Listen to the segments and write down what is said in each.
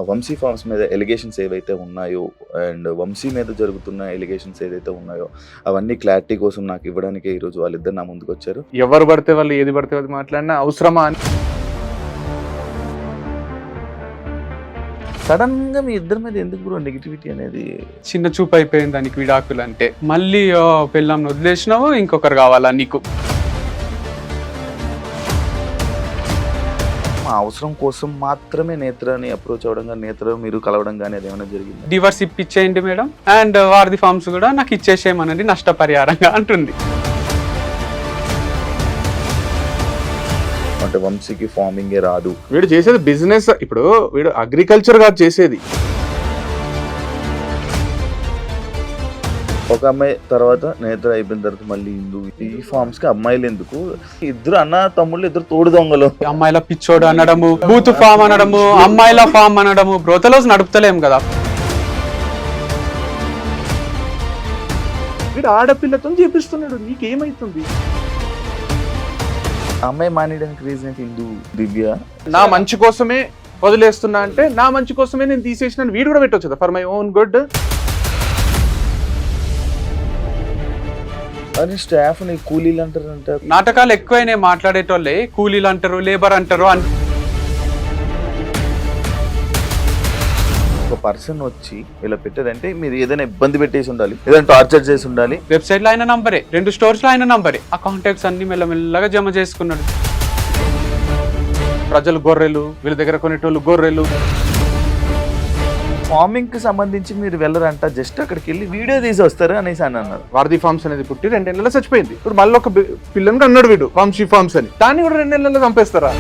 Vamsi forms మీద allegations ఏవైతే ఉన్నాయో అండ్ వంశీ మీద జరుగుతున్న ఎలిగేషన్స్ ఏదైతే ఉన్నాయో అవన్నీ క్లారిటీ కోసం నాకు ఇవ్వడానికి ఈరోజు వాళ్ళిద్దరు నా ముందుకు వచ్చారు. ఎవరు పడితే వాళ్ళు ఏది పడితే అది మాట్లాడినా అవసరమా అని సడన్ గా మీ ఇద్దరి మీద ఎందుకు బ్రో నెగిటివిటీ అనేది? చిన్న చూపు అయిపోయింది దానికి విడాకులు అంటే. మళ్ళీ పెళ్ళాంని వదిలేసినావు, ఇంకొకరు కావాలా నీకు? మా అవసరం కోసం మాత్రమే నేత్రని అప్రోచ్ అవ్వడం కానీ నేత్ర మీరు కలవడం కానీ అది ఏమైనా జరిగింది? డివర్స్ ఇప్పించేయండి మేడం, అండ్ వారిది ఫార్మ్స్ కూడా నాకు ఇచ్చేసేయమనండి నష్టపరిహారంగా అంటుంది. అంటే వంశీకి ఫార్మింగే రాదు, వీడు చేసేది బిజినెస్. ఇప్పుడు వీడు అగ్రికల్చర్ కాదు చేసేది. ఒక అమ్మాయి తర్వాత నేత్ర అయిపోయిన తర్వాత మళ్ళీ హిందూ. ఈ ఫార్మ్స్ కి అమ్మాయిలు ఎందుకు? ఇద్దరు అన్న తమ్ముళ్ళు, ఇద్దరు తోడు దొంగలు. అమ్మాయిల పిచ్చోడు అనడము, బూత్ ఫామ్ అనడము, అమ్మాయిల ఫామ్ అనడము, బ్రోతలోస్ నడుపుతలేం కదా. వీడు ఆడపిల్లతో చేపిస్తున్నాడు, నీకేమైతుంది? అమ్మాయి మానేయడానికి రీజన్ ఏంటి? హిందూ దివ్య నా మంచి కోసమే వదిలేస్తున్నా అంటే నా మంచి కోసమే నేను తీసేసిన వీడు కూడా పెట్టొచ్చు ఫర్ మై ఓన్ గుడ్. అని స్టాఫ్ ని కూలీలు అంటారంట. నాటకాలు ఎక్కువైనా మాట్లాడేటోళ్ళే కూలీలు అంటారు, లేబర్ అంటారు. ఒక పర్సన్ వచ్చి ఇలా పెట్టారంటే మీరు ఏదైనా ఇబ్బంది పెట్టేసి ఉండాలి, ఏదైనా టార్చర్ చేసి ఉండాలి. వెబ్సైట్ లో ఆయన నంబరే, 2 స్టోర్స్ లో ఆయన నంబరే. ఆ కాంటాక్ట్స్ అన్ని మెల్లమెల్లగా జమ చేసుకున్నాడు. ప్రజలు గొర్రెలు, వీళ్ళ దగ్గర కొనేటోళ్ళు గొర్రెలు. ఫార్మింగ్ కి సంబంధించి మీరు వెళ్ళరంట, జస్ట్ అక్కడికి వెళ్ళి వీడియో తీసి వస్తారు అనేసి అని అన్నారు. వారధి ఫార్మ్స్ అనేది పుట్టి 2 నెలలు చచ్చిపోయింది. ఇప్పుడు మళ్ళీ ఒక పిల్లని అన్నాడు వీడు వంశీ ఫార్మ్స్ అని, దాన్ని కూడా 2 నెలల్లో చంపేస్తారా?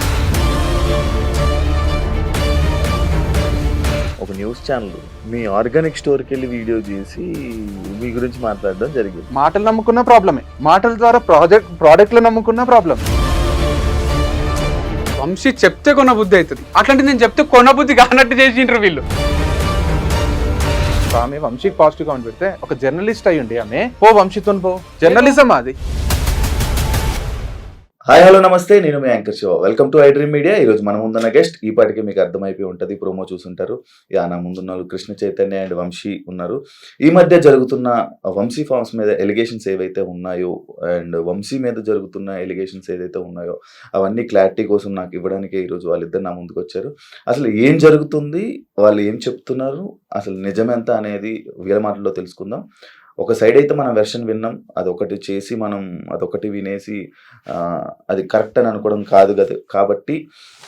ఒక న్యూస్ ఛానల్ మీ ఆర్గానిక్ స్టోర్కి వెళ్ళి వీడియో చేసి మీ గురించి మాట్లాడడం జరిగింది. మాటలు నమ్ముకున్న ప్రాబ్లమే, మాటల ద్వారా ప్రోడక్ట్లు నమ్ముకున్న ప్రాబ్లం. వంశీ చెప్తే కొన బుద్ధి అవుతుంది, అట్లాంటి నేను చెప్తే కొన బుద్ధి కానట్టు చేసిండ్రు వీళ్ళు. ఆమె వంశీకి పాజిటివ్ కామెంట్ పెడితే ఒక జర్నలిస్ట్ అయ్యుండి ఆమె పో వంశీతో పో, జర్నలిజం అది. హాయ్ హలో నమస్తే, నేను మీ anchor Shiva. Welcome to I dream media. ఈరోజు మన ముందున్న గెస్ట్ ఈ పాటికి మీకు అర్థమైపోయి ఉంటుంది, ప్రోమో చూసుంటారు. నా ముందున్న వాళ్ళు కృష్ణ చైతన్య అండ్ వంశీ ఉన్నారు. ఈ మధ్య జరుగుతున్న వంశీ ఫార్మ్స్ మీద ఎలిగేషన్స్ ఏవైతే ఉన్నాయో అండ్ వంశీ మీద జరుగుతున్న ఎలిగేషన్స్ ఏదైతే ఉన్నాయో అవన్నీ క్లారిటీ కోసం నాకు ఇవ్వడానికి ఈరోజు వాళ్ళిద్దరు నా ముందుకు వచ్చారు. అసలు ఏం జరుగుతుంది, వాళ్ళు ఏం చెప్తున్నారు, అసలు నిజమెంత అనేది వీళ్ళ మాటల్లో తెలుసుకుందాం. ఒక సైడ్ అయితే మనం వెర్షన్ విన్నాం, అదొకటి చేసి మనం అదొకటి వినేసి అది కరెక్ట్ అని అనుకోవడం కాదు కదా. కాబట్టి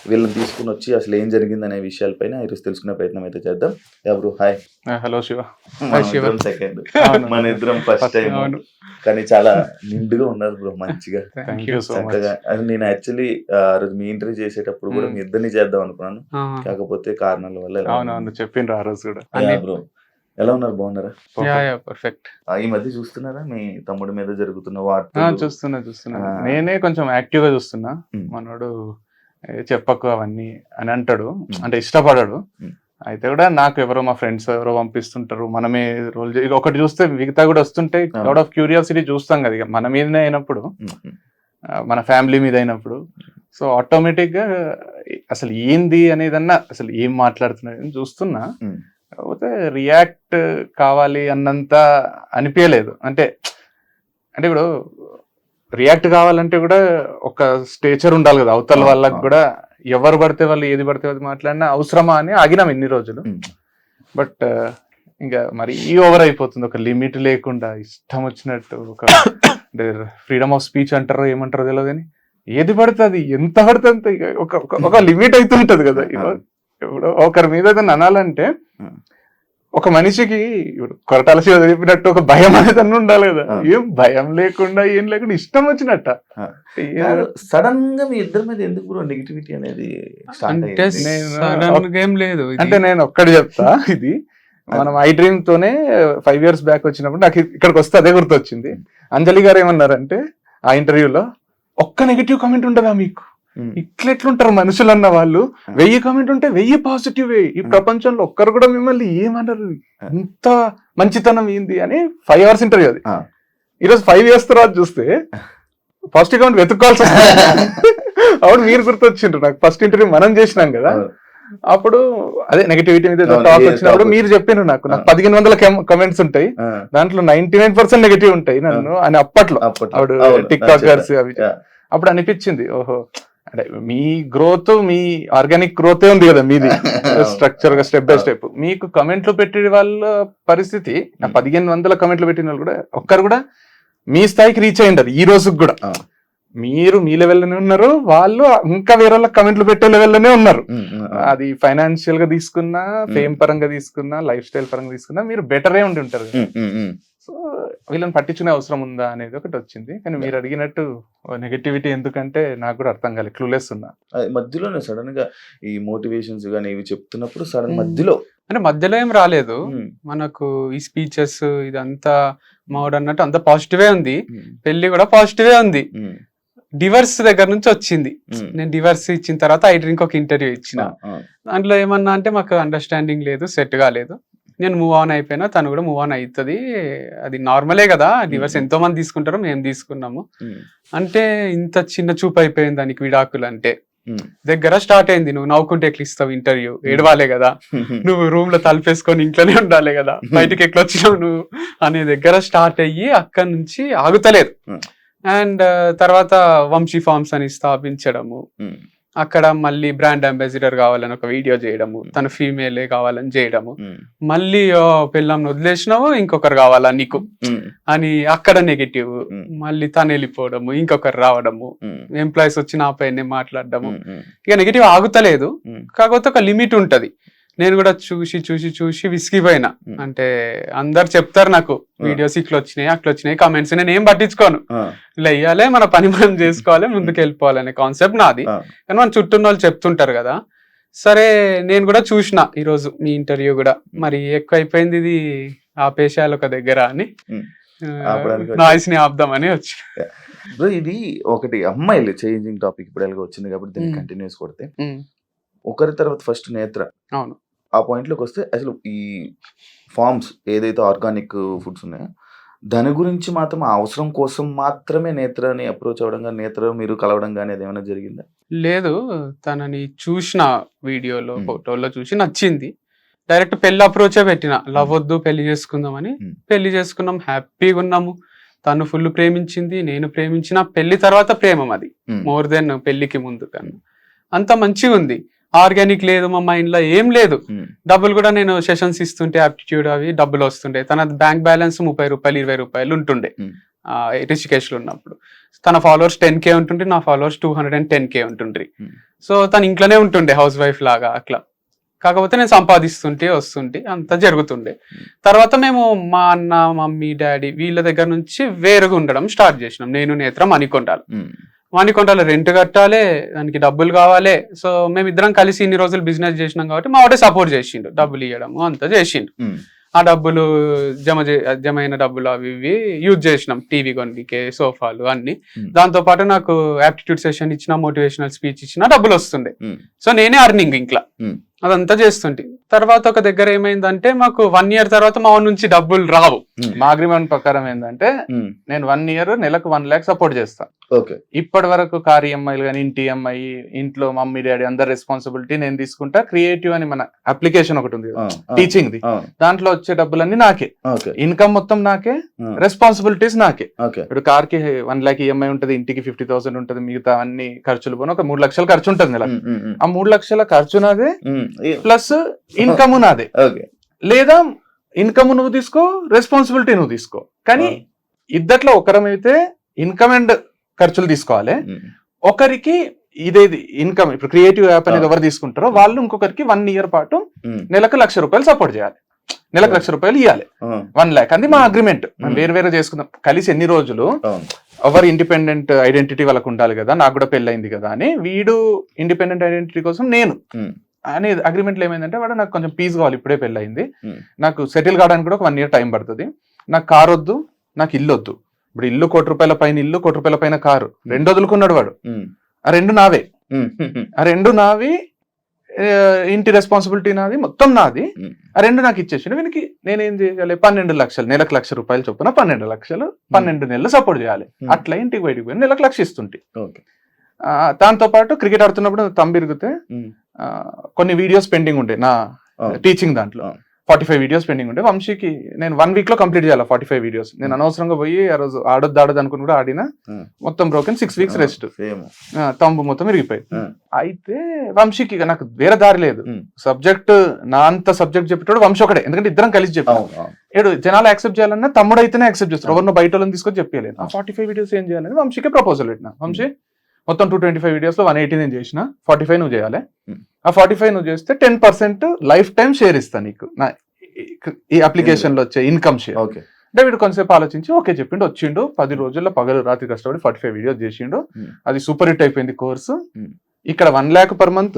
వీళ్ళని తీసుకుని వచ్చి అసలు ఏం జరిగింది అనే విషయాలపైన ఈరోజు తెలుసుకునే ప్రయత్నం అయితే చేద్దాం. ఎవరు? హాయ్. హలో శివ. సెకండ్, మన ఇద్దరం ఫస్ట్ టైం, కానీ చాలా నిండుగా ఉన్నారు బ్రో, మంచిగా చక్కగా. అది నేను యాక్చువల్లీ ఆ రోజు మీ ఇంటర్వ్యూ చేసేటప్పుడు కూడా మీ ఇద్దరిని చేద్దాం అనుకున్నాను, కాకపోతే కారణాల వల్ల చెప్పిండ్రు ఆ రోజు కూడా. బ్రో ఎలా ఉన్నారు? బాగున్నారా? పర్ఫెక్ట్. ఈ మధ్య చూస్తున్నారా మీ తమ్ముడి మీద జరుగుతున్న వార్తలు? చూస్తున్నా. నేనే కొంచెం యాక్టివ్ గా చూస్తున్నా. మనోడు చెప్పకు అవన్నీ అని అంటాడు, అంటే ఇష్టపడాడు. అయితే కూడా నాకు ఎవరో మా ఫ్రెండ్స్ ఎవరో పంపిస్తుంటారు, మనమే రోల్ ఒకటి చూస్తే మిగతా కూడా వస్తుంటే లాట్ ఆఫ్ క్యూరియాసిటీ చూస్తాం కదా. ఇక మన మీదనే అయినప్పుడు, మన ఫ్యామిలీ మీద అయినప్పుడు, సో ఆటోమేటిక్ గా అసలు ఏంది అనేదన్నా అసలు ఏం మాట్లాడుతున్నా చూస్తున్నా. కాకపోతే రియాక్ట్ కావాలి అన్నంత అనిపించలేదు. అంటే ఇప్పుడు రియాక్ట్ కావాలంటే కూడా ఒక స్టేచర్ ఉండాలి కదా అవతల వాళ్ళకి కూడా. ఎవరు పడితే వాళ్ళు ఏది పడితే అది మాట్లాడినా అవసరమా అని ఆగినాం ఇన్ని రోజులు. బట్ ఇంకా మరి ఈ ఓవర్ అయిపోతుంది, ఒక లిమిట్ లేకుండా ఇష్టం వచ్చినట్టు. ఒక అంటే ఫ్రీడమ్ ఆఫ్ స్పీచ్ అంటారో ఏమంటారో తెలియదు కానీ ఏది పడితే అది ఎంత పడితే అంత ఒక లిమిట్ అయితే ఉంటది కదా. ఇప్పుడు ఒకరి మీద అనాలంటే ఒక మనిషికి ఇప్పుడు కొరటాల శివ చెప్పినట్టు ఒక భయం అనేది అన్న ఉండాలి కదా. ఏం భయం లేకుండా ఏం లేకుండా ఇష్టం వచ్చినట్ట. సడన్ గా మీ ఇద్దరి మీద ఎందుకు బ్రో నెగిటివిటీ అనేది? అంటే నేను ఒక్కటి చెప్తా, ఇది మనం ఐ డ్రీమ్ తోనే 5 years బ్యాక్ వచ్చినప్పుడు నాకు ఇక్కడికి వస్తే అదే గుర్తొచ్చింది. అంజలి గారు ఏమన్నారంటే ఆ ఇంటర్వ్యూలో, ఒక్క నెగిటివ్ కామెంట్ ఉంటుందా మీకు? ఇట్లెట్లుంటారు మనుషులు అన్న వాళ్ళు, 1000 కామెంట్ ఉంటే 1000 పాజిటివ్. ఈ ప్రపంచంలో ఒక్కరు కూడా మిమ్మల్ని ఏమన్నారు, ఇంత మంచితనం ఏంది అని 5 hours ఇంటర్వ్యూ అది. ఈరోజు 5 years తర్వాత చూస్తే పాజిటివ్ కామెంట్ వెతుక్కోవాల్సి వస్తుంది. అప్పుడు మీరు గుర్తొచ్చిండ్రు నాకు. ఫస్ట్ ఇంటర్వ్యూ మనం చేసినాం కదా, అప్పుడు అదే నెగటివిటీ మీద అవును, టాక్ ఏ వచ్చినప్పుడు talk మీరు చెప్పారు నాకు 1500 కమెంట్స్ ఉంటాయి, దాంట్లో 99% నెగటివ్ ఉంటాయి నన్ను అని అప్పట్లో అప్పుడు టిక్టాకర్స్ అవి అప్పుడు అనిపించింది ఓహో అంటే మీ గ్రోత్ మీ ఆర్గానిక్ గ్రోతే ఉంది కదా మీది స్ట్రక్చర్ గా స్టెప్ బై స్టెప్. మీకు కమెంట్లు పెట్టే వాళ్ళ పరిస్థితి 1500 కమెంట్లు పెట్టిన వాళ్ళు కూడా ఒక్కరు కూడా మీ స్థాయికి రీచ్ అయ్యింది ఈ రోజుకి కూడా. మీరు మీ లెవెల్లోనే ఉన్నారు, వాళ్ళు ఇంకా వేరే వాళ్ళకి కమెంట్లు పెట్టే లెవెల్లోనే ఉన్నారు. అది ఫైనాన్షియల్ గా తీసుకున్నా, ఫేమ్ పరంగా తీసుకున్నా, లైఫ్ స్టైల్ పరంగా తీసుకున్నా మీరు బెటరే ఉండి ఉంటారు. సో వీళ్ళని పట్టించుకునే అవసరం ఉందా అనేది ఒకటి వచ్చింది. కానీ మీరు అడిగినట్టు నెగటివిటీ ఎందుకంటే నాకు కూడా అర్థం కాలేదు, క్లూలెస్ ఉన్నా. మధ్యలోనే సడన్ గా ఈ మోటివేషన్స్ గానీ ఇవి చెప్తున్నప్పుడు సడన్ మధ్యలో అంటే మధ్యలో ఏం రాలేదు మనకు. ఈ స్పీచెస్ ఇదంతా మావాడు అన్నట్టు అంత పాజిటివే ఉంది, పెళ్లి కూడా పాజిటివే ఉంది. డివర్స్ దగ్గర నుంచి వచ్చింది. నేను డివర్స్ ఇచ్చిన తర్వాత ఐ డ్రింక్ ఒక ఇంటర్వ్యూ ఇచ్చిన. దాంట్లో ఏమన్నా అంటే మాకు అండర్స్టాండింగ్ లేదు, సెట్ కాలేదు, నేను మూవ్ ఆన్ అయిపోయినా, తను కూడా మూవ్ ఆన్ అవుతుంది, అది నార్మలే కదా, డివర్స్ ఎంతో మంది తీసుకుంటారో మేము తీసుకున్నాము అంటే ఇంత చిన్న చూపు అయిపోయింది దానికి విడాకులు అంటే. దగ్గర స్టార్ట్ అయింది, నువ్వు నవ్వుకుంటే ఎట్లా ఇస్తావు ఇంటర్వ్యూ, ఏడవాలే కదా, నువ్వు రూమ్ లో తలుపేసుకొని ఇంట్లోనే ఉండాలి కదా, బయటకి ఎట్లా వచ్చినావు నువ్వు అనే దగ్గర స్టార్ట్ అయ్యి అక్కడి నుంచి ఆగుతలేదు. అండ్ తర్వాత వంశీ ఫార్మ్స్ అని స్థాపించడము, అక్కడ మళ్ళీ బ్రాండ్ అంబాసిడర్ కావాలని ఒక వీడియో చేయడము, తన ఫీమేలే కావాలని చేయడము, మళ్ళీ పిల్లంని వదిలేసినావు ఇంకొకరు కావాలా నీకు అని అక్కడ నెగటివ్, మళ్ళీ తను వెళ్ళిపోవడము, ఇంకొకరు రావడము, ఎంప్లాయీస్ వచ్చి నా పైన మాట్లాడడము. ఇక నెగటివ్ ఆగుతలేదు, కాకపోతే ఒక లిమిట్ ఉంటది. నేను కూడా చూసి చూసి చూసి విసిగిపోయినా. అంటే అందరు చెప్తారు నాకు వీడియోస్ ఇట్లా వచ్చినాయి అట్లా వచ్చినాయి కమెంట్స్, నేను ఏం పట్టించుకోను, ఇలా వెయ్యాలి, మన పని మనం చేసుకోవాలి, ముందుకు వెళ్ళిపోవాలనే కాన్సెప్ట్ నాది. కానీ మన చుట్టూ వాళ్ళు చెప్తుంటారు కదా. సరే నేను కూడా చూసిన ఈరోజు మీ ఇంటర్వ్యూ కూడా, మరి ఎక్కువ అయిపోయింది ఇది ఆపేశాలు ఒక దగ్గర అని నాయిస్ ని ఆపుదామని వచ్చి. ఇది ఒకటి అమ్మాయిలు చేంజింగ్ టాపిక్ ఇప్పుడు ఎలాగో వచ్చింది కాబట్టి దీన్ని కంటిన్యూస్ కొడితే, ఒకరి తర్వాత ఫస్ట్ నేత్ర, అవును, ఆ పాయింట్ లోకి వస్తే అసలు ఈ ఫార్మ్స్ ఏదైతే ఆర్గానిక్ ఫుడ్స్ ఉన్నాయో దాని గురించి మాత్రం ఆ అవసరం కోసం మాత్రమే నేత్రని అప్రోచ్ అవ్వడం కానీ, నేత్ర మీరు కలవడం కానీ అది ఏమైనా జరిగిందా? లేదు, తనని చూసిన వీడియోలో ఫోటోలో చూసి నచ్చింది, డైరెక్ట్ పెళ్లి అప్రోచే పెట్టిన, లవ్ వద్దు పెళ్లి చేసుకుందామని. పెళ్లి చేసుకున్నాం, హ్యాపీగా ఉన్నాము, తను ఫుల్ ప్రేమించింది, నేను ప్రేమించిన. పెళ్లి తర్వాత ప్రేమం అది మోర్ దెన్ పెళ్లికి ముందు కన్నా. అంత మంచిగా ఉంది, ఆర్గానిక్ లేదు మా మైండ్ లో, ఏం లేదు. డబ్బులు కూడా నేను సెషన్స్ ఇస్తుంటే ఆప్టిట్యూడ్ అవి డబ్బులు వస్తుండే. తన బ్యాంక్ బ్యాలెన్స్ 30 రూపాయలు 20 రూపాయలు ఉంటుండే రిషికేష్ లో ఉన్నప్పుడు. తన ఫాలోవర్స్ 10K ఉంటుండే, నా ఫాలోవర్స్ 210K ఉంటుండ్రి. సో తను ఇంట్లోనే ఉంటుండే హౌస్ వైఫ్ లాగా అట్లా. కాకపోతే నేను సంపాదిస్తుంటే వస్తుంటే అంతా జరుగుతుండే. తర్వాత మేము మా అన్న మమ్మీ డాడీ వీళ్ళ దగ్గర నుంచి వేరుగా ఉండడం స్టార్ట్ చేసినాం. నేను నేత్ర మణికొండలో రెంట్ కట్టాలి, దానికి డబ్బులు కావాలి. సో మేమిద్దరం కలిసి ఇన్ని రోజులు బిజినెస్ చేసినాం కాబట్టి మా వాడే సపోర్ట్ చేసిండు, డబ్బులు ఇవ్వడము అంతా చేసిండు. ఆ డబ్బులు జమైన డబ్బులు అవి ఇవి యూజ్ చేసినాం, టీవీ కొనికే, సోఫాలు అన్ని. దాంతో పాటు నాకు యాప్టిట్యూడ్ సెషన్ ఇచ్చిన, మోటివేషనల్ స్పీచ్ ఇచ్చిన డబ్బులు వస్తుండే. సో నేనే అర్నింగ్ ఇంట్లో అదంతా చేస్తుంటే. తర్వాత ఒక దగ్గర ఏమైందంటే మాకు 1 year తర్వాత మా నుంచి డబ్బులు రావు. మా అగ్రిమెంట్ ప్రకారం ఏంటంటే నేను 1 year నెలకు 1 lakh సపోర్ట్ చేస్తా. ఇప్పటి వరకు కార్ ఈఎంఐలు కానీ, ఇంటి ఈఎంఐ, ఇంట్లో మమ్మీ డాడీ అందరి రెస్పాన్సిబిలిటీ నేను తీసుకుంటా. క్రియేటివ్ అని మన అప్లికేషన్ ఒకటి ఉంది టీచింగ్ ది, దాంట్లో వచ్చే డబ్బులన్నీ నాకే, ఇన్కమ్ మొత్తం నాకే, రెస్పాన్సిబిలిటీస్ నాకే. ఇప్పుడు కార్ కి 1 lakh ఈఎంఐ ఉంటది, ఇంటికి 50,000 ఉంటది, మిగతా అన్ని ఖర్చులు పోను ఒక 3 లక్షలు ఖర్చు ఉంటది నెలకు. ఆ 3 లక్షల ఖర్చు నాదే ప్లస్ ఇన్కమ్ నాదే. లేదా ఇన్కమ్ నువ్వు తీసుకో, రెస్పాన్సిబిలిటీ నువ్వు తీసుకో. కానీ ఇద్దట్లో ఒకరమైతే ఇన్కమ్ అండ్ ఖర్చులు తీసుకోవాలి, ఒకరికి ఇదేది ఇన్కమ్. ఇప్పుడు క్రియేటివ్ యాప్ అనేది ఎవరు తీసుకుంటారో వాళ్ళు ఇంకొకరికి 1 year పాటు నెలకు 1,00,000 రూపాయలు సపోర్ట్ చేయాలి, నెలకు 1,00,000 రూపాయలు ఇవ్వాలి, 1 lakh. అది మా అగ్రిమెంట్. వేరు వేరే చేసుకుందాం, కలిసి ఎన్ని రోజులు ఎవరు ఇండిపెండెంట్ ఐడెంటిటీ వాళ్ళకు ఉండాలి కదా, నాకు కూడా పెళ్ళయింది కదా అని. వీడు ఇండిపెండెంట్ ఐడెంటిటీ కోసం నేను అని అగ్రిమెంట్ లో ఏమైందంటే, వాడు నాకు కొంచెం పీస్ కావాలి, ఇప్పుడే పెళ్ళయింది, నాకు సెటిల్ కావడానికి కూడా ఒక 1 year టైం పడుతుంది, నాకు కార్ వద్దు, నాకు ఇల్లు వద్దు. ఇప్పుడు ఇల్లు 1,00,00,000 రూపాయల పైన ఇల్లు, 1,00,00,000 రూపాయల పైన కారు, 2 వదులుకున్నాడు వాడు. ఆ 2 నావే, ఆ 2 నావి, ఇంటి రెస్పాన్సిబిలిటీ నాది, మొత్తం నాది. ఆ 2 నాకు ఇచ్చేసిండు. వీనికి నేనేం చేయాలి, 12 లక్షలు, నెలకు 1,00,000 రూపాయలు చొప్పున 12 లక్షలు 12 నెలలు సపోర్ట్ చేయాలి. అట్లా ఇంటికి బయటికి పోయి నెలకు 1,00,000 ఇస్తుంటే. దాంతో పాటు క్రికెట్ ఆడుతున్నప్పుడు తంబిరిగితే కొన్ని వీడియోస్ పెండింగ్ ఉండే నా టీచింగ్ దాంట్లో 45 వీడియోస్ పెండింగ్ ఉండే. వంశీకి నేను 1 week లో కంప్లీట్ చేయాలి 45 వీడియోస్. నేను అనవసరంగా పోయి ఆ రోజు ఆడొద్దు అనుకుని కూడా ఆడినా, మొత్తం బ్రోకెన్ 6 weeks రెస్ట్, తంబు మొత్తం విరిగిపోయింది. అయితే వంశీకి ఇక నాకు వేరే దారి లేదు. సబ్జెక్ట్ నా అంత సబ్జెక్ట్ చెప్పేటోడు వంశీ ఒకటే, ఎందుకంటే ఇద్దరం కలిసి చెప్పాం. ఏడు జనాలు యాక్సెప్ట్ చేయాలన్నా తమ్ముడు అయితేనే యాక్సెప్ట్ చేస్తారు, ఎవరినో బయట వాళ్ళని తీసుకొని చెప్పలేదు. ఆ 45 వీడియోస్ ఏం చేయాలని వంశీకే ప్రపోజల్ పెట్టిన. వంశీ మొత్తం 225 వీడియోస్ లో 180 నేను చేసిన, 45 నువ్వు చేయాలి. ఆ 45 నువ్వు చేస్తే 10% లైఫ్ టైం షేర్ ఇస్తా నీకు, నా ఈ అప్లికేషన్ లో వచ్చే ఇన్కమ్ షేర్. డేవిడ్ కొంతసేపు ఆలోచించి ఓకే చెప్పిండు, వచ్చిండు. 10 రోజుల్లో పగలు రాత్రి కష్టపడి 45 వీడియోస్ చేసిండు. అది సూపర్ హిట్ అయిపోయింది కోర్సు. ఇక్కడ 1 lakh per month,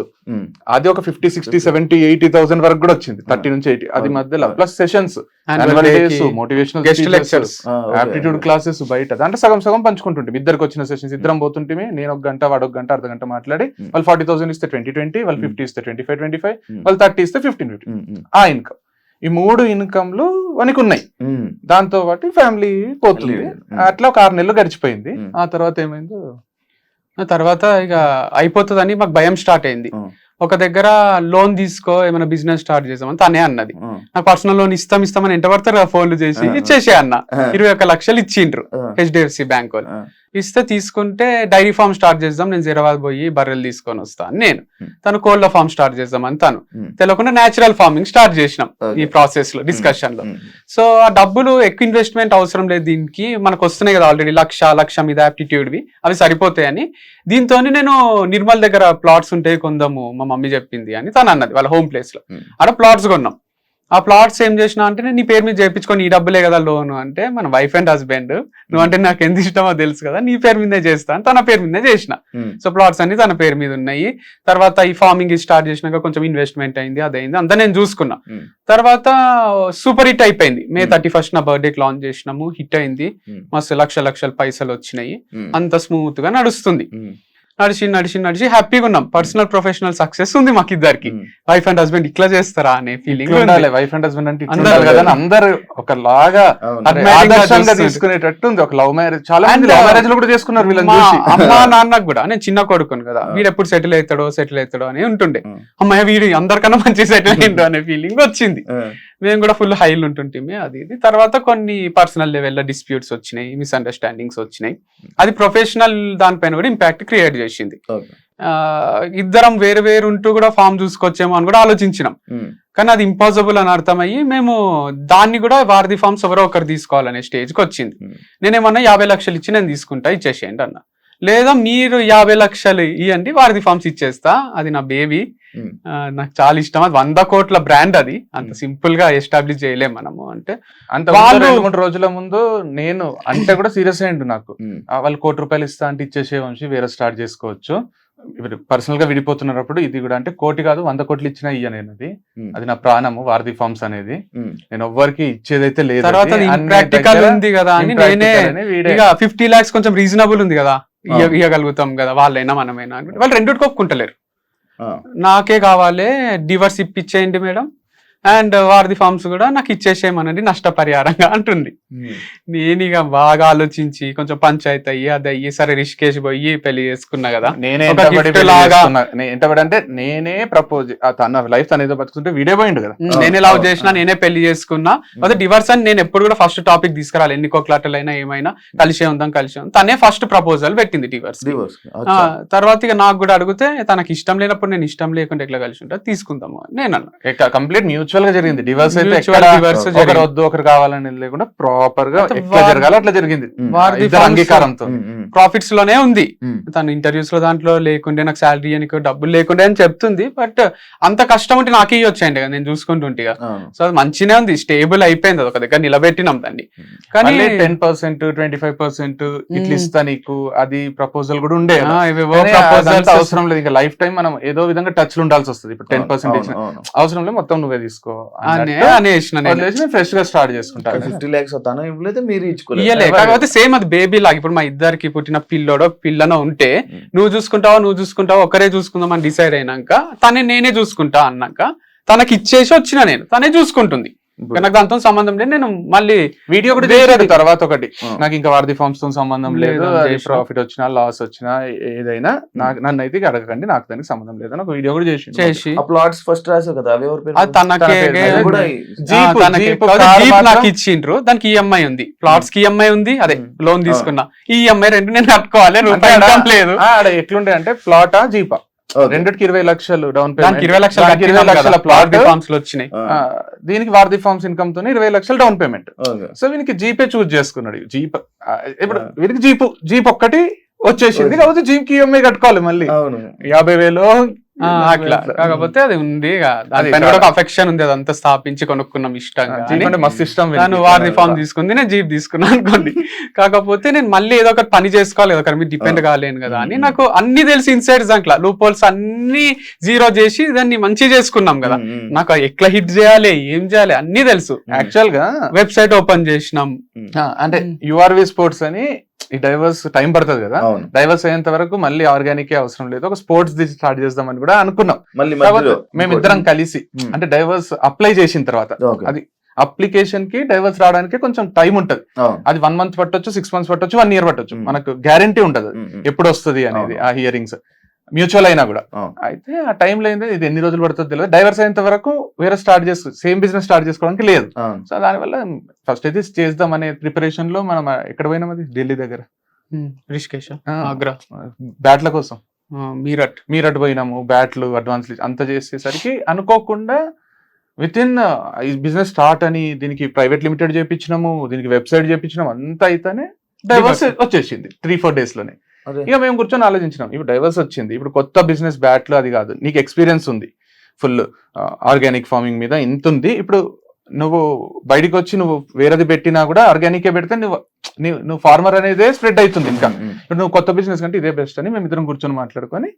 అది ఒక 50, 60, 70, 80,000 వరకు కూడా వచ్చింది, 30 నుంచి 80. అది మధ్యలో plus sessions, motivational guest lectures, aptitude classes బయట. దాంట్లో సగం సగం పంచుకుంటుంటే ఇద్దరికి వచ్చిన సెషన్స్ ఇద్దరం పోతుంటే, నేను 1 గంట వాడు 1 గంట అర్ధ గంట మాట్లాడి, వాళ్ళు 40,000 ఇస్తే 20, వాళ్ళు 50 ఇస్తే 25, వాళ్ళు 30 ఇస్తే 15. ఆ ఇన్కమ్, ఈ 3 ఇన్కమ్లు మనకు ఉన్నాయి. దాంతో పాటు ఫ్యామిలీ పోతుంది. అట్లా ఒక 6 నెలలు గడిచిపోయింది. ఆ తర్వాత ఏమైందో, తర్వాత ఇక అయిపోతుందని మాకు భయం స్టార్ట్ అయింది. ఒక దగ్గర లోన్ తీసుకో, ఏమైనా బిజినెస్ స్టార్ట్ చేసామని తనే అన్నది. నాకు పర్సనల్ లోన్ ఇస్తామని ఎంట పడతారు కదా ఫోన్లు చేసి, ఇచ్చేసే అన్న. 21 లక్షలు ఇచ్చిండ్రు HDFC బ్యాంక్ వాళ్ళు. ఇస్తే తీసుకుంటే డైరీ ఫార్మ్ స్టార్ట్ చేద్దాం, నేను జీరాబాద్ పోయి బర్రెలు తీసుకొని వస్తాను నేను. తను కోళ్ళ ఫార్మ్ స్టార్ట్ చేద్దామని తను తెలియకుండా న్యాచురల్ ఫార్మింగ్ స్టార్ట్ చేసినాం ఈ ప్రాసెస్ లో, డిస్కషన్ లో. సో ఆ డబ్బులు ఎక్కువ ఇన్వెస్ట్మెంట్ అవసరం లేదు దీనికి, మనకు వస్తున్నాయి కదా ఆల్రెడీ లక్ష మీద యాప్టిట్యూడ్వి, అవి సరిపోతాయని. దీంతో నేను నిర్మల్ దగ్గర ప్లాట్స్ ఉంటాయి కొందాము, మా మమ్మీ చెప్పింది అని తను అన్నది. వాళ్ళ హోమ్ ప్లేస్ లో అక్కడ ప్లాట్స్ కొన్నాం. ఆ ప్లాట్స్ ఏం చేసినా అంటే, నీ పేరు మీద చేయించుకొని ఈ డబ్బులే కదా లోన్ అంటే, మన వైఫ్ అండ్ హస్బెండ్, నువ్వంటే నాకు ఎంత ఇష్టమో తెలుసు కదా, నీ పేరు మీదే చేస్తాను, తన పేరు మీదే చేసిన. సో ప్లాట్స్ అన్ని తన పేరు మీద ఉన్నాయి. తర్వాత ఈ ఫార్మింగ్ స్టార్ట్ చేసినాక కొంచెం ఇన్వెస్ట్మెంట్ అయింది, అదైంది, అంతా నేను చూసుకున్నా. తర్వాత సూపర్ హిట్ అయిపోయింది. May 31st నా బర్త్డేకి లాంచ్ చేసినాము, హిట్ అయింది, మస్తు లక్షల పైసలు వచ్చినాయి, అంత స్మూత్ గా నడుస్తుంది. నడిచి హ్యాపీగా ఉన్నాం. పర్సనల్ ప్రొఫెషనల్ సక్సెస్ ఉంది మాకు ఇద్దరికి. వైఫ్ అండ్ హస్బెండ్ ఇట్లా చేస్తారా అనే ఫీలింగ్. వైఫ్ అండ్ హస్బెండ్ అంటే అందరు ఒకలాగా ఆదర్శంగా తీసుకునేటట్టు ఉంది. ఒక లవ్ మ్యారేజ్, చాలా మంది లవ్ మ్యారేజ్ లో కూడా చేసుకున్నారు వీళ్ళని చూసి. అమ్మా నాన్నకు కూడా, నేను చిన్న కొడుకును కదా, వీడు ఎప్పుడు సెటిల్ అవుతాడో అని ఉంటుండే. అమ్మాయి వీడు అందరికన్నా మంచి సెటిల్ అయిందో అనే ఫీలింగ్ వచ్చింది. మేము కూడా ఫుల్ హైలు ఉంటుంటే అది ఇది. తర్వాత కొన్ని పర్సనల్ లెవెల్లో డిస్ప్యూట్స్ వచ్చినాయి, మిస్అండర్స్టాండింగ్స్ వచ్చినాయి. అది ప్రొఫెషనల్ దానిపైన కూడా ఇంపాక్ట్ క్రియేట్ చేసింది. ఇద్దరం వేరు వేరు ఉంటూ కూడా ఫామ్ చూసుకొచ్చేమో అని కూడా ఆలోచించినాం. కానీ అది ఇంపాసిబుల్ అని అర్థమయ్యి మేము దాన్ని కూడా వారధి ఫార్మ్స్ ఎవరో ఒకరు తీసుకోవాలనే స్టేజ్కి వచ్చింది. నేనేమన్నా 50 లక్షలు ఇచ్చి నేను తీసుకుంటా, ఇచ్చేసేయండి అన్న. లేదా మీరు 50 లక్షలు ఇవ్వండి, వారధి ఫార్మ్స్ ఇచ్చేస్తా, అది నా బేబీ, నాకు చాలా ఇష్టం, అది 100 కోట్ల బ్రాండ్, అది అంత సింపుల్ గా ఎస్టాబ్లిష్ చేయలేం మనము అంటే. అంత 2-3 రోజుల ముందు నేను అంటే కూడా సీరియస్ అయ్యిండు నాకు. వాళ్ళు 1 కోటి రూపాయలు ఇస్తా అంటే ఇచ్చేసే వంశీ వేరే స్టార్ట్ చేసుకోవచ్చు, పర్సనల్ గా విడిపోతున్నప్పుడు ఇది కూడా అంటే 1 కోటి కాదు 100 కోట్లు ఇచ్చినా ఇయ్యనేది, అది నా ప్రాణము వారధి ఫార్మ్స్ అనేది, నేను ఎవ్వరికి ఇచ్చేదైతే లేదు. తర్వాత ప్రాక్టికల్ ఉంది కదా అని నేనే 50 lakhs కొంచెం రీజనబుల్ ఉంది కదా, ఇవ్వగలుగుతాం కదా వాళ్ళైనా మనమైనా, వాళ్ళు రెండుకి ఒప్పుకుంటలేరు. నాకే కావాలి, డివర్స్ ఇప్పించేయండి మేడం, అండ్ వారధి ఫార్మ్స్ కూడా నాకు ఇచ్చేసేయమనండి నష్టపరిహారంగా అంటుంది. నేను ఇక బాగా ఆలోచించి కొంచెం పంచాయతీ అయ్యి అది అయ్యి సరే రిషికేష్ పోయి పెళ్లి చేసుకున్నా కదా. నేనే అంటే నేనే ప్రపోజ్, తన లైఫ్ తనేదో బతుకుంటే వీడియో పోయిండు కదా, నేనే లవ్ చేసినా, నేనే పెళ్లి చేసుకున్నా. అదే డివర్స్ అని నేను ఎప్పుడు కూడా ఫస్ట్ టాపిక్ తీసుకురాలి, ఎన్ని కోట్లాటలైనా ఏమైనా కలిసే ఉందాం. తనే ఫస్ట్ ప్రపోజల్ పెట్టింది డివర్స్. తర్వాత ఇక నాకు కూడా అడిగితే తనకి ఇష్టం లేనప్పుడు నేను ఇష్టం లేకుండా ఎట్లా కలిసి ఉంటా తీసుకుందాము అని నేను అన్నా. కంప్లీట్ మ్యూచువల్ గా జరిగింది డివర్స్ అయితే, ఒకరు వద్దు ఒకరు కావాలని లేకుండా ప్రాపర్ గా ఎట్లా జరగాలి అట్లా జరిగింది అంగీకారంతో. ప్రాఫిట్స్ లోనే ఉంది, తన ఇంటర్వ్యూస్ లో దాంట్లో లేకుండే, నాకు శాలరీ అని డబ్బులు లేకుండే అని చెప్తుంది. బట్ అంత కష్టం ఉంటే నాకే వచ్చాయండి కదా, నేను చూసుకుంటుంటే. సో అది మంచినే ఉంది, స్టేబుల్ అయిపోయింది, అది ఒక దగ్గర నిలబెట్టినాం దాన్ని. కానీ 10%, 25% ఇట్లా ఇస్తా నీకు, అది ప్రపోజల్ కూడా ఉండే. అవసరం లేదు, ఇంకా లైఫ్ టైం మనం ఏదో విధంగా టచ్ లో ఉండాల్సి వస్తుంది. ఇప్పుడు 10% ఇచ్చిన అవసరం లేదు, మొత్తం నువ్వే తీసుకో ఫ్రెష్ గా స్టార్ట్ చేసుకుంటాను. 50 lakhs తను ఇవ్వలేదు, మీరు కాకపోతే సేమ్ అది బేబీ లాగా. ఇప్పుడు మా ఇద్దరికి పుట్టిన పిల్లోడో పిల్లనో ఉంటే నువ్వు చూసుకుంటావు ఒకరే చూసుకుందాం అని డిసైడ్ అయినాక నేనే చూసుకుంటా అన్నాక తనకి ఇచ్చేసి వచ్చిన నేను, తనే చూసుకుంటుంది. కానీ నాకు దాంతో సంబంధం లేదు. నేను మళ్ళీ వీడియో కూడా వేరేది చేసేది తర్వాత ఒకటి ఆ. నాకు ఇంకా వారధి ఫార్మ్స్ తో సంబంధం లేదు, లేదు, అది చేసిన. ప్రాఫిట్ వచ్చినా లాస్ వచ్చినా ఏదైనా నాకు నన్ను అయితే అడగకండి, నాకు దానికి సంబంధం లేదు, నాకు వీడియో కూడా చేసి ఆ ప్లాట్స్ ఫస్ట్ రాసావు కదా, అవి ఎవరి పేరు? అది తనకి తన పేరు అది కూడా జీప్ జీప్ కార్ నాకు ఇచ్చిండ్రు, దానికి ఈఎంఐ ఉంది, ప్లాట్స్ కి ఈఎంఐ ఉంది, అదే లోన్ తీసుకున్నా, ఈ ఈఎంఐ రెండు నేను కట్టుకోవాలి, రూపాయి income లేదు. ఎట్లుండే అంటే ప్లాటా జీపా Okay. రెండిటికి 20 లక్షలు డౌన్ దానికి 20 లక్షలు దానికి 20 కట్టినాం లక్షల కదా, ప్లాట్ ఫార్మ్స్ లో వచ్చినాయి. ఆ, దీనికి వారధి ఫార్మ్స్ ఇన్కమ్ తోనే 20 లక్షలు డౌన్ పేమెంట్. okay. సో వీనికి జీపే చూస్ చేసుకున్నాడు. జీప్ ఇప్పుడు ఆ. వీరికి జీప్ ఒక్కటి వచ్చేసింది, Okay. కాకపోతే జీప్ కి ఈఎంఐ కట్టుకోవాలి మళ్ళీ అవును. 50,000. అట్లా కాకపోతే అది ఉంది ఇక, దానిపైన చాలా. కూడా ఒక అఫెక్షన్ ఉంది, అదంతా స్థాపించి కొనుక్కున్నాం ఇష్టంగా జీప్ అని. అంటే మస్తు ఇష్టం నేను వీనికి. వారిది ఫామ్ తీసుకుంది, నేను జీప్ తీసుకున్నాను అనుకోండి. కాకపోతే నేను మళ్ళీ ఏదో ఒకటి పని చేసుకోవాలి, ఏదో ఒకటి మీద డిపెండ్ కాలేను కదా అని నాకు అన్ని తెలిసి ఇన్సైడ్స్ దాంట్లో లూప్ హోల్స్ అన్ని జీరో చేసి దాన్ని మంచి చేసుకున్నాం కదా. నాకు ఎట్లా హిట్ చేయాలి, ఏం చేయాలి అన్ని తెలుసు. యాక్చువల్ గా వెబ్సైట్ ఓపెన్ చేసినాం, అంటే యుఆర్వి స్పోర్ట్స్ అని ఈ డైవర్స్ టైం పడుతుంది కదా, అవును. డైవర్స్ అయ్యేంత వరకు మళ్ళీ ఆర్గానిక్ అవసరం లేదు, ఒక స్పోర్ట్స్ ది స్టార్ట్ చేద్దామని కూడా అనుకున్నాం. మళ్ళీ కాకపోతే మధ్యలో మేమిద్దరం కలిసి Hmm. అంటే డైవర్స్ అప్లై చేసిన తర్వాత Okay. అది అప్లికేషన్ కి డైవర్స్ రావడానికి కొంచెం టైం ఉంటది. అవును. అది 1 month పట్టొచ్చు, 6 months పట్టొచ్చు, 1 year పట్టొచ్చు, Hmm. మనకు గ్యారంటీ ఉంటది ఎప్పుడు వస్తుంది అనేది ఆ హియరింగ్స్ మ్యూచువల్ అయినా కూడా. అవును. అయితే ఆ టైంలో ఏంటంటే ఇది ఎన్ని రోజులు పడుతుందో తెలియదు, డైవర్స్ అయ్యేంత వరకు వేరే స్టార్ట్ చేసుకో సేమ్ బిజినెస్ స్టార్ట్ చేసుకోవడానికి లేదు. అవును. సో దానివల్ల ఫస్ట్ అయితే చేద్దాం అనే ప్రిపరేషన్ లో మనం ఎక్కడ పోయినాం, అది ఢిల్లీ దగ్గర రిషికేశ్, ఆ, ఆగ్రా, బ్యాట్ల కోసం మీరట్. మీరట్ పోయినాము, బ్యాట్లు అడ్వాన్స్ అంతా చేసేసరికి అనుకోకుండా విత్ ఇన్ ఈ బిజినెస్ స్టార్ట్ అని దీనికి ప్రైవేట్ లిమిటెడ్ చేపించినాము, దీనికి వెబ్సైట్ చేపించినాము, అంతా అయితేనే డైవర్స్ వచ్చేసింది 3-4 days లోనే. అదే. ఇక మేము కూర్చొని ఆలోచించినాం, ఇప్పుడు డైవర్స్ వచ్చింది, ఇప్పుడు కొత్త బిజినెస్ బ్యాట్లు అది కాదు, నీకు ఎక్స్పీరియన్స్ ఉంది ఫుల్ ఆర్గానిక్ ఫార్మింగ్ మీద ఇంత ఉంది, ఇప్పుడు నువ్వు బయటికి వచ్చి నువ్వు వేరేది పెట్టినా కూడా ఆర్గానికే పెడితే నువ్వు ఫార్మర్ అనేదే స్ప్రెడ్ అవుతుంది ఇంకా. ఇప్పుడు నువ్వు కొత్త బిజినెస్ కంటే ఇదే బెస్ట్ అని మేము ఇద్దరం కూర్చొని మాట్లాడుకొని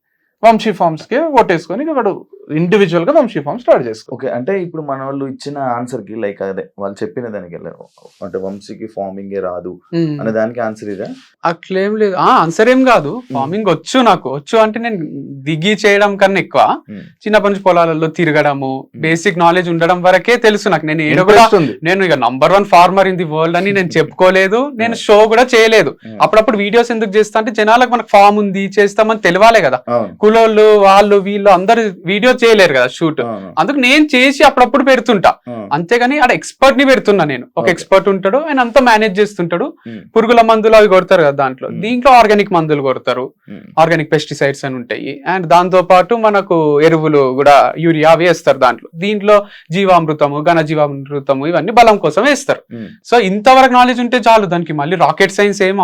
వంశీ ఫార్మ్స్ కి ఓటేసుకొని వాడు ఇండివిజువల్ గా వంశీ ఫార్మ్ స్టార్ట్ చేసుకో. ఓకే, అంటే ఇప్పుడు మన వాళ్ళు ఇచ్చిన ఆన్సర్ కి లైక్ అదే వాళ్ళు చెప్పిన దానికి వెళ్ళారు అంటే వంశీకి ఫార్మింగ్ రాదు అనే దానికి ఆన్సర్ ఇదే. అట్లేం లేదు, ఆన్సర్ ఏం కాదు, ఫార్మింగ్ వచ్చు, నాకు వచ్చు అంటే నేను దిగి చేయడం కన్నా ఎక్కువ చిన్నప్పటి నుంచి పొలాలలో తిరగడము, బేసిక్ నాలెడ్జ్ ఉండడం వరకే తెలుసు నాకు. నేను ఏదో కూడా Interest ఉంది. నేను ఇక #1 ఫార్మర్ ఇన్ ది వరల్డ్ అని నేను చెప్పుకోలేదు, నేను షో కూడా చేయలేదు. అప్పుడప్పుడు వీడియోస్ ఎందుకు చేస్తా అంటే జనాలకు మనకు ఫామ్ ఉంది చేస్తామని తెలియాలి కదా, అవును. కులోళ్ళు వాళ్ళు వీళ్ళు అందరు వీడియో చేయలేరు కదా షూట్, అవును. అందుకు నేను చేసి అప్పుడప్పుడు పెడుతుంటా. అవును. అంతేగాని ఆడ ఎక్స్పర్ట్ ని పెడుతున్నా నేను, ఒక Okay. ఎక్స్పర్ట్ ఉంటాడు, ఆయన అంతా మేనేజ్ చేస్తుంటాడు. Hmm. పురుగుల మందులు అవి కొడతారు కదా దాంట్లో, Hmm. దీంట్లో ఆర్గానిక్ మందులు కొడతారు, Hmm. ఆర్గానిక్ పెస్టిసైడ్స్ అని ఉంటాయి, అండ్ దాంతో పాటు మనకు ఎరువులు కూడా యూరియా అవి వేస్తారు దాంట్లో. దీంట్లో జీవామృతము, ఘన జీవామృతము ఇవన్నీ బలం కోసం వేస్తారు. Hmm. సో ఇంతవరకు నాలెడ్జ్ ఉంటే చాలు, దానికి మళ్ళీ రాకెట్ సైన్స్ ఏం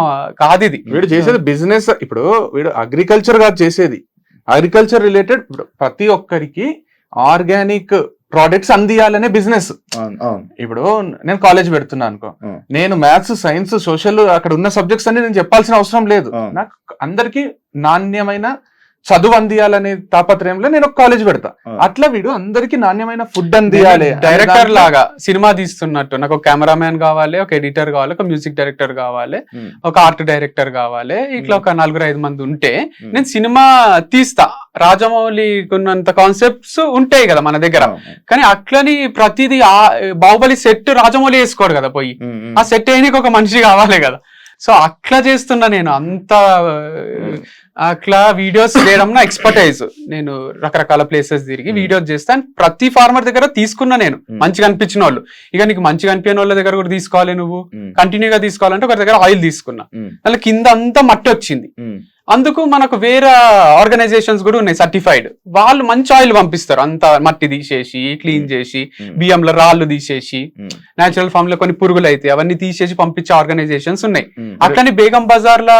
కాదు ఇది. వీడు చేసేది బిజినెస్, ఇప్పుడు వీడు అగ్రికల్చర్ కాదు చేసేది, అగ్రికల్చర్ రిలేటెడ్ ప్రతి ఒక్కరికి ఆర్గానిక్ ప్రోడక్ట్స్ అందియాలనే బిజినెస్. అవును. అవును. ఇప్పుడు నేను కాలేజ్ పెడుతున్నా అనుకో, Hmm. నేను మ్యాథ్స్, సైన్స్, సోషల్ అక్కడ ఉన్న సబ్జెక్ట్స్ అన్ని నేను చెప్పాల్సిన అవసరం లేదు. Hmm. నాకు అందరికి నాణ్యమైన చదువు అందియాలనే తాపత్రయంలో నేను ఒక కాలేజ్ పెడతా. Hmm. అట్లా వీడు అందరికి నాణ్యమైన ఫుడ్ అందియాలి. డైరెక్టర్ లాగా సినిమా తీస్తున్నట్టు నాకు ఒక కెమెరామ్యాన్ కావాలి, ఒక ఎడిటర్ కావాలి, ఒక మ్యూజిక్ డైరెక్టర్ కావాలి, Hmm. ఒక ఆర్ట్ డైరెక్టర్ కావాలి, ఇట్లా ఒక 4-5 మంది ఉంటే Hmm. నేను సినిమా తీస్తా. రాజమౌళికి ఉన్నంత కాన్సెప్ట్స్ ఉంటాయి కదా మన దగ్గర, అవును. కానీ అట్లని ప్రతిదీ బాహుబలి సెట్ రాజమౌళి వేసుకోడు కదా పోయి, Hmm. Hmm. ఆ సెట్ వేయడానికి ఒక మనిషి కావాలి కదా. సో అట్లా చేస్తున్నా నేను, అంత అట్లా వీడియోస్ చేయడం నా ఎక్స్పర్టైజ్. నేను రకరకాల ప్లేసెస్ తిరిగి వీడియోస్ చేస్తాను, ప్రతి ఫార్మర్ దగ్గర తీసుకున్నా నేను మంచిగా అనిపించిన వాళ్ళు. ఇక నీకు మంచిగా అనిపించిన వాళ్ళ దగ్గర కూడా తీసుకోవాలి, నువ్వు కంటిన్యూగా తీసుకోవాలంటే ఒకరి దగ్గర ఆయిల్ తీసుకున్నా, అలా కింద అంతా మట్టి వచ్చింది. అందుకు మనకు వేరే ఆర్గనైజేషన్స్ కూడా ఉన్నాయి సర్టిఫైడ్, వాళ్ళు మంచి ఆయిల్ పంపిస్తారు, అంత మట్టి తీసేసి క్లీన్ చేసి బియ్యంలో రాళ్ళు తీసేసి నేచురల్ ఫామ్ లో కొన్ని పురుగులు అయితే అవన్నీ తీసేసి పంపించే ఆర్గనైజేషన్స్ ఉన్నాయి. అట్లని బేగం బజార్ లా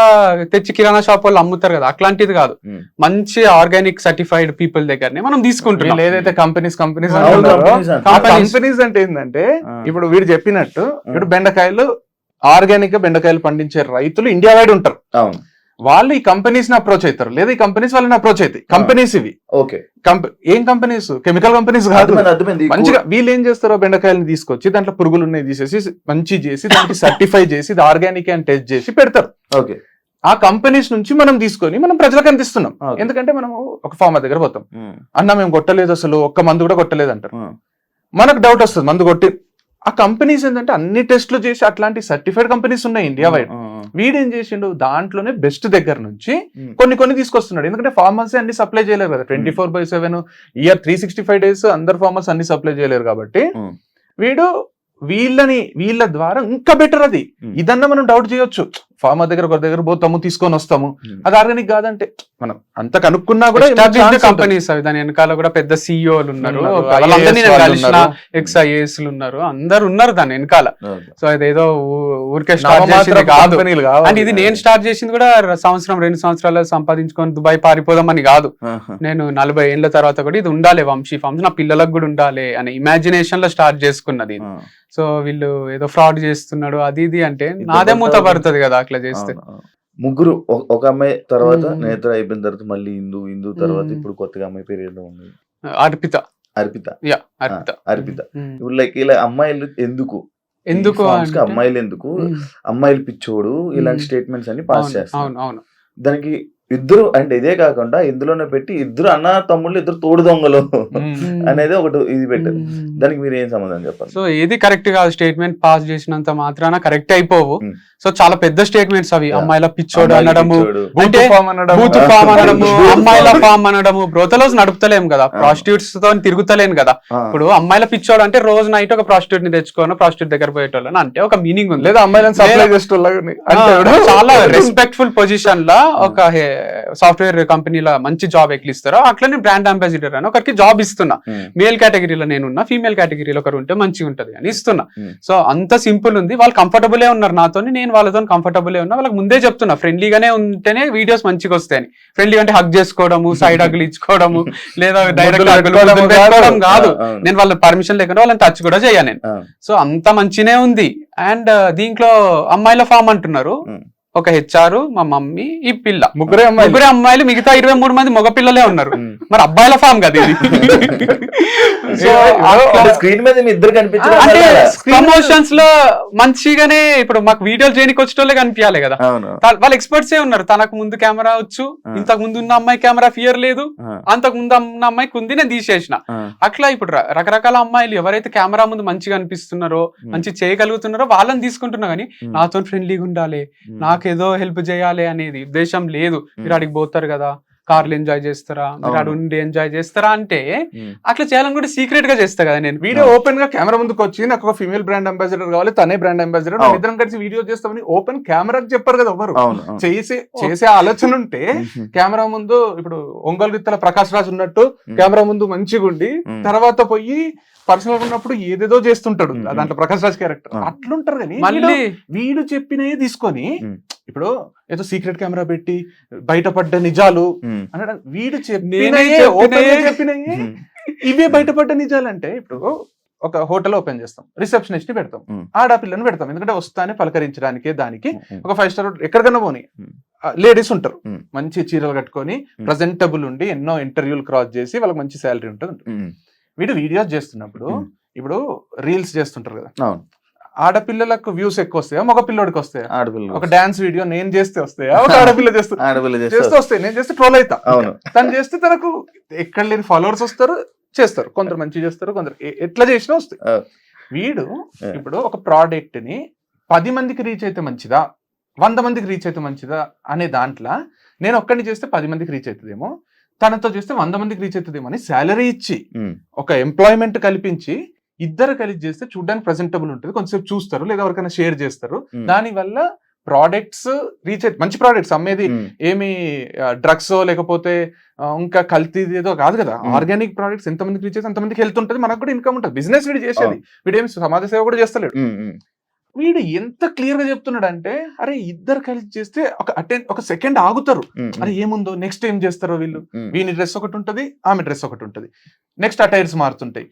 తెచ్చి కిరాణా షాప్ వాళ్ళు అమ్ముతారు కదా, అట్లాంటిది కాదు, మంచి ఆర్గానిక్ సర్టిఫైడ్ పీపుల్ దగ్గరనే మనం తీసుకుంటున్నాం. వీళ్ళు ఏదైతే కంపెనీస్ అవును, companies అంటారు. కంపెనీస్ అంటే ఏంటంటే ఇప్పుడు వీడు చెప్పినట్టు ఇప్పుడు బెండకాయలు ఆర్గానిక్ గా బెండకాయలు పండించే రైతులు ఇండియా వైడ్ ఉంటారు. అవును. వాళ్ళు ఈ కంపెనీస్ ని అప్రోచ్ అవుతారు, లేదా ఈ కంపెనీస్ వాళ్ళని అప్రోచ్ అవుతాయి. కంపెనీస్ ఇవి ఓకే. ఏం కంపెనీస్? కెమికల్ కంపెనీస్ కాదు. అర్థమైంది, అర్థమైంది. మంచిగా వీళ్ళు ఏం చేస్తారో బెండకాయలని తీసుకొచ్చి దాంట్లో పురుగులు ఉన్నాయి తీసేసి మంచి చేసి దానికి సర్టిఫై చేసి ఇది ఆర్గానిక్ అని టెస్ట్ చేసి పెడతారు. ఓకే. ఆ కంపెనీస్ నుంచి మనం తీసుకొని మనం ప్రజలకు అందిస్తున్నాం. Okay. ఎందుకంటే మనం ఒక ఫార్మర్ దగ్గర పోతాం, Hmm. అన్న మేము కొట్టలేదు, అసలు ఒక్క మందు కూడా కొట్టలేదు అంటారు. Hmm. మనకు డౌట్ వస్తుంది, మందు కొట్టి ఆ కంపెనీస్ ఏంటంటే అన్ని టెస్ట్లు చేసి అట్లాంటి సర్టిఫైడ్ కంపెనీస్ ఉన్నాయి ఇండియా వైడ్. వీడేం చేసిండు దాంట్లోనే బెస్ట్ దగ్గర నుంచి కొన్ని తీసుకొస్తున్నాడు. ఎందుకంటే ఫార్మర్స్ అన్ని సప్లై చేయలేరు కదా 24/7 ఇయర్ 365 days అందరు ఫార్మర్స్ అన్ని సప్లై చేయలేరు కాబట్టి వీడు వీళ్ళ ద్వారా ఇంకా బెటర్ అది. ఇదన్నా మనం డౌట్ చేయొచ్చు, ఫార్మర్ దగ్గర ఒకరి దగ్గర పోతాము తీసుకొని వస్తాము, అది ఆర్గానిక్ కాదంటే మనం అంత కనుక్కున్నా కూడా కంపెనీస్ అవి దాని వెనకాల కూడా పెద్ద సిఇఓలు ఉన్నారు, ఎక్స్ఐఏఎస్ ఉన్నారు, అందరు ఉన్నారు దాని వెనకాల. సో అదేదో ఊరికే స్టార్ట్ చేసింది కాదు. అంటే ఇది నేను స్టార్ట్ చేసింది కూడా 2 సంవత్సరాలు సంపాదించుకొని దుబాయ్ పారిపోదామని కాదు. నేను 40 ఏళ్ల తర్వాత కూడా ఇది ఉండాలి వంశీ ఫార్మ్స్, నా పిల్లలకు కూడా ఉండాలి అనే ఇమాజినేషన్ లో స్టార్ట్ చేసుకున్నది. సో వీళ్ళు ఏదో ఫ్రాడ్ చేస్తున్నాడు అది ఇది అంటే నాదే మూత పడుతుంది కదా అట్లా చేస్తే. ముగ్గురు ఒక అమ్మాయి తర్వాత నేత్ర అయిపోయిన తర్వాత మళ్ళీ హిందూ తర్వాత ఇప్పుడు కొత్తగా అమ్మాయి పేరు ఏదో ఉంది అర్పిత. ఇప్పుడు లైక్ ఇలా అమ్మాయిలు ఎందుకు అమ్మాయిలు ఎందుకు అమ్మాయిలు పిచ్చోడు ఇలాంటి స్టేట్మెంట్స్ అన్ని పాస్ చేస్తారు. దానికి ఇద్దరు అంటే ఇదే కాకుండా ఇందులోనే పెట్టి ఇద్దరు అన్న తమ్ముళ్ళు ఇద్దరు తోడు దొంగలు అనేది ఒకటి ఇది పెట్టారు. దానికి మీరు ఏం సమాధానం చెప్పాలి? సో ఏది కరెక్ట్ కాదు, స్టేట్మెంట్ పాస్ చేసినంత మాత్రాన కరెక్ట్ అయిపోవు. సో చాలా పెద్ద స్టేట్మెంట్స్ అవి, అమ్మాయిల పిచ్చోడు అనడము, అంటే బూత్ ఫామ్ అనడము, అమ్మాయిల ఫామ్ అనడము. బ్రోతలోస్ నడుపుతలేం కదా, ప్రాస్టిట్యూట్స్ తో తిరుగుతలేను కదా. ఇప్పుడు అమ్మాయిల పిచ్చోడు అంటే రోజు నైట్ ఒక ప్రాస్టిట్యూట్ ని తెచ్చుకోను ప్రాస్టిట్యూట్ దగ్గర పోయేటోళ్ళని అంటే ఒక మీనింగ్ ఉంది. లేదా అమ్మాయిలను సప్లై చేసేటోళ్ళని చాలా రెస్పెక్ట్ఫుల్ పొజిషన్ లా ఒక సాఫ్ట్వేర్ కంపెనీలో మంచి జాబ్ ఎక్కిస్తారో అట్లనే బ్రాండ్ అంబాసిడర్ అని ఒకరికి జాబ్ ఇస్తున్నా. మేల్ కేటగిరీలో నేనున్నా, ఫీమేల్ కేటగిరీలో ఒకరు ఉంటే మంచిగా ఉంటది అని ఇస్తున్నా. సో అంత సింపుల్ ఉంది. వాళ్ళు కంఫర్టబులే ఉన్నారు నాతో, నేను వాళ్ళతో కంఫర్టబులే ఉన్నా. వాళ్ళకి ముందే చెప్తున్నా ఫ్రెండ్లీగానే ఉంటేనే వీడియోస్ మంచిగా వస్తాయని. ఫ్రెండ్లీ అంటే హగ్ చేసుకోవడము, సైడ్ హగ్లు ఇచ్చుకోవడము, లేదా డైరెక్ట్ పెట్టుకోవడం కాదు. నేను వాళ్ళ పర్మిషన్ లేకుండా వాళ్ళని టచ్ కూడా చేయను నేను. సో అంత మంచినే ఉంది. అండ్ దీంట్లో అమ్మాయిల ఫామ్ అంటున్నారు. ఒక హెచ్ఆర్, మా మమ్మీ, ఈ పిల్ల, ముగ్గురే అమ్మాయిలు, మిగతా 23 మంది మగ పిల్లలే ఉన్నారు. మరి అబ్బాయిల ఫామ్ కదా ఇది. స్క్రీన్ మీద ఇద్దరు ప్రమోషన్స్ లో మంచిగానే ఇప్పుడు మాకు వీడియోలు చేయడానికి వచ్చేటోళ్ళే కనిపించాలి కదా. వాళ్ళు ఎక్స్పర్ట్స్ ఏ ఉన్నారు. తనకు ముందు కెమెరా వచ్చు, ఇంతకు ముందు ఉన్న అమ్మాయి కెమెరా ఫియర్ లేదు, అంతకు ముందు ఉన్న అమ్మాయికి ఉంది, నేను తీసేసిన. అట్లా ఇప్పుడు రకరకాల అమ్మాయిలు ఎవరైతే కెమెరా ముందు మంచిగా అనిపిస్తున్నారో, మంచి చేయగలుగుతున్నారో వాళ్ళని తీసుకుంటున్నా. కానీ నాతో ఫ్రెండ్లీగా ఉండాలి, నాకు ఏదో హెల్ప్ చేయాలి అనేది ఉద్దేశం లేదు. మీరు అడిగి పోతారు కదా, కార్లు ఎంజాయ్ చేస్తారా, మీరు అడు ఉండి ఎంజాయ్ చేస్తారా అంటే అట్లా చేయాలని కూడా సీక్రెట్ గా చేస్తా కదా నేను. వీడియో ఓపెన్ గా కెమెరా ముందుకు వచ్చి నాకు ఒక ఫీమేల్ బ్రాండ్ అంబాసిడర్ కావాలి, తనే బ్రాండ్ అంబాసిడర్, ఇద్దరం కలిసి వీడియో చేస్తామని ఓపెన్ కెమెరాకి చెప్పారు కదా ఎవరు. చేసే ఆలోచన ఉంటే కెమెరా ముందు ఇప్పుడు ఒంగోలు గిత్తల ప్రకాష్ రాజ్ ఉన్నట్టు కెమెరా ముందు మంచిగా ఉండి తర్వాత పోయి పర్సనల్ ఉన్నప్పుడు ఏదేదో చేస్తుంటాడు దాంట్లో ప్రకాష్ రాజ్ క్యారెక్టర్ అట్లుంటారు. కానీ మళ్ళీ వీడు చెప్పినవి తీసుకొని ఇప్పుడు ఏదో సీక్రెట్ కెమెరా పెట్టి బయటపడ్డ నిజాలు అనడం, వీడు చెప్పినవి ఇవే బయటపడ్డ నిజాలు. అంటే ఇప్పుడు ఒక హోటల్ ఓపెన్ చేస్తాం, రిసెప్షనిస్ట్ ని పెడతాం, ఆడపిల్లని పెడతాం, ఎందుకంటే వస్తానే పలకరించడానికి. దానికి ఒక 5 స్టార్ ఎక్కడికన్నా పోనీ లేడీస్ ఉంటారు, మంచి చీరలు కట్టుకొని ప్రజెంటబుల్ ఉండి ఎన్నో ఇంటర్వ్యూలు క్రాస్ చేసి వాళ్ళకి మంచి శాలరీ ఉంటుంది. వీడు వీడియోస్ చేస్తున్నప్పుడు ఇప్పుడు రీల్స్ చేస్తుంటారు కదా, ఆడపిల్లలకు వ్యూస్ ఎక్కువ వస్తాయా మగ పిల్లడికి వస్తాయా? ఒక డాన్స్ వీడియో నేను చేస్తే వస్తాయా, ఒక ఆడపిల్ల చేస్తే వస్తాయి. నేను చేస్తే ట్రోల్ అవుతా, తను చేస్తే తనకు ఎక్కడ లేని ఫాలోవర్స్ వస్తారు, చేస్తారు. కొందరు మంచి చేస్తారు, కొందరు ఎట్లా చేసినా వస్తాయి. వీడు ఇప్పుడు ఒక ప్రోడక్ట్ ని 10 మందికి రీచ్ అయితే మంచిదా, 100 మందికి రీచ్ అయితే మంచిదా అనే దాంట్లో నేను ఒక్కడిని చేస్తే 10 మందికి రీచ్ అవుతుందేమో, తనతో చేస్తే 100 మందికి రీచ్ అవుతుందేమో అని శాలరీ ఇచ్చి ఒక ఎంప్లాయ్మెంట్ కల్పించి ఇద్దరు కలిసి చేస్తే చూడడానికి ప్రెజెంటబుల్ ఉంటుంది, కొంచెంసేపు చూస్తారు, లేదా ఎవరికైనా షేర్ చేస్తారు. దాని వల్ల ప్రోడక్ట్స్ రీచ్ అయితే మంచి ప్రోడక్ట్స్ అమ్మేది ఏమి డ్రగ్స్ లేకపోతే ఇంకా కల్తీ ఏదో కాదు కదా. ఆర్గానిక్ ప్రోడక్ట్స్ ఎంతమందికి రీచ్ అయితే అంతమందికి హెల్త్ ఉంటుంది, మనకు కూడా ఇన్కమ్ ఉంటుంది. బిజినెస్ వీడు చేసేది, వీడేమి సమాజ సేవ కూడా చేస్తలేడు. వీడు ఎంత క్లియర్ గా చెప్తున్నాడు అంటే, అరే ఇద్దరు కలిసి చేస్తే ఒక సెకండ్ ఆగుతారు, అరే ఏముందో నెక్స్ట్ ఏం చేస్తారో వీళ్ళు. వీని డ్రెస్ ఒకటి ఉంటుంది, ఆమె డ్రెస్ ఒకటి ఉంటుంది, నెక్స్ట్ అటైర్స్ మారుతుంటాయి,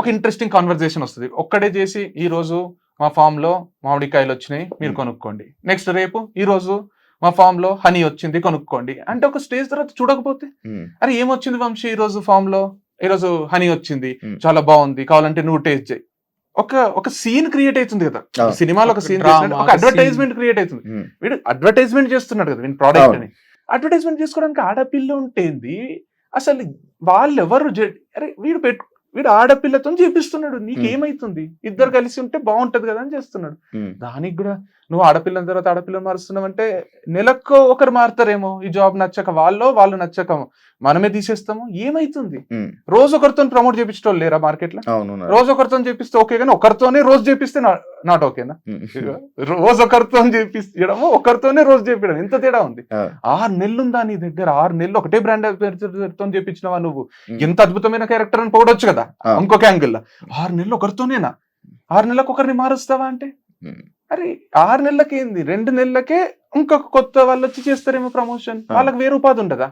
ఒక ఇంట్రెస్టింగ్ కాన్వర్సేషన్ వస్తుంది. ఒక్కడే చేసి ఈ రోజు మా ఫామ్ లో మామిడికాయలు వచ్చినాయి మీరు కొనుక్కోండి, నెక్స్ట్ రేపు ఈ రోజు మా ఫామ్ లో హనీ వచ్చింది కొనుక్కోండి అంటే, ఒక స్టేజ్ తర్వాత చూడకపోతే అరే ఏమొచ్చింది వంశీ ఈ రోజు ఫామ్ లో, ఈ రోజు హనీ వచ్చింది చాలా బాగుంది కావాలంటే నువ్వు టేస్ట్ చేయి. ఒక సీన్ క్రియేట్ అవుతుంది కదా సినిమాలో, ఒక సీన్ ఒక అడ్వర్టైజ్మెంట్ క్రియేట్ అవుతుంది. వీడు అడ్వర్టైజ్మెంట్ చేస్తున్నాడు కదా వీడి ప్రోడక్ట్ అని. అడ్వర్టైజ్మెంట్ చేసుకోవడానికి ఆడపిల్ల ఉంటేంది అసలు, వాళ్ళు ఎవరు అరే వీడు ఆడపిల్లతో చేపిస్తున్నాడు, నీకేమైతుంది, ఇద్దరు కలిసి ఉంటే బాగుంటది కదా అని చేస్తున్నాడు. దానికి కూడా నువ్వు ఆడపిల్లని తర్వాత ఆడపిల్లని మారుస్తున్నావు అంటే నెలకు ఒకరు మారుతారేమో, ఈ జాబ్ నచ్చక వాళ్ళు నచ్చక మనమే తీసేస్తాము, ఏమైతుంది? రోజు ఒకరితో ప్రమోట్ చేపించడం లేరా మార్కెట్ లో? రోజు ఒకరితో చేపిస్తే ఓకే, కానీ ఒకరితోనే రోజు చేపిస్తే నాట్ ఓకేనా? రోజు ఒకరితో చేపించడము, ఒకరితోనే రోజు చేపించడం, ఎంత తేడా ఉంది? 6 నెలలు ఉందా నీ దగ్గర? 6 నెలలు ఒకటే బ్రాండ్ తో చేపించినవా నువ్వు? ఎంత అద్భుతమైన క్యారెక్టర్ అని పోవడొచ్చు కదా ఇంకొక యాంగిల్. 6 నెలలు ఒకరితోనేనా? 6 నెలలకు ఒకరిని మారుస్తావా అంటే అరే 6 నెలలకి ఏంది, 2 నెలలకే ఇంకొక కొత్త వాళ్ళు వచ్చి చేస్తారేమో ప్రమోషన్, వాళ్ళకి వేరే ఉపాధి ఉండదా?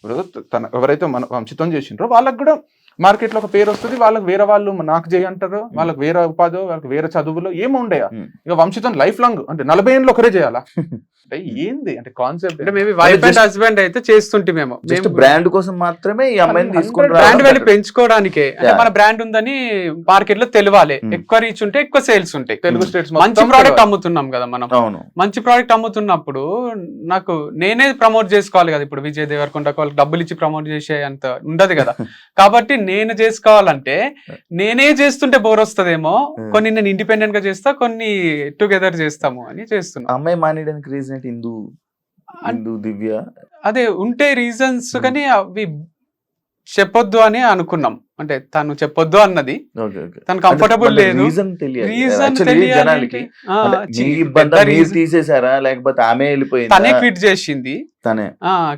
ఇప్పుడు ఎవరైతే మన వంశీతం చేసిండ్రో వాళ్ళకి కూడా మార్కెట్ లో ఒక పేరు వస్తుంది, వాళ్ళకి వేరే వాళ్ళు నాకు చేయంటారు, వాళ్ళకి వేరే ఉపాధి, వాళ్ళకి వేరే చదువులో ఏమో ఉండయా. ఇక వంశీతం లైఫ్ లాంగ్ అంటే 40 ఏళ్ళు ఒకరే చేయాలా అంటే ఏంది అంటే కాన్సెప్ట్? అంటే మేబీ వైఫ్ అండ్ హస్బెండ్ అయితే చేస్తుంటే మేము బ్రాండ్ కోసం మాత్రమే ఈ అమ్మాయిని తీసుకుంటారు, బ్రాండ్ వాల్యూ పెంచుకోవడానికే. అంటే మన బ్రాండ్ ఉందని మార్కెట్ లో తెలియాలి, ఎక్కువ రీచ్ ఉంటే ఎక్కువ సేల్స్ ఉంటాయి. తెలుగు స్టేట్స్ మంచి ప్రోడక్ట్ అమ్ముతున్నాం కదా మనం, మంచి ప్రోడక్ట్ అమ్ముతున్నప్పుడు నాకు నేనే ప్రమోట్ చేసుకోవాలి కదా. ఇప్పుడు విజయ్ దేవరకొండ వాళ్ళకి డబ్బులు ఇచ్చి ప్రమోట్ చేసే అంత ఉండదు కదా. కాబట్టి నేను చేసుకోవాలంటే నేనే చేస్తుంటే బోర్ వస్తుందేమో, కొన్ని నేను ఇండిపెండెంట్ గా చేస్తా, కొన్ని టుగెదర్ చేస్తాము అని చేస్తున్నా. అమ్మాయి మానేయడానికి రీజన్ ఏంటి? హిందూ దివ్య అదే ఉంటే రీజన్స్, కానీ అవి చెప్పొద్దు అని అనుకున్నాం. అంటే తను చెప్పొద్దు అన్నది, తను కంఫర్టబుల్ లేదు, రీజన్ తీసేసారా లేకపోతే ఆమె వెళ్ళిపోయింది? తనే క్విట్ చేసింది,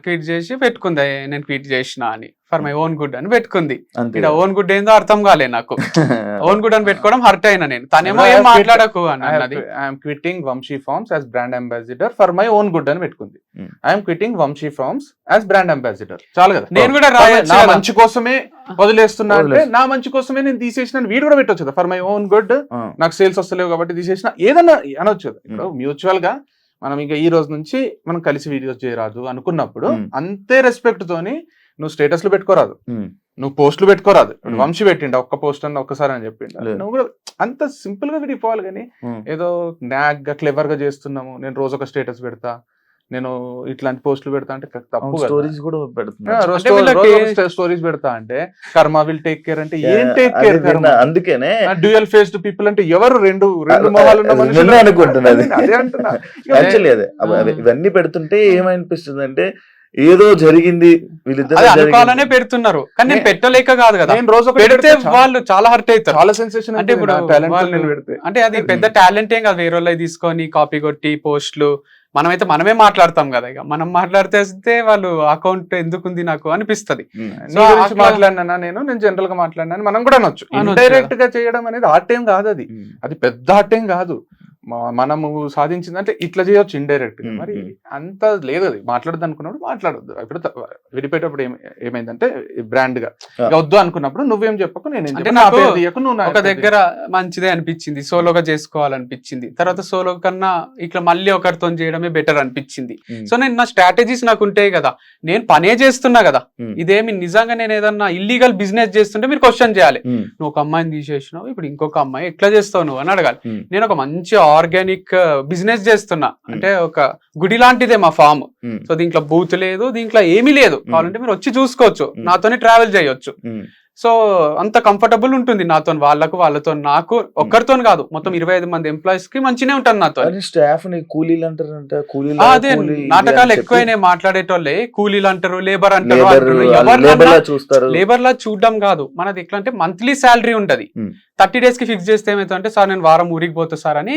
క్విట్ చేసి పెట్టుకుంది నేను క్విట్ చేసిన అని, ఫర్ మై ఓన్ గుడ్ అని పెట్టుకుంది. ఇక్కడ ఓన్ గుడ్ ఏందో అర్థం కాలే నాకు. ఓన్ గుడ్ అని పెట్టుకోవడం హర్ట్ అయినా నేను. తనేమో ఏం మాట్లాడకు అని అన్నది. I'm quitting Vamshi Farms as brand ambassador for my own good అని పెట్టుకుంది. I'm quitting Vamshi Farms as brand ambassador. చాలు కదా, నేను కూడా నా మంచి కోసమే వదిలేస్తున్నా అంటే నా మంచి కోసమే నేను తీసేసిన వీడు కూడా పెట్టొచ్చు కదా, ఫర్ మై ఓన్ గుడ్, నాకు సేల్స్ వస్తలేవు కాబట్టి తీసేసిన, ఏదన్నా అనొచ్చు కదా. ఇప్పుడు మ్యూచువల్ గా మనం ఇంకా ఈ రోజు నుంచి మనం కలిసి వీడియోస్ చేయరాదు అనుకున్నప్పుడు అంతే రెస్పెక్ట్ తోని నువ్వు స్టేటస్లు పెట్టుకోరాదు, నువ్వు పోస్టులు పెట్టుకోరాదు. వంశీ పెట్టిండ ఒక్క పోస్ట్ అన్న ఒక్కసారి అని చెప్పిండ, నువ్వు కూడా అంత సింపుల్ గా విడిపోవాలి. కానీ ఏదో నాగ్ గా క్లెవర్ గా చేస్తున్నాము, నేను రోజు ఒక స్టేటస్ పెడతా, నేను ఇట్లాంటి పోస్టులు పెడతా అంటే తప్పు. స్టోరీస్ కూడా స్టోరీస్ పెడతా అంటే కర్మ విల్ టేక్ కేర్ అంటే ఏం టేక్ కేర్? అందుకనే డ్యూయల్ ఫేస్డ్ పీపుల్ అంటే ఎవరు? రెండు మొహాలు ఉన్న మనుషులు అనుకుంటున్నది. అదే అంటున్నా. యాక్చువల్లీ అదే ఇవన్నీ పెడుతుంటే ఏమనిపిస్తుంది అంటే ఏదో జరిగింది, వీళ్ళిద్దరు అనుకోవాలనే పెడుతున్నారు, కానీ నేను పెట్టలేక కాదు కదా. నేను రోజు పెడితే వాళ్ళు చాలా హర్ట్ అవుతారు, చాలా సెన్సేషన్. అంటే ఇప్పుడు అంటే అది పెద్ద టాలెంట్ ఏం కాదు, వేరే వాళ్ళకి తీసుకొని కాపీ కొట్టి పోస్టులు మనమే మాట్లాడతాం కదా. ఇక మనం మాట్లాడితే వాళ్ళు అకౌంట్ ఎందుకుంది నాకు అనిపిస్తుంది. మాట్లాడినా నేను జనరల్ గా మాట్లాడినా మనం కూడా అనొచ్చు. ఇండైరెక్ట్ గా చేయడం అనేది ఆర్ట్ ఏం కాదు, అది పెద్ద ఆర్ట్ ఏం కాదు. మనము సాధించిందంటే ఇట్లా చేయొచ్చు ఇండైరెక్ట్ గా. మరి అంత లేదు, అది మాట్లాడద్దు అనుకున్నప్పుడు మాట్లాడొద్దు. ఇప్పుడు విడిపోయేటప్పుడు ఏమైందంటే బ్రాండ్ గా వద్దు అనుకున్నప్పుడు నువ్వేం చెప్పకు, నేను ఒక దగ్గర మంచిదే అనిపించింది, సోలోగా చేసుకోవాలనిపించింది. తర్వాత సోలో కన్నా ఇట్లా మళ్ళీ ఒకరితో చేయడమే బెటర్ అనిపించింది. సో నేను నా స్ట్రాటజీస్ నాకు ఉంటాయి కదా, నేను పనే చేస్తున్నా కదా. ఇదేమి నిజంగా నేను ఏదన్నా ఇల్లీగల్ బిజినెస్ చేస్తుంటే మీరు క్వశ్చన్ చేయాలి, నువ్వు ఒక అమ్మాయిని తీసేసినావు, ఇప్పుడు ఇంకొక అమ్మాయి ఎట్లా చేస్తావు నువ్వు అని అడగాలి. నేను ఒక మంచి ఆర్గానిక్ బిజినెస్ చేస్తున్నా అంటే ఒక గుడి లాంటిదే మా ఫామ్. సో దీంట్లో బూత్ లేదు, దీంట్లో ఏమీ లేదు, కావాలంటే మీరు వచ్చి చూసుకోవచ్చు, నాతోనే ట్రావెల్ చేయొచ్చు. సో అంత కంఫర్టబుల్ ఉంటుంది నాతో, వాళ్ళతో నాకు ఒక్కరితో కాదు, మొత్తం 25 మంది ఎంప్లాయీస్ కి మంచినే ఉంటుంది నాతో. స్టాఫ్ కూలీలు అంటారంట, అదే నాటకాలు ఎక్కువైనా మాట్లాడేటోళ్ళే కూలీలు అంటారు, లేబర్ అంటారు. లేబర్ లా చూడడం కాదు మనది, ఎట్లా అంటే మంత్లీ శాలరీ ఉంటది. 30 days కి ఫిక్స్ చేస్తే ఏమైతుందంటే, సార్ నేను వారం ఊరికి పోతా సార్ అని,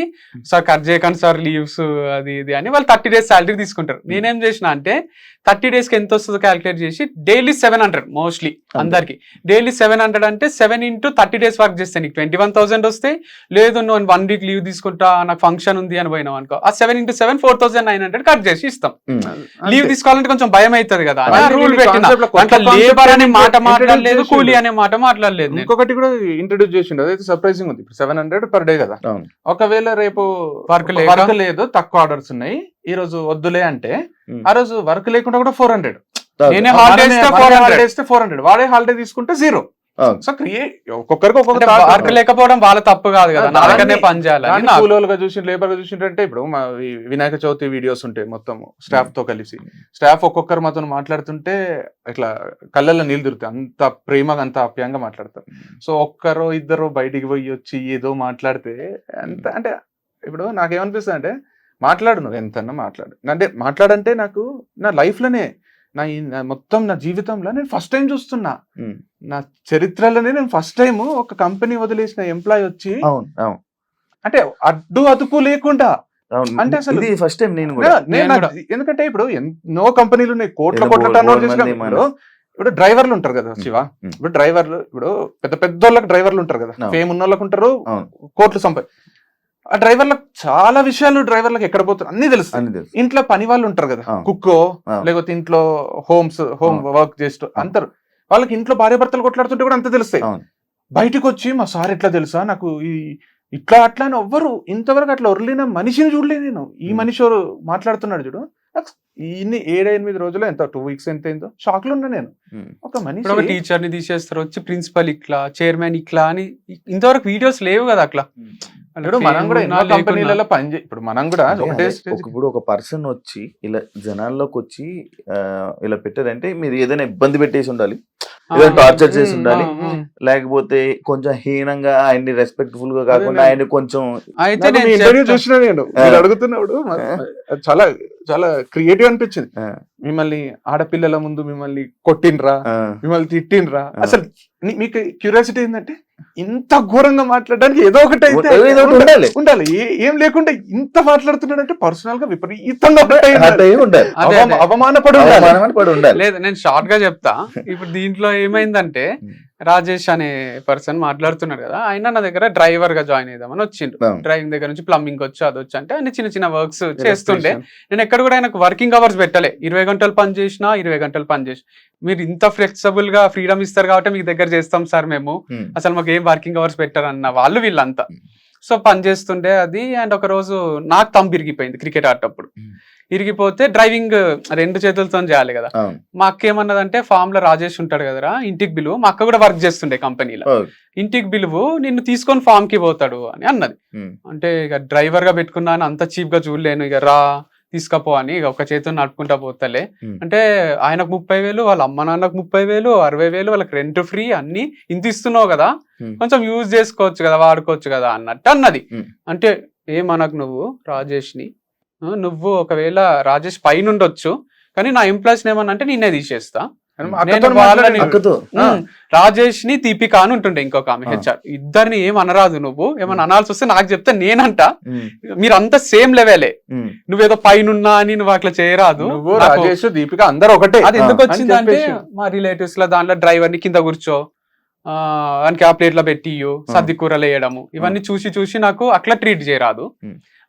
సార్ కట్ చేయకండి సార్ లీవ్స్ అది ఇది అని వాళ్ళు 30 days శాలరీ తీసుకుంటారు. నేనేం చేసిన అంటే 30 days కి ఎంత వస్తుందో క్యాలిక్యులేట్ చేసి డైలీ 700 మోస్ట్లీ అందరికి డైలీ 700 అంటే 7 into 30 days వర్క్ చేస్తే నీకు 21,000 వస్తాయి. లేదు నువ్వు 1 week లీవ్ తీసుకుంటా నాకు ఫంక్షన్ ఉంది అని పోయినావు అనుకో, ఆ 7 into 7 4,900 కట్ చేసి ఇస్తాం. లీవ్ తీసుకోవాలంటే కొంచెం భయం అవుతుంది కదా, రూల్ పెట్టిన. లేబర్ అనే మాట మాట్లాడలేదు, కూలీ అనే మాట మాట్లాడలేదు. ఇంకొకటి కూడా ఇంట్రడ్యూస్ చేసిండు, అదైతే సర్ప్రైజింగ్ ఉంది. 700 per day కదా. ఒకవేళ రేపు వర్క్ లేదు, తక్కువ ఆర్డర్స్ ఉన్నాయి, ఈ రోజు వద్దులే అంటే ఆ రోజు వర్క్ లేకుండా కూడా 400. నేనే హాలిడే ఇస్తే 400, వాడే హాలిడే తీసుకుంటే 0. సో ఒక్కొక్కరికి ఒక్కొక్క అంటే thought వర్క్ ఉంటుంది. లేకపోవడం వాళ్ళ తప్పు కాదు కదా, నా దగ్గరనే దాన్ని- పని చేయాలని దాన్ని నాకు. కూలోలుగా చూసి లేబర్ గా చూసింటే ఇప్పుడు మా వినాయక చవితి వీడియోస్ ఉంటాయి మొత్తం స్టాఫ్ తో కలిసి, స్టాఫ్ ఒక్కొక్కరు మాతో మాట్లాడుతుంటే ఇట్లా కళ్ళల్లో నీళ్ళు తిరుగుతాయి, అంత ప్రేమగా అంత ఆప్యాయంగా మాట్లాడతారు. సో ఒక్కరో ఇద్దరు బయటికి పోయి వచ్చి ఏదో మాట్లాడితే అంత అంటే ఇప్పుడు నాకేమనిపిస్తుంది అంటే మాట్లాడు, నువ్వు ఎంతన్నా మాట్లాడు, అంటే మాట్లాడంటే నాకు నా లైఫ్ లోనే మొత్తం నా జీవితంలో నేను ఫస్ట్ టైం చూస్తున్నా, నా చరిత్రలోనే నేను ఫస్ట్ టైం ఒక కంపెనీ వదిలేసిన ఎంప్లాయ్ వచ్చి అవును అవును అంటే అడ్డు అదుపు లేకుండా అవును అంటే అసలు- ఇది ఫస్ట్ టైం నేను కూడా నేను కూడా. ఎందుకంటే ఇప్పుడు ఎన్నో కంపెనీలు ఉన్నాయి, కోట్ల ఏదో కోట్ల బోల్డ్ టర్న్ ఓవర్ మంది చేసినప్పుడు ఇప్పుడు డ్రైవర్లు ఉంటారు కదా శివ, ఉమ్. ఇప్పుడు డ్రైవర్లు ఇప్పుడు పెద్ద పెద్ద వాళ్ళకి డ్రైవర్లు ఉంటారు కదా, అవును. ఫేమ్ ఉన్న వాళ్ళకి ఉంటారు, అవును. కోట్లు ఆ డ్రైవర్లకు చాలా విషయాలు డ్రైవర్లకు ఎక్కడ పోతారు అన్ని తెలుసు. అని తెలుసు. ఇంట్లో పని వాళ్ళు ఉంటారు కదా, అవును. కుక్కో అవును. లేకపోతే ఇంట్లో హోమ్ అవును. వర్క్ చేస్తూ అంటారు, వాళ్ళకి ఇంట్లో భార్య భర్తలు కొట్లాడుతుంటే కూడా అంత తెలుస్తాయి. అవును. బయటకు వచ్చి మా సార్ ఎట్లా తెలుసా నాకు ఇట్లా అట్లా అని ఎవ్వరు ఇంతవరకు అట్లా ఒర్లిన మనిషిని చూడలేదు నేను. ఈ మనిషి ఎవరు మాట్లాడుతున్నాడు చూడు, నాకు ఇన్ని 7-8 రోజులు ఎంత 2 వీక్స్ ఎంత అయిందో షాక్ లో ఉన్నా నేను. ఉమ్. ఒక మనిషి ఇప్పుడు ఒక టీచర్ ని తీసేస్తారు, వచ్చి ప్రిన్సిపల్ ఇట్లా, చైర్మన్ ఇట్లా అని ఇంతవరకు వీడియోస్ లేవు కదా అట్లా. ఇప్పుడు మనం కూడా ఎన్నో కంపెనీలలో ఇప్పుడు మనం కూడా అదే, ఒకటే అదే. స్టేజ్ ఇప్పుడు ఒక పర్సన్ వచ్చి ఇలా జనాల్లోకి వచ్చి ఇలా పెట్టారంటే మీరు ఏదైనా ఇబ్బంది పెట్టేసి ఉండాలి, ఏదైనా టార్చర్ చేసి ఉండాలి, లేకపోతే కొంచెం హీనంగా ఆయన్ని రెస్పెక్ట్ఫుల్ గా కాకుండా అదే, ఆయన కొంచెం అయితే నాకు మీ నేను ఇంటర్వ్యూ చెప్తా. చూసిన నేను మీరు అడుగుతున్నప్పుడు చాలా చాలా క్రియేటివ్ అనిపించింది. ఆ, మిమ్మల్ని ఆడపిల్లల ముందు మిమ్మల్ని కొట్టిండ్రా, ఆ, మిమ్మల్ని తిట్టిండ్రా, ఆ. అసలు మీకు క్యూరియాసిటీ ఏంటంటే ఇంత ఘోరంగా మాట్లాడడానికి ఏదో ఒకటి అయితే ఏదో ఒకటి ఉండాలి. ఉండాలి. ఏం లేకుండా ఇంత మాట్లాడుతున్నాడంటే పర్సనల్ గా విపరీతంగా అట్లా ఏమి ఉండాలి, అదే, అదే. అవమానపడి ఉండాలి. అవమానమని పడి ఉండాలి. లేదు, నేను షార్ట్ గా చెప్తా. ఇప్పుడు దీంట్లో ఏమైందంటే రాజేష్ అనే పర్సన్ మాట్లాడుతున్నాడు కదా, ఆయన నా దగ్గర డ్రైవర్ గా జాయిన్ అయిదామని వచ్చిండు. అవును. డ్రైవింగ్ దగ్గర నుంచి ప్లంబింగ్ వచ్చి అది వచ్చి అంటే అన్ని చిన్న చిన్న వర్క్స్ చేస్తుండే. నేను ఎక్కడ కూడా ఆయనకు వర్కింగ్ అవర్స్ పెట్టలే, 20 గంటలు పని చేసినా 20 గంటలు పని చేసి, మీరు ఇంత ఫ్లెక్సిబుల్ గా ఫ్రీడమ్ ఇస్తారు కాబట్టి మీకు దగ్గర చేస్తాం సార్ మేము, ఉమ్. అసలు మాకు ఏం వర్కింగ్ అవర్స్ పెట్టారు అన్న వాళ్ళు వీళ్ళంతా. సో పని చేస్తుండే అది. అండ్ ఒక రోజు నాకు తంబు ఇరిగిపోయింది క్రికెట్ ఆడేటప్పుడు. ఇరిగిపోతే డ్రైవింగ్ 2 చేతులతో చేయాలి కదా. అవును. మా అక్క ఏమన్నదంటే, ఫామ్ లో రాజేష్ ఉంటాడు కదరా, ఇంటికి పిలువు, మా అక్క కూడా వర్క్ చేస్తుండే కంపెనీలో, ఓకే. ఇంటికి పిలువు, నిన్ను తీసుకొని ఫామ్ కి పోతాడు అని అన్నది. ఉమ్. అంటే ఇక డ్రైవర్ గా పెట్టుకున్నాను, అంత చీప్ గా చూడలేను, ఇక రా తీసుకపో అని ఇక ఒక చేతితో నడుపుకుంటా పోతలే. ఉమ్. అంటే ఆయనకు 30,000, వాళ్ళ అమ్మ నాన్నకు 30,000, 60,000, వాళ్ళకి రెంట్ ఫ్రీ, అన్ని ఇంత ఇస్తున్నావు కదా, ఉమ్. కొంచెం యూజ్ చేసుకోవచ్చు కదా, వాడుకోవచ్చు కదా అన్నట్టు అన్నది. ఉమ్. అంటే ఏమనకు నువ్వు రాజేష్ ని, నువ్వు ఒకవేళ రాజేష్ పైన ఉండొచ్చు, కానీ నా ఎంప్లాయీస్ ఏమన్నా నిన్నే తీసేస్తా. అక్కతో వాళ్ళని- అక్కతో రాజేష్ ని దీపిక అని ఉంటుండే ఇంకొక ఆమె హెచ్ఆర్, ఇద్దరిని ఏం అనరాదు, నువ్వు ఏమన్నా అనాల్సి వస్తే నాకు చెప్తే నేనంట, ఉమ్. మీరంతా సేమ్ లెవెలే, ఉమ్. నువ్వేదో పైనున్నా అని నువ్వు అట్లా చేయరాదు. నువ్వు నాకు రాజేష్ దీపిక అందరు ఒకటే. అది ఎందుకు అని వచ్చిందంటే, చెప్పేసి. మా రిలేటివ్స్ లో దాంట్లో డ్రైవర్ ని కింద కూర్చో, వానికి ఆ ప్లేట్ లో పెట్టి సర్ది కూరలు వేయడము, ఇవన్నీ చూసి చూసి నాకు అట్లా ట్రీట్ చేయరాదు.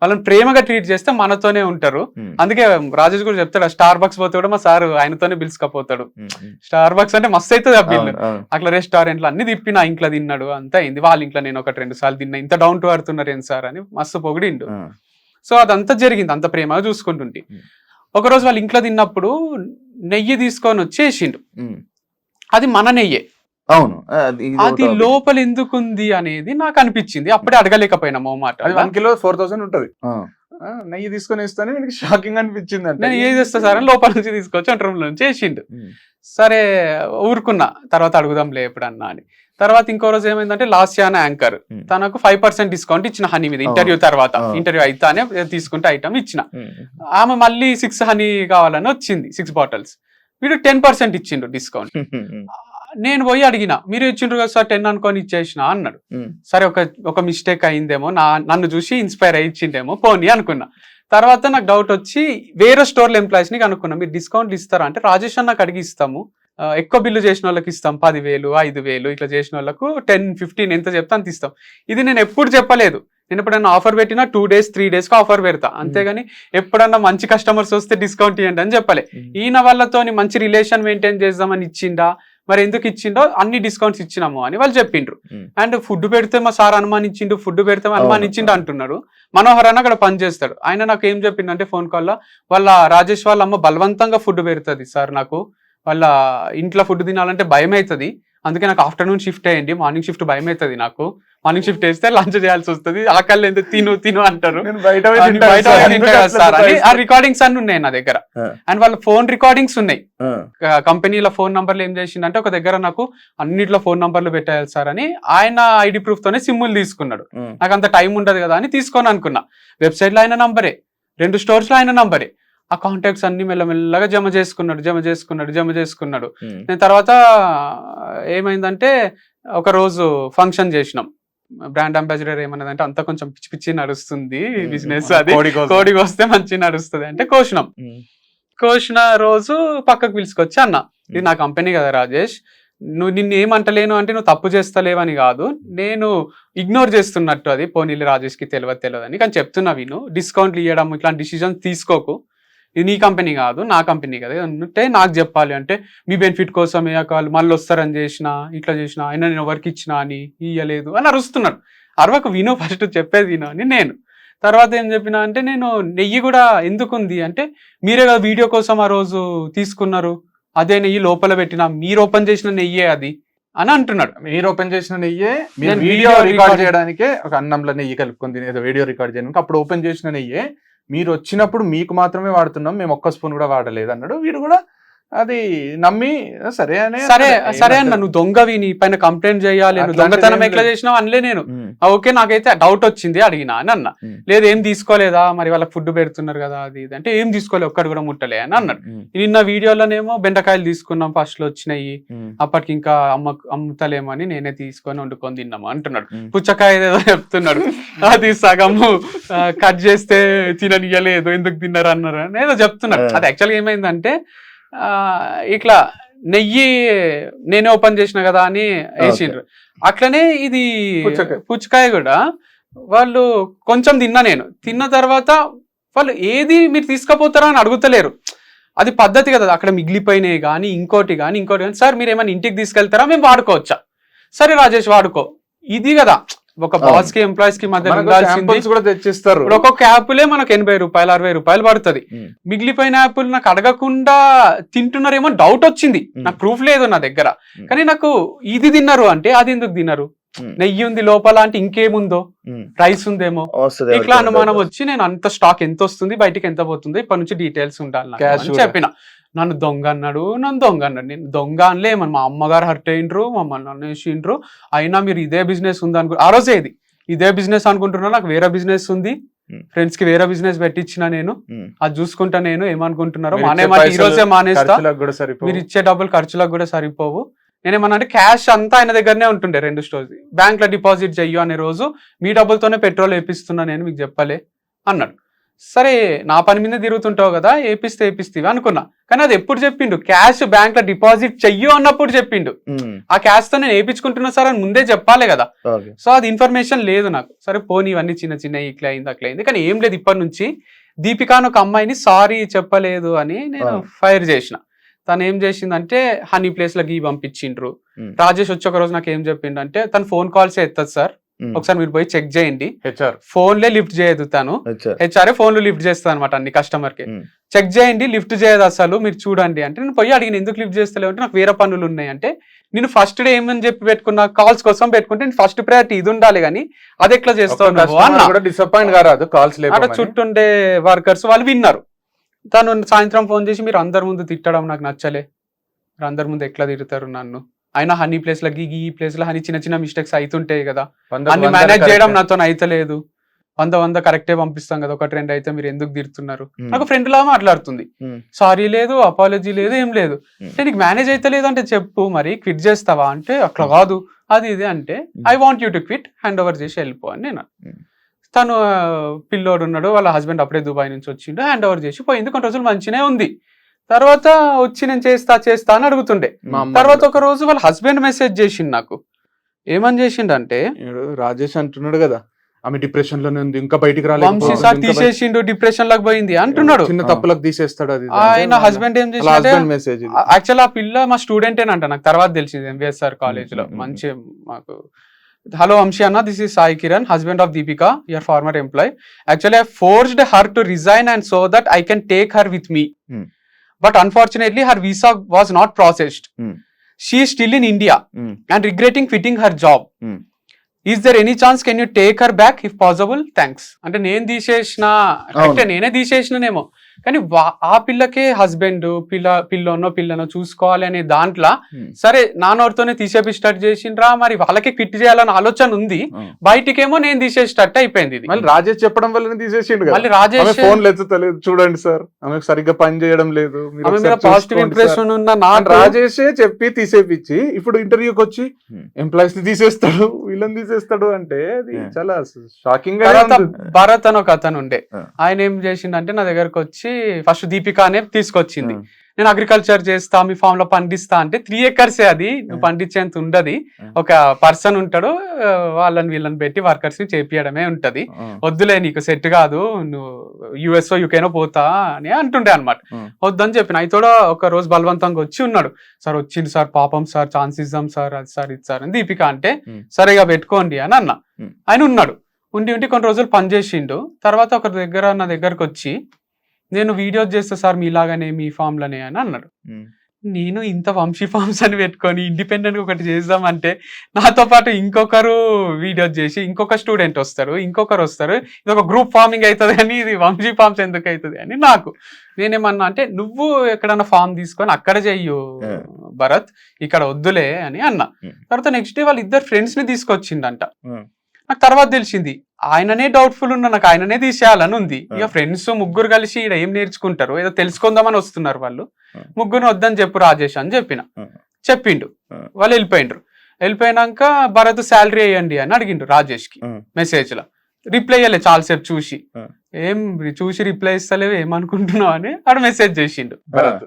వాళ్ళని ప్రేమగా ట్రీట్ చేస్తే మనతోనే ఉంటారు. ఉమ్. అందుకే రాజేష్ కూడా చెప్తాడు, స్టార్ బక్స్ పోతే కూడా మా సార్ ఆయనతోనే పిలుచుకపోతాడు. ఉమ్. ఉమ్. స్టార్ బక్స్ అంటే మస్తు అవుతుంది ఆ బిల్. అవును, అవును. అట్లా రెస్టారెంట్లు అన్ని తిప్పి నా ఇంట్లో తిన్నాడు, అంతా అయింది. వాళ్ళ ఇంట్లో నేను 1-2 సార్లు తిన్నా, ఇంత డౌన్ టు అర్తున్నారు ఏం సార్ అని మస్తు పొగిడిండు. ఆ. సో అదంతా జరిగింది, అంత ప్రేమగా చూసుకుంటుంటే. ఉమ్. ఒకరోజు వాళ్ళ ఇంట్లో తిన్నప్పుడు నెయ్యి తీసుకొని వచ్చేసిండు, ఉమ్. అది మన నెయ్యే, అవును. ఇది ఒక అది topic. లోపల ఎందుకుంది అనేది నాకు అనిపించింది. అప్పుడే అడగలేకపోయినా మాట. అది 1 కిలో 4,000 ఉంటది. ఆ. నెయ్యి తీసుకొని ఇస్తానే మీకు షాకింగ్ అనిపించింది అంటే నేను ఏం చేస్తా సార్ అని లోపల నుంచి తీసుకొచ్చి వంట రూమ్ నుంచి వేసిండు. ఉమ్. సరే ఊరుకున్నా, తర్వాత అడుగుదాంలే ఎప్పుడన్నా అని. తర్వాత ఇంకో రోజు ఏమైందంటే, లాస్యా అనే యాంకర్ తనకు 5% డిస్కౌంట్ ఇచ్చిన హనీ మీద, ఇంటర్వ్యూ తర్వాత, ఇంటర్వ్యూ అయితేనే తీసుకుంటే ఐటమ్ ఇచ్చిన. ఆమె మళ్ళీ 6 హనీ కావాలని వచ్చింది, 6 బాటిల్స్. వీడు 10% ఇచ్చిండు డిస్కౌంట్. నేను పోయి అడిగిన, మీరు ఇచ్చిండ్రు కదా సార్ 10 అనుకొని ఇచ్చేసిన అన్నాడు. సరే ఒక మిస్టేక్ అయిందేమో, నన్ను చూసి ఇన్స్పైర్ అయ్యి ఇచ్చిండేమో పోనీ అనుకున్నా. తర్వాత నాకు డౌట్ వచ్చి వేరే స్టోర్ల ఎంప్లాయీస్ ని కనుక్కున్నా, మీరు డిస్కౌంట్లు ఇస్తారా అంటే, రాజేష్ అన్నకు అడిగి ఇస్తాము, ఎక్కువ బిల్లు చేసిన వాళ్ళకి ఇస్తాం, 10,000, 5,000 ఇట్లా చేసిన వాళ్ళకు 10-15 ఎంత చెప్తా అంత ఇస్తాం. ఇది నేను ఎప్పుడు చెప్పలేదు. నేను ఎప్పుడైనా ఆఫర్ పెట్టినా 2 days 3 days ఆఫర్ పెడతా, అంతేగాని ఎప్పుడన్నా మంచి కస్టమర్స్ వస్తే డిస్కౌంట్ ఇవ్వండి అని చెప్పలే. ఈయన వాళ్ళతోని మంచి రిలేషన్ మెయింటైన్ చేద్దామని ఇచ్చిండా, మరి ఎందుకు ఇచ్చిండో అన్ని డిస్కౌంట్స్ ఇచ్చినాము అని వాళ్ళు చెప్పిండ్రు. అండ్ ఫుడ్ పెడితే మా సార్ అనుమానించిండు, ఫుడ్ పెడితే అనుమానించిండు అంటున్నారు. మనోహర్ అన్న అక్కడ పని చేస్తాడు, ఆయన నాకు ఏం చెప్పిండంటే ఫోన్ కాల్లో, వాళ్ళ రాజేష్ వాళ్ళ అమ్మ బలవంతంగా ఫుడ్ పెడుతుంది సార్, నాకు వాళ్ళ ఇంట్లో ఫుడ్ తినాలంటే భయం అవుతుంది, అందుకే నాకు ఆఫ్టర్నూన్ షిఫ్ట్ అయ్యండి, మార్నింగ్ షిఫ్ట్ భయం అవుతుంది నాకు. మార్నింగ్ షిఫ్ట్ వేస్తే లంచ్ చేయాల్సి వస్తుంది, ఆకలి ఎంత తిను అంటారు. నేను బయట అని బయట పోయి తింటా కదా సార్ అని ఆ రికార్డింగ్స్ అన్ని ఉన్నాయి నా దగ్గర. అండ్ వాళ్ళ ఫోన్ రికార్డింగ్స్ ఉన్నాయి. కంపెనీల ఫోన్ నంబర్లు ఏం చేసిందంటే ఒక దగ్గర నాకు అన్నిట్లో ఫోన్ నంబర్లు పెట్టాలి సార్ అని ఆయన ఐడి ప్రూఫ్ తోనే సిమ్ములు తీసుకున్నాడు. నాకు అంత టైం ఉండదు కదా అని తీసుకొని అనుకున్నా. వెబ్సైట్ లో ఆయన నంబరే, 2 స్టోర్స్ లో ఆయన నంబరే. ఆ కాంటాక్ట్స్ అన్ని మెల్లమెల్లగా జమ చేసుకున్నాడు. నేను తర్వాత ఏమైందంటే ఒక రోజు ఫంక్షన్ చేసినాం. బ్రాండ్ అంబాసిడర్ ఏమన్నదంటే అంతా కొంచెం పిచ్చి పిచ్చి నడుస్తుంది బిజినెస్, అది కోడికి వస్తే మంచి నడుస్తుంది అంటే కోసిన రోజు పక్కకు పిలుచుకొచ్చి అన్న, ఇది నా కంపెనీ కదా రాజేష్, నువ్వు నిన్ను ఏమంటలేను అంటే నువ్వు తప్పు చేస్తలేవని కాదు, నేను ఇగ్నోర్ చేస్తున్నట్టు, అది పోనీళ్ళు రాజేష్కి తెలియదు అని కానీ చెప్తున్నా, విను, డిస్కౌంట్లు ఇవ్వడం ఇట్లాంటి డిసిజన్స్ తీసుకోకు, ఇది నీ కంపెనీ కాదు నా కంపెనీ కదా అంటే నాకు చెప్పాలి అంటే మీ బెనిఫిట్ కోసమే కాళ్ళు మళ్ళీ వస్తారని చేసిన ఇట్లా చేసిన అయినా నేను ఎవరికి ఇచ్చినా అని ఇయ్యలేదు అని అరుస్తున్నాడు. అరవకు, విను, ఫస్ట్ చెప్పేది విను అని నేను. తర్వాత ఏం చెప్పినా అంటే నేను నెయ్యి కూడా ఎందుకుంది అంటే మీరే కదా వీడియో కోసం ఆ రోజు తీసుకున్నారు, అదే నెయ్యి లోపల పెట్టినా, మీరు ఓపెన్ చేసిన నెయ్యే అది అని అంటున్నాడు. మీరు ఓపెన్ చేసిన నెయ్యే, వీడియో రికార్డ్ చేయడానికే ఒక అన్నంలో నెయ్యి కలుపుకొని తినేది వీడియో రికార్డ్ చేయడానికి, అప్పుడు ఓపెన్ చేసిన నెయ్యే, మీరు వచ్చినప్పుడు మీకు మాత్రమే వాడుతున్నాం, మేము ఒక్క స్పూన్ కూడా వాడలేదు అన్నాడు. వీడు కూడా అది నమ్మి సరే అన్న, నువ్వు దొంగవి, నీ పైన కంప్లైంట్ చేయాలి, నువ్వు దొంగతనం ఎట్లా చేసినావు అనలే నేను. ఓకే, నాకైతే డౌట్ వచ్చింది, అడిగినా అని అన్న. లేదు ఏం తీసుకోలేదా, మరి వాళ్ళకి ఫుడ్ పెడుతున్నారు కదా అది ఇది అంటే ఏం తీసుకోలేదు, ఒక్కటి కూడా ముట్టలే అని అన్నాడు. నిన్న వీడియోలోనేమో బెండకాయలు తీసుకున్నాం, ఫస్ట్ లో వచ్చినాయి, అప్పటికి ఇంకా అమ్ముతలేమో అని నేనే తీసుకొని వండుకొని తిన్నాము అంటున్నాడు. పుచ్చకాయ ఏదో చెప్తున్నాడు, అది సగము కట్ చేస్తే తిననియలేదు, ఎందుకు తిన్నారు అన్నారు అని ఏదో చెప్తున్నాడు. అది యాక్చువల్గా ఏమైందంటే ఇట్లా నెయ్యి నేనే ఓపెన్ చేసిన కదా అని వేసిండ్రు. అట్లనే ఇది పుచ్చకాయ కూడా వాళ్ళు కొంచెం తిన్నా, నేను తిన్న తర్వాత వాళ్ళు ఏది మీరు తీసుకుపోతారా అని అడుగుతలేరు. అది పద్ధతి కదా, అక్కడ మిగిలిపోయినాయి కానీ ఇంకోటి కానీ సార్ మీరు ఏమైనా ఇంటికి తీసుకెళ్తారా, మేము వాడుకోవచ్చా, సరే రాజేష్ వాడుకో, ఇది కదా ఒక బాస్ కి ఎంప్లాయీస్ కి మధ్య కూడా తెచ్చిస్తారు. ఒక్కొక్క యాపిలే మనకు 80 రూపాయలు 60 రూపాయలు పడుతుంది. మిగిలిపోయిన యాపిల్ నాకు అడగకుండా తింటున్నారేమో డౌట్ వచ్చింది, నాకు ప్రూఫ్ లేదు నా దగ్గర, కానీ నాకు ఇది తిన్నారు అంటే అది ఎందుకు తిన్నారు, నెయ్యి ఉంది లోపల అంటే ఇంకేముందో, రైస్ ఉందేమో, ఇట్లా అనుమానం వచ్చి నేను అంత స్టాక్ ఎంత వస్తుంది బయటికి ఎంత పోతుందో ఇప్పటి నుంచి డీటెయిల్స్ ఉండాలి అని చెప్పిన. నన్ను దొంగ అన్నాడు. నేను దొంగ అనలే, మా అమ్మగారు హర్ట్ అయ్యిండ్రు, మమ్మల్ని అనేసిండ్రు, అయినా మీరు ఇదే బిజినెస్ ఉంది అనుకో, ఆ రోజే ఇదే బిజినెస్ అనుకుంటున్నా, నాకు వేరే బిజినెస్ ఉంది, ఫ్రెండ్స్ కి వేరే బిజినెస్ పెట్టించిన నేను, అది చూసుకుంటా, నేను ఏమనుకుంటున్నారో మానేమాట ఈ రోజే మానేస్తా, మీరు ఇచ్చే డబ్బులు ఖర్చులకు కూడా సరిపోవు. నేనేమన్నా అంటే క్యాష్ అంతా ఆయన దగ్గరనే ఉంటుండే, 2 స్టోర్స్ బ్యాంక్ లో డిపాజిట్ చెయ్యు అనే రోజు మీ డబ్బులతోనే పెట్రోల్ వేపిస్తున్నా నేను, మీకు చెప్పలే అన్నాడు. సరే నా పని మీద తిరుగుతుంటావు కదా, ఏపిస్తేవి అనుకున్నా, కానీ అది ఎప్పుడు చెప్పిండు, క్యాష్ బ్యాంక్ లో డిపాజిట్ చెయ్యు అన్నప్పుడు చెప్పిండు. ఆ క్యాష్ తో నేను వేయించుకుంటున్నా సార్ అని ముందే చెప్పాలి కదా. సో అది ఇన్ఫర్మేషన్ లేదు నాకు. సరే పోనీ ఇవన్నీ చిన్న ఇట్లా అయింది అట్లా అయింది, కానీ ఏం లేదు. ఇప్పటి నుంచి దీపిక అని ఒక అమ్మాయిని సారీ చెప్పలేదు అని నేను ఫైర్ చేసిన. తను ఏం చేసిందంటే హనీ ప్లేస్ లో గీ పంపించిండ్రు. రాజేష్ వచ్చి ఒక రోజు నాకు ఏం చెప్పిండు అంటే, తను ఫోన్ కాల్సే ఎత్తదు సార్, ఒకసారి మీరు పోయి చెక్ చేయండి, ఫోన్లే లిఫ్ట్ చేయదు, తను హెచ్ఆర్ఏ ఫోన్లు లిఫ్ట్ చేస్తుంది అనమాట అన్ని కస్టమర్ కి, చెక్ చేయండి లిఫ్ట్ చేయదు అసలు, మీరు చూడండి అంటే. నేను పోయి అడిగిన ఎందుకు లిఫ్ట్ చేస్తలేవు అంటే, నాకు వేరే పనులు ఉన్నాయి అంటే. నేను ఫస్ట్ డే ఏమని చెప్పి పెట్టుకున్నా, కాల్స్ కోసం పెట్టుకుంటే నేను ఫస్ట్ ప్రయారిటీ ఇది ఉండాలి, కానీ అది ఎట్లా చేస్తావు, డిసప్పాయింట్ కారాదు, కాల్స్ అక్కడ చుట్టుండే వర్కర్స్ వాళ్ళు విన్నారు. తను సాయంత్రం ఫోన్ చేసి, మీరు అందరి ముందు తిట్టడం నాకు నచ్చలే, మీరు అందరి ముందు ఎట్లా తిడతారు నన్ను, అయినా హనీ ప్లేస్ లో ఈ ప్లేస్ లో హనీ చిన్న మిస్టేక్స్ అవుతుంటాయి కదా, అన్ని మేనేజ్ చేయడం నాతో అయితలేదు, 100 కరెక్టే పంపిస్తాం కదా, 1-2 అయితే మీరు ఎందుకు తిడుతున్నారు. నాకు ఫ్రెండ్ లా మాట్లాడుతుంది, సారీ లేదు, అపాలజీ లేదు, ఏం లేదు. అంటే నీకు మేనేజ్ అయితే లేదు అంటే చెప్పు, మరి క్విట్ చేస్తావా అంటే, అట్లా కాదు అది ఇది అంటే, I want you to quit, hand over చేసి వెళ్ళిపో అని నేను. తను పిల్లోడు ఉన్నాడు, వాళ్ళ హస్బెండ్ అప్పుడే దుబాయ్ నుంచి వచ్చిండు, హ్యాండ్ ఓవర్ చేసి పోయింది. కొన్ని రోజులు మంచినే ఉంది. తర్వాత వచ్చి నేను చేస్తా అని అడుగుతుండే. తర్వాత ఒక రోజు వాళ్ళ హస్బెండ్ మెసేజ్ చేసిండు నాకు. ఏమని చేసిండు రాజేష్ అంటున్నాడు కదా, ఆమె డిప్రెషన్ లోనే ఉంది, ఇంకా బయటికి రాలేదు, తీసేసిండు, డిప్రెషన్ లాగా పోయింది అంటున్నాడు. చిన్న తప్పులకు తీసేస్తాడు అది. ఆయన హస్బెండ్ ఏం చేసి, యాక్చువల్ ఆ పిల్ల మా స్టూడెంటేనంట, నాకు తర్వాత తెలిసింది ఎంవిఎస్ఆర్ కాలేజ్ లో. మంచి మాకు, హలో వంశీ అన్న, this is Sai Kiran, husband of Deepika, your former employee. Actually, I forced her to resign and so that I can take her with me. But unfortunately, her visa was not processed. She is still in India and regretting quitting her job. Is there any chance can you take her back if possible, thanks. అంటే నేను తీసేసిన అంటే నేనే తీసేసినేమో, కానీ ఆ పిల్లకే husband పిల్లనో చూసుకోవాలి అనే దాంట్లో సరే నాన్నోరితోనే తీసేపిస్టట్ చేసిండ్రా, మరి వాళ్ళకి క్విట్ చేయాలని ఆలోచన ఉంది, బయటికేమో నేను తీసేసేటట్టు అయిపోయింది. ఇది మళ్ళీ రాజేష్ చెప్పడం వల్ల తీసేసిండు. మళ్ళీ రాజేష్ ఫోన్ ఎత్తుతలేదు, చూడండి సార్ ఆమె సరిగ్గా పని చేయడం లేదు, పాజిటివ్ ఇంప్రెషన్ ఉన్న రాజేషే చెప్పి తీసేపిచ్చి ఇప్పుడు ఇంటర్వ్యూకి వచ్చి ఎంప్లాయీస్ ని తీసేస్తాడు, వీళ్ళని తీసేస్తాడు అంటే అది చాలా షాకింగ్ గా. భరత్ అని ఒక అతను ఉండే, ఆయన ఏం చేసిండంటే నా దగ్గరకు వచ్చి ఫస్ట్ దీపిక అనే తీసుకొచ్చింది. నేను అగ్రికల్చర్ చేస్తా, మీ ఫామ్ లో పండిస్తా అంటే 3 acres అది, నువ్వు పండించేంత ఉండదు, ఒక పర్సన్ ఉంటాడు, వాళ్ళని వీళ్ళని పెట్టి వర్కర్స్ ని చేపియడమే ఉంటది, వద్దులే నీకు సెట్ కాదు, నువ్వు యుఎస్ఓ యూకేనో పోతా అని అంటుండే అనమాట. వద్దని చెప్పిన. అయితే కూడా ఒక రోజు బలవంతంగా వచ్చి ఉన్నాడు, సార్ వచ్చింది సార్, పాపం సార్, ఛాన్స్ ఇద్దాం సార్, అది సార్ ఇది సార్ అని దీపిక అంటే సరిగా పెట్టుకోండి అని అన్న. ఆయన ఉన్నాడు, ఉండి కొన్ని రోజులు పనిచేసిండు. తర్వాత ఒక నా దగ్గరకు వచ్చి నేను వీడియోస్ చేస్తా సార్ మీలాగానే మీ ఫామ్ లోనే అని అన్నాడు. నేను ఇంత వంశీ ఫార్మ్స్ అని పెట్టుకొని ఇండిపెండెంట్ గా ఒకటి చేద్దామంటే నాతో పాటు ఇంకొకరు వీడియోస్ చేసి ఇంకొక స్టూడెంట్ వస్తారు, ఇంకొకరు వస్తారు, ఇది ఒక గ్రూప్ ఫార్మింగ్ అవుతుంది అని, ఇది వంశీ ఫార్మ్స్ ఎందుకు అవుతుంది అని నాకు. నేనేమన్నా అంటే నువ్వు ఎక్కడన్నా ఫామ్ తీసుకొని అక్కడ చెయ్యు భరత్, ఇక్కడ వద్దులే అని అన్నా. తర్వాత నెక్స్ట్ డే వాళ్ళు ఇద్దరు ఫ్రెండ్స్ ని తీసుకొచ్చిండంట. నాకు తర్వాత తెలిసింది ఆయననే డౌట్ఫుల్ ఉన్నా, నాకు ఆయననే తీసేయాలని ఉంది. ఇక ఫ్రెండ్స్ ముగ్గురు కలిసి ఇక్కడ ఏం నేర్చుకుంటారు, ఏదో తెలుసుకుందామని వస్తున్నారు వాళ్ళు, ముగ్గురిని వద్దని చెప్పు రాజేష్ అని చెప్పిండు. వాళ్ళు వెళ్ళిపోయినాక భరత్ శాలరీ వేయండి అని అడిగిండు రాజేష్ కి మెసేజ్ లో. రిప్లై ఇవ్వలే చాలాసేపు చూసి రిప్లై ఇస్తలేవు, ఏమనుకుంటున్నావు అని ఆడు మెసేజ్ చేసిండు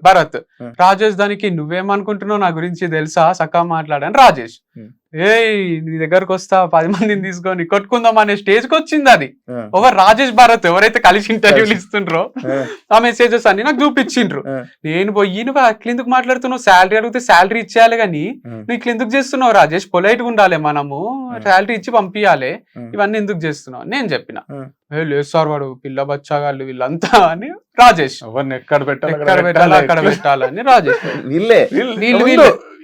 భరత్. రాజేష్ దానికి నువ్వేమనుకుంటున్నావు, నా గురించి తెలుసా, సకా మాట్లాడని రాజేష్. నీ దగ్గరకు వస్తా 10 మందిని తీసుకొని కొట్టుకుందాం అనే స్టేజ్ కి వచ్చింది అది. ఓవర్ రాజేష్ భరత్ ఎవరైతే కలిసి ఇంటర్వ్యూలు ఇస్తుండ్రో ఆ మెసేజెస్ అన్ని నాకు చూపించిండ్రు. నేను పోయి నువ్వు అట్లెందుకు మాట్లాడుతున్నావు, శాలరీ అడిగితే శాలరీ ఇచ్చేయాలి కానీ నువ్వు ఇట్లా ఎందుకు చేస్తున్నావు రాజేష్, పొలైట్ గా ఉండాలి, మనము శాలరీ ఇచ్చి పంపించాలి, ఇవన్నీ ఎందుకు చేస్తున్నావు నేను చెప్పిన. లేదు సార్ వాడు పిల్ల బచ్చాగాళ్ళు వీళ్ళంతా అని రాజేష్. ఎవరిని ఎక్కడ పెట్టాలి అక్కడ పెట్టాలని రాజేష్.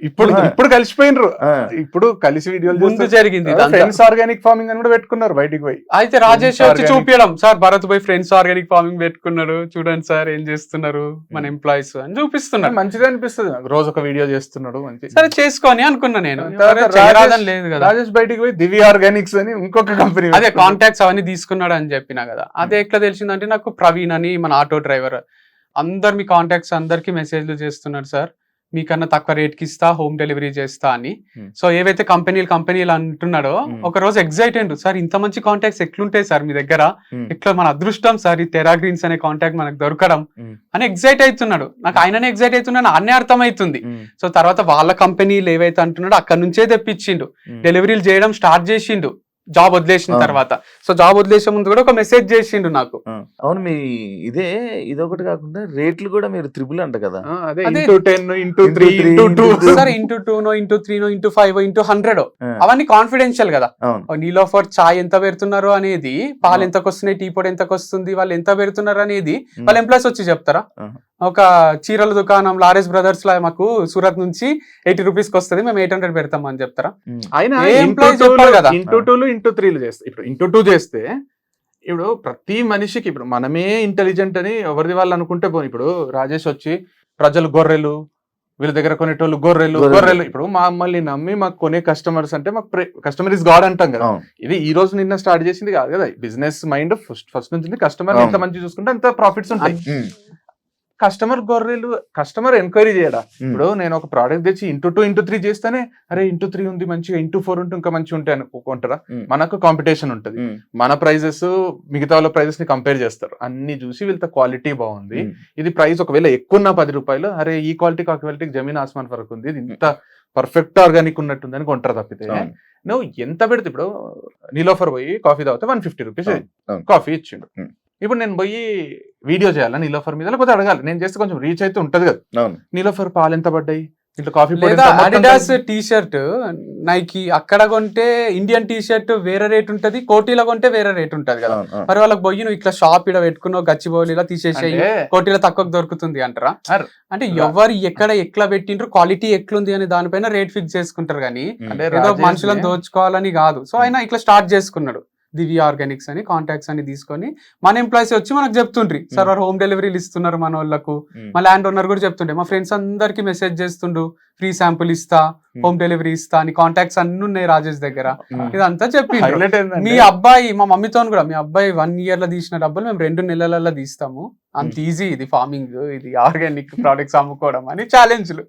ఇప్పుడు కలిసిపోయినరు, ఇప్పుడు కలిసి వీడియోలు ముందు జరిగింది. ఫ్రెండ్స్ ఆర్గానిక్ ఫార్మింగ్ అని కూడా పెట్టుకున్నారు బయటికి పోయి. అయితే రాజేష్ వచ్చి చూపించడం, సార్ భరత్ పోయి ఫ్రెండ్స్ ఆర్గానిక్ ఫార్మింగ్ పెట్టుకున్నాడు, చూడండి సార్ ఏం చేస్తున్నారు మన ఎంప్లాయీస్ అని చూపిస్తున్నారు. మంచిగా అనిపిస్తుంది, రోజు ఒక వీడియో చేస్తున్నాడు, మంచి సరే చేసుకొని అనుకున్నా నేను. లేదు కదా, రాజేష్ బయటికి పోయి దివ్య ఆర్గానిక్స్ అని ఇంకొక కంపెనీ, అదే కాంటాక్ట్స్ అవన్నీ తీసుకున్నాడు అని చెప్పినా కదా. అదే ఎట్లా తెలిసిందంటే నాకు ప్రవీణ్ అని మన ఆటో డ్రైవర్ అందరు మీ కాంటాక్ట్స్ అందరికి మెసేజ్లు చేస్తున్నారు, సార్ మీకన్నా తక్కువ రేట్ కి ఇస్తా, హోమ్ డెలివరీ చేస్తా అని. సో ఏవైతే కంపెనీలు అంటున్నాడో ఒక రోజు ఎగ్జైట్ అయ్యిండు, సార్ ఇంత మంచి కాంటాక్ట్స్ ఎట్లుంటాయి సార్ మీ దగ్గర, ఇట్లా మన అదృష్టం సార్ ఈ తెరా గ్రీన్స్ అనే కాంటాక్ట్ మనకు దొరకడం అని ఎగ్జైట్ అవుతున్నాడు. నాకు ఆయననే ఎగ్జైట్ అవుతున్నాడు, అన్నీ అర్థమవుతుంది. సో తర్వాత వాళ్ళ కంపెనీలు ఏవైతే అంటున్నాడో అక్కడ నుంచే తెప్పించిండు, డెలివరీలు చేయడం స్టార్ట్ చేసిండు జాబ్ వదిలేసిన తర్వాత. సో జాబ్ వదిలేసే ముందు కూడా ఒక మెసేజ్ చేసిండు నాకు. అవును, మీ ఇదొకటి కాకుండా రేట్లు కూడా మీరు 3 అంట కదా, sir into 2 into 3 into 5 into 100 అవన్నీ కాన్ఫిడెన్షియల్ కదా. నీలోఫర్ చాయ్ ఎంత పెడుతున్నారు అనేది, పాలు ఎంతకు వస్తున్నాయి, టీ పొడి ఎంతకు వస్తుంది, వాళ్ళు ఎంత పెడుతున్నారు అనేది వాళ్ళ ఎంప్లాయీస్ వచ్చి చెప్తారా? ఒక చీరల దుకాణం లారెస్ బ్రదర్స్ లా మాకు సూరత్ నుంచి 80 రూపీస్ కి వస్తుంది, మేము 800 పెడతాం అని చెప్తారా? ఇంటూ 2 ఇంటూ 3 చేస్తే, ఇప్పుడు ఇంటూ 2 చేస్తే ఇప్పుడు ప్రతి మనిషికి ఇప్పుడు మనమే ఇంటెలిజెంట్ అని ఎవరిది వాళ్ళు అనుకుంటే పోనీ. ఇప్పుడు రాజేష్ వచ్చి ప్రజలు గొర్రెలు, వీళ్ళ దగ్గర కొనేటోళ్ళు గొర్రెలు. ఇప్పుడు మమ్మల్ని నమ్మి మాకు కొనే కస్టమర్స్ అంటే మాకు కస్టమర్ ఇస్ గాడ్ అంటాం కదా. ఇది ఈ రోజు నిన్న స్టార్ట్ చేసింది కాదు కదా, బిజినెస్ మైండ్ ఫస్ట్ నుంచి కస్టమర్ ఎంత మంచి చూసుకుంటే అంత ప్రాఫిట్స్ ఉంటాయి. కస్టమర్ ఎంక్వైరీ చేయడా. ఇప్పుడు నేను ఒక ప్రోడక్ట్ తెచ్చి ఇంటూ 2 ఇంటూ 3 చేస్తేనే అరే ఇంటూ 3 ఉంది మంచిగా, ఇంటూ 4 ఉంటే ఇంకా మంచిగా ఉంటాయి అనుకుంటారా? మనకు కాంపిటీషన్ ఉంటుంది, మన ప్రైజెస్ మిగతా వాళ్ళ ప్రైజెస్ ని కంపేర్ చేస్తారు, అన్ని చూసి వీళ్ళతో క్వాలిటీ బాగుంది, ఇది ప్రైస్ ఒకవేళ ఎక్కువ ఉన్న 10 రూపాయలు, అరే ఈ క్వాలిటీకి ఆ క్వాలిటీకి జమీన్ ఆస్మాన్ ఫరక్ ఉంది, ఇది ఇంత పర్ఫెక్ట్ ఆర్గానిక్ ఉన్నట్టుంది అని కొంటారు. తప్పితే నువ్వు ఎంత పెడితే, ఇప్పుడు నీలోఫర్ పోయి కాఫీ తాగితే 150 రూపీస్ కాఫీ ఇచ్చిండు. ఇప్పుడు నేను పోయి వీడియో చేయాలా నీలోఫర్ మీద, లేకపోతే అడగాలి, నేను చేస్తే కొంచెం రీచ్ అయితే ఉంటది కదా. నీలోఫర్ పాలు ఎంత పడ్డాయి, ఇట్లా కాఫీ లేదా అడిడాస్ టీ షర్ట్ నైకి అక్కడ కొంటే ఇండియన్ టీ షర్ట్ వేరే రేట్ ఉంటది, కోటీలో కొంటే వేరే రేట్ ఉంటది కదా. మరి వాళ్ళకి పోయి నువ్వు ఇట్లా షాప్ ఇక్కడ పెట్టుకున్నావు గచ్చిబౌలి ఇలా తీసేసేయి, కోటీలో తక్కువ దొరుకుతుంది అంటారా? అంటే ఎవరు ఎక్కడ ఎట్లా పెట్టిండ్రు, క్వాలిటీ ఎట్లుంది అని దానిపైన రేట్ ఫిక్స్ చేసుకుంటారు కానీ ఏదో మనుషులను దోచుకోవాలని కాదు. సో ఆయన ఇట్లా స్టార్ట్ చేసుకున్నాడు దివ్య ఆర్గానిక్స్ అని, కాంటాక్ట్స్ అని తీసుకొని మన ఎంప్లాయీస్ వచ్చి మనకు చెప్తుండ్రి సార్ వారు హోమ్ డెలివరీలు ఇస్తున్నారు మన వాళ్ళకు. మా ల్యాండ్ ఓనర్ కూడా చెప్తుండే, మా ఫ్రెండ్స్ అందరికి మెసేజ్ చేస్తుండు ఫ్రీ శాంపుల్ ఇస్తా, హోమ్ డెలివరీ ఇస్తా అని కాంటాక్ట్స్ అన్ని ఉన్నాయి రాజేష్ దగ్గర. ఇదంతా చెప్పిండ్రు. మీ అబ్బాయి, మా మమ్మీతో కూడా, మీ అబ్బాయి 1 year లో తీసిన డబ్బులు మేము 2 నెలలలో తీస్తాము, అంత ఈజీ ఇది ఫార్మింగ్, ఇది ఆర్గానిక్ ప్రొడక్ట్స్ అమ్ముకోవడం అని ఛాలెంజ్లు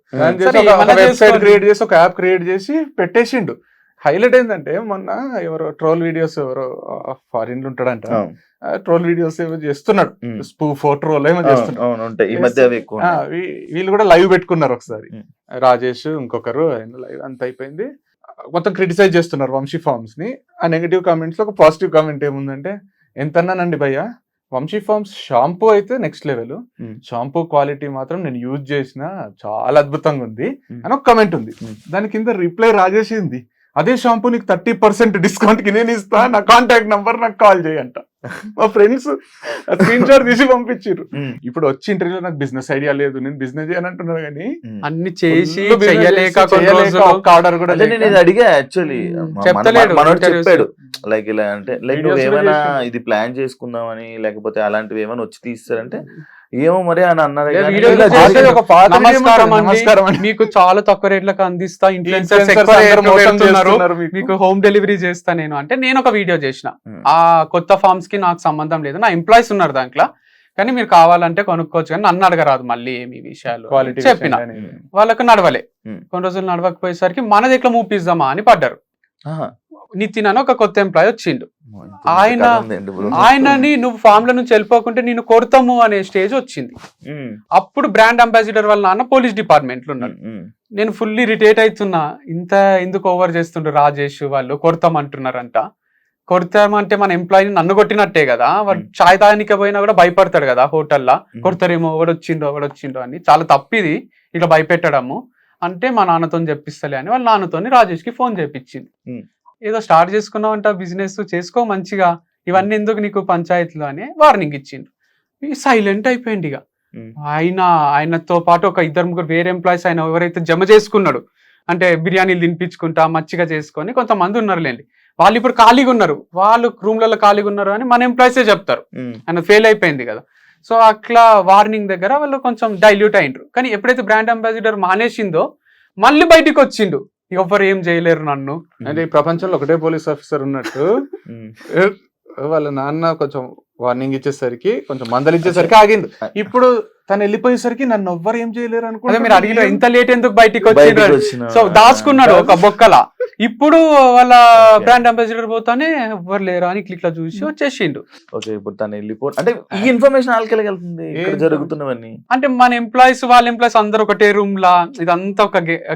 క్రియేట్ చేసి ఒక యాప్ క్రియేట్ చేసి పెట్టేసిండు. హైలైట్ ఏంటంటే మొన్న ఎవరో ట్రోల్ వీడియోస్, ఎవరో ఫారిన్ లో ఉంటాడంట, ట్రోల్ వీడియోస్ ఏమో చేస్తున్నాడు, స్పూఫ్ ట్రోల్ ఏమో చేస్తున్నాడు. వీళ్ళు కూడా లైవ్ పెట్టుకున్నారు ఒకసారి, రాజేష్ ఇంకొకరు, లైవ్ అంత అయిపోయింది, మొత్తం క్రిటిసైజ్ చేస్తున్నారు వంశీ ఫార్మ్స్ ని. ఆ నెగటివ్ కామెంట్స్ లో ఒక పాజిటివ్ కామెంట్ ఏముందంటే, ఎంతన్నానండి భయ్య, వంశీ ఫార్మ్స్ షాంపూ అయితే నెక్స్ట్ లెవెల్, షాంపూ క్వాలిటీ మాత్రం నేను యూజ్ చేసిన చాలా అద్భుతంగా ఉంది అని ఒక కమెంట్ ఉంది. దాని కింద రిప్లై రాజేసింది, అదే షాంపూ నీకు 30% డిస్కౌంట్ కి నేను ఇస్తా, నా కాంటాక్ట్ నంబర్ నాకు కాల్ చేయంట. మా ఫ్రెండ్స్ స్క్రీన్ షాట్ తీసి పంపించారు. ఇప్పుడు వచ్చి ఇంటర్వ్యూలో నాకు బిజినెస్ ఐడియా లేదు, నేను బిజినెస్ చేయాలంటున్నాను కానీ అన్ని చేసి ఆర్డర్ కూడా అడిగా. యాక్చువల్లీ మనోడు చెప్పాడు లైక్ ఇలా అంటే, లైక్ నువ్వు ఏమైనా ఇది ప్లాన్ చేసుకుందామని లేకపోతే అలాంటివి ఏమైనా వచ్చి తీస్తారంటే ఏమో మరి అని అన్నారు. నమస్కారం అండి, మీకు చాలా తక్కువ రేట్లకు అందిస్తా, ఇన్ఫ్లుయెన్సర్స్ మీకు హోమ్ డెలివరీ చేస్తా నేను అంటే. నేను ఒక వీడియో చేసిన, ఆ కొత్త ఫార్మ్స్ కి నాకు సంబంధం లేదు, నా ఎంప్లాయీస్ ఉన్నారు దాంట్లో, కానీ మీరు కావాలంటే కొనుక్కోవచ్చు, కానీ నన్ను అడగరాదు మళ్ళీ ఏమి విషయాలు చెప్పిన. వాళ్ళకు నడవలే, కొన్ని రోజులు నడవకపోయేసరికి మనది ఎట్లా మూపిద్దామా అని పడ్డారు. నితిన్ అని ఒక కొత్త ఎంప్లాయీ వచ్చిండు, ఆయనని నువ్వు ఫామ్ లో నుంచి వెళ్ళిపోకుంటే నేను కొడతాము అనే స్టేజ్ వచ్చింది. అప్పుడు బ్రాండ్ అంబాసిడర్ వాళ్ళ నాన్న పోలీస్ డిపార్ట్మెంట్ లో ఉన్నాడు. నేను ఫుల్లీ రిటైట్ అవుతున్నా, ఇంత ఎందుకు ఓవర్ చేస్తుండ్రు రాజేష్, వాళ్ళు కొడతామంటున్నారంట. కొడతామంటే మన ఎంప్లాయీని నన్ను కొట్టినట్టే కదా, వాడు చాయ్ తాగనికే పోయినా కూడా భయపడతాడు కదా హోటల్లో, కొడతారేమో ఎవడొచ్చిండో అని. చాలా తప్పిది ఇట్లా భయపెట్టడము అంటే. మా నాన్నతో చెప్పిస్తలే అని వాళ్ళ నాన్నతో రాజేష్ కి ఫోన్ చేపించింది. ఏదో స్టార్ట్ చేసుకున్నావంట బిజినెస్, చేసుకో మంచిగా, ఇవన్నీ ఎందుకు నీకు పంచాయతీలో అని వార్నింగ్ ఇచ్చిండు. సైలెంట్ అయిపోయింది. ఇక ఆయనతో పాటు ఒక 2-3 వేరే ఎంప్లాయీస్ ఆయన ఎవరైతే జమ చేసుకున్నాడు అంటే బిర్యానీలు తినిపించుకుంటా మచ్చిగా చేసుకొని కొంతమంది ఉన్నారులేండి, వాళ్ళు ఇప్పుడు ఖాళీగా ఉన్నారు, వాళ్ళు రూమ్లలో ఖాళీగా ఉన్నారు అని మన ఎంప్లాయీసే చెప్తారు. ఆయన ఫెయిల్ అయిపోయింది కదా. సో అట్లా వార్నింగ్ దగ్గర వాళ్ళు కొంచెం డైల్యూట్ అయిండ్రు. కానీ ఎప్పుడైతే బ్రాండ్ అంబాసిడర్ మానేసిందో మళ్ళీ బయటికి వచ్చిండు, ఎవరు ఏం చేయలేరు నన్ను. అంటే ఈ ప్రపంచంలో ఒకటే పోలీస్ ఆఫీసర్ ఉన్నట్టు వాళ్ళ నాన్న కొంచెం వార్నింగ్ ఇచ్చేసరికి, కొంచెం మందలిచ్చేసరికి ఆగింది. ఇప్పుడు తను వెళ్ళిపోయేసరికి నన్ను ఎవ్వరు ఏం చేయలేరు అనుకుంటే, మీరు అడిగిన ఇంత లేట్ ఎందుకు బయటికి వచ్చిండ్రు, సో దాచుకున్నాడు ఒక బొక్కల. ఇప్పుడు వాళ్ళ బ్రాండ్ అంబాసిడర్ పోతానే ఎవ్వరు లేరు అని ఇట్లా చూసి వచ్చేసిండు. ఓకే, ఇప్పుడు తను వెళ్ళిపో అంటే ఈ ఇన్ఫర్మేషన్ ఆల్కెళ్ళగలుగుతుంది జరుగుతున్నవన్నీ. అంటే మన ఎంప్లాయీస్ వాళ్ళ ఎంప్లాయీస్ అందరు ఒకటే రూమ్ లా, ఇదంతా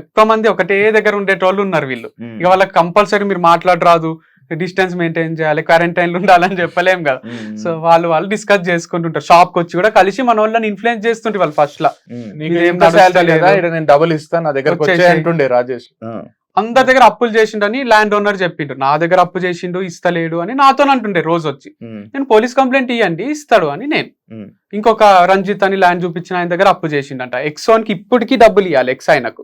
ఎక్కువ మంది ఒకటే దగ్గర ఉండేటోళ్ళు ఉన్నారు వీళ్ళు. ఇక వాళ్ళకి కంపల్సరీ మీరు మాట్లాడరాదు, డిస్టెన్స్ మెయింటైన్ చేయాలి, క్వారంటైన్ లో ఉండాలని చెప్పలేం కదా. సో వాళ్ళు డిస్కస్ చేసుకుంటుంటారు. షాప్ కి వచ్చి కూడా కలిసి మన వాళ్ళని ఇన్ఫ్లుయెన్స్ చేస్తుంటే వాళ్ళు ఫస్ట్ లా, నేను డబుల్ ఇస్తాను నా దగ్గర అంటుండే రాజేష్. అందరి దగ్గర అప్పులు చేసిండని ల్యాండ్ ఓనర్ చెప్పిండు, నా దగ్గర అప్పు చేసిండు ఇస్తలేడు అని నాతో అంటుండే రోజు వచ్చి. నేను పోలీస్ కంప్లైంట్ ఇవ్వండి ఇస్తాడు అని నేను. ఇంకొక రంజిత్ అని ల్యాండ్ చూపించిన ఆయన దగ్గర అప్పు చేసిండంట, ఎక్సోన్ కి ఇప్పటికీ డబ్బులు ఇవ్వాలి, ఎక్స్ ఆయనకు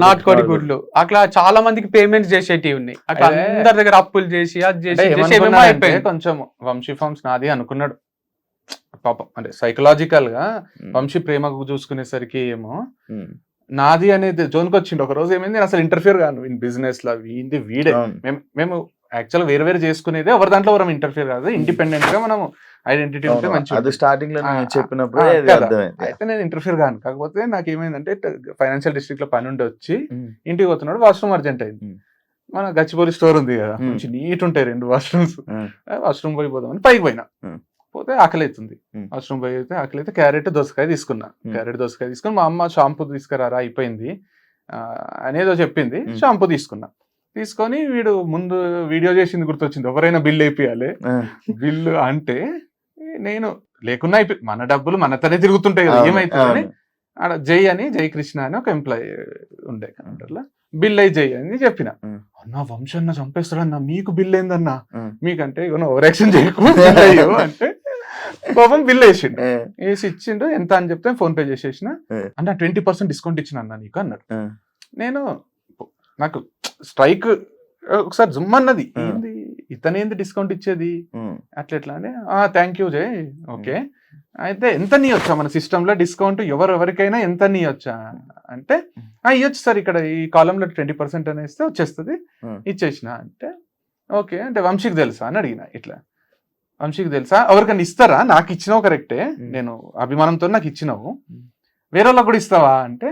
నాటుకోడి గుడ్లు. అట్లా చాలా మందికి పేమెంట్స్ చేసేటివి ఉన్నాయి. అట్లా అందరి దగ్గర అప్పులు చేసి అది చేసి కొంచెం వంశీ ఫార్మ్స్ నాది అనుకున్నాడు పాపం. అంటే సైకలాజికల్ గా వంశీ ప్రేమకు చూసుకునేసరికి ఏమో నాది అనేది జోన్కి వచ్చిండు. ఒక రోజు ఏమైంది, అసలు ఇంటర్ఫియర్ కాను ఇన్ బిజినెస్ లా, వీడే మేము యాక్చువల్ వేరే చేసుకునేది, ఎవరి దాంట్లో మనం ఇంటర్ఫియర్ కాదు, ఇండిపెండెంట్ గా మనం ఐడెంటిటీ ఉంటే మంచిది. స్టార్టింగ్ లో చెప్పినప్పుడు అయితే నేను ఇంటర్ఫియర్ కాను. కాకపోతే నాకు ఏమైందంటే ఫైనాన్షియల్ డిస్ట్రిక్ట్ లో పని ఉండి వచ్చి ఇంటికి పోతున్నాడు, వాష్రూమ్ అర్జెంట్ అయింది. మన గచ్చిబౌలి స్టోర్ ఉంది కదా, మంచి నీట్ ఉంటాయి 2 వాష్రూమ్స్. వాష్రూమ్ పోయిపోదామని పైకి పోయినా, పోతే ఆకలి అవుతుంది. వాష్రూమ్ పోయి అయితే ఆకలి అయితే క్యారెట్ దోసకాయ తీసుకున్నా. క్యారెట్ దోసకాయ తీసుకుని మా అమ్మ షాంపూ తీసుకురారా అయిపోయింది అనేదో చెప్పింది, షాంపూ తీసుకొని వీడు ముందు వీడియో చేసింది గుర్తొచ్చింది, ఎవరైనా బిల్ అయిపోయాలి బిల్లు అంటే. నేను లేకున్నా మన డబ్బులు మనతోనే తిరుగుతుంటాయి కదా, ఏమైతుందని ఆడ జై కృష్ణ అని ఒక ఎంప్లాయీ ఉండే కౌంటర్లో, బిల్ అయ్యి జై అని చెప్పిన. అన్న వంశన్న చంపేస్తాడన్నా, మీకు బిల్ ఏందన్నా, మీకంటే ఓవర్ యాక్షన్ చేయకు bill అయ్యో అంటే పాపం బిల్ వేసిండు. వేసి ఇచ్చిండు, ఎంత అని చెప్తే ఫోన్ పే చేసేసిన. అన్న 20% డిస్కౌంట్ ఇచ్చిన అన్న నీకు అన్నాడు. నేను నాకు స్ట్రైక్ ఒకసారి జుమ్మన్నది, ఏంది ఇతనేంది డిస్కౌంట్ ఇచ్చేది అట్లా ఎట్లా అని. థ్యాంక్ యూ జై, ఓకే అయితే ఎంత నీయొచ్చా మన సిస్టమ్ లో డిస్కౌంట్ ఎవరికైనా ఎంత నీయొచ్చా అంటే, ఇవ్వచ్చు సార్ ఇక్కడ ఈ కాలంలో 20% అనేస్తే వచ్చేస్తుంది, ఇచ్చేసిన అంటే. ఓకే అంటే వంశీకి తెలుసా అని అడిగిన. ఇట్లా వంశీకి తెలుసా, ఎవరికైనా ఇస్తారా, నాకు ఇచ్చినావు కరెక్టే, నేను అభిమానంతో నాకు ఇచ్చినావు, వేరే వాళ్ళకి కూడా ఇస్తావా అంటే,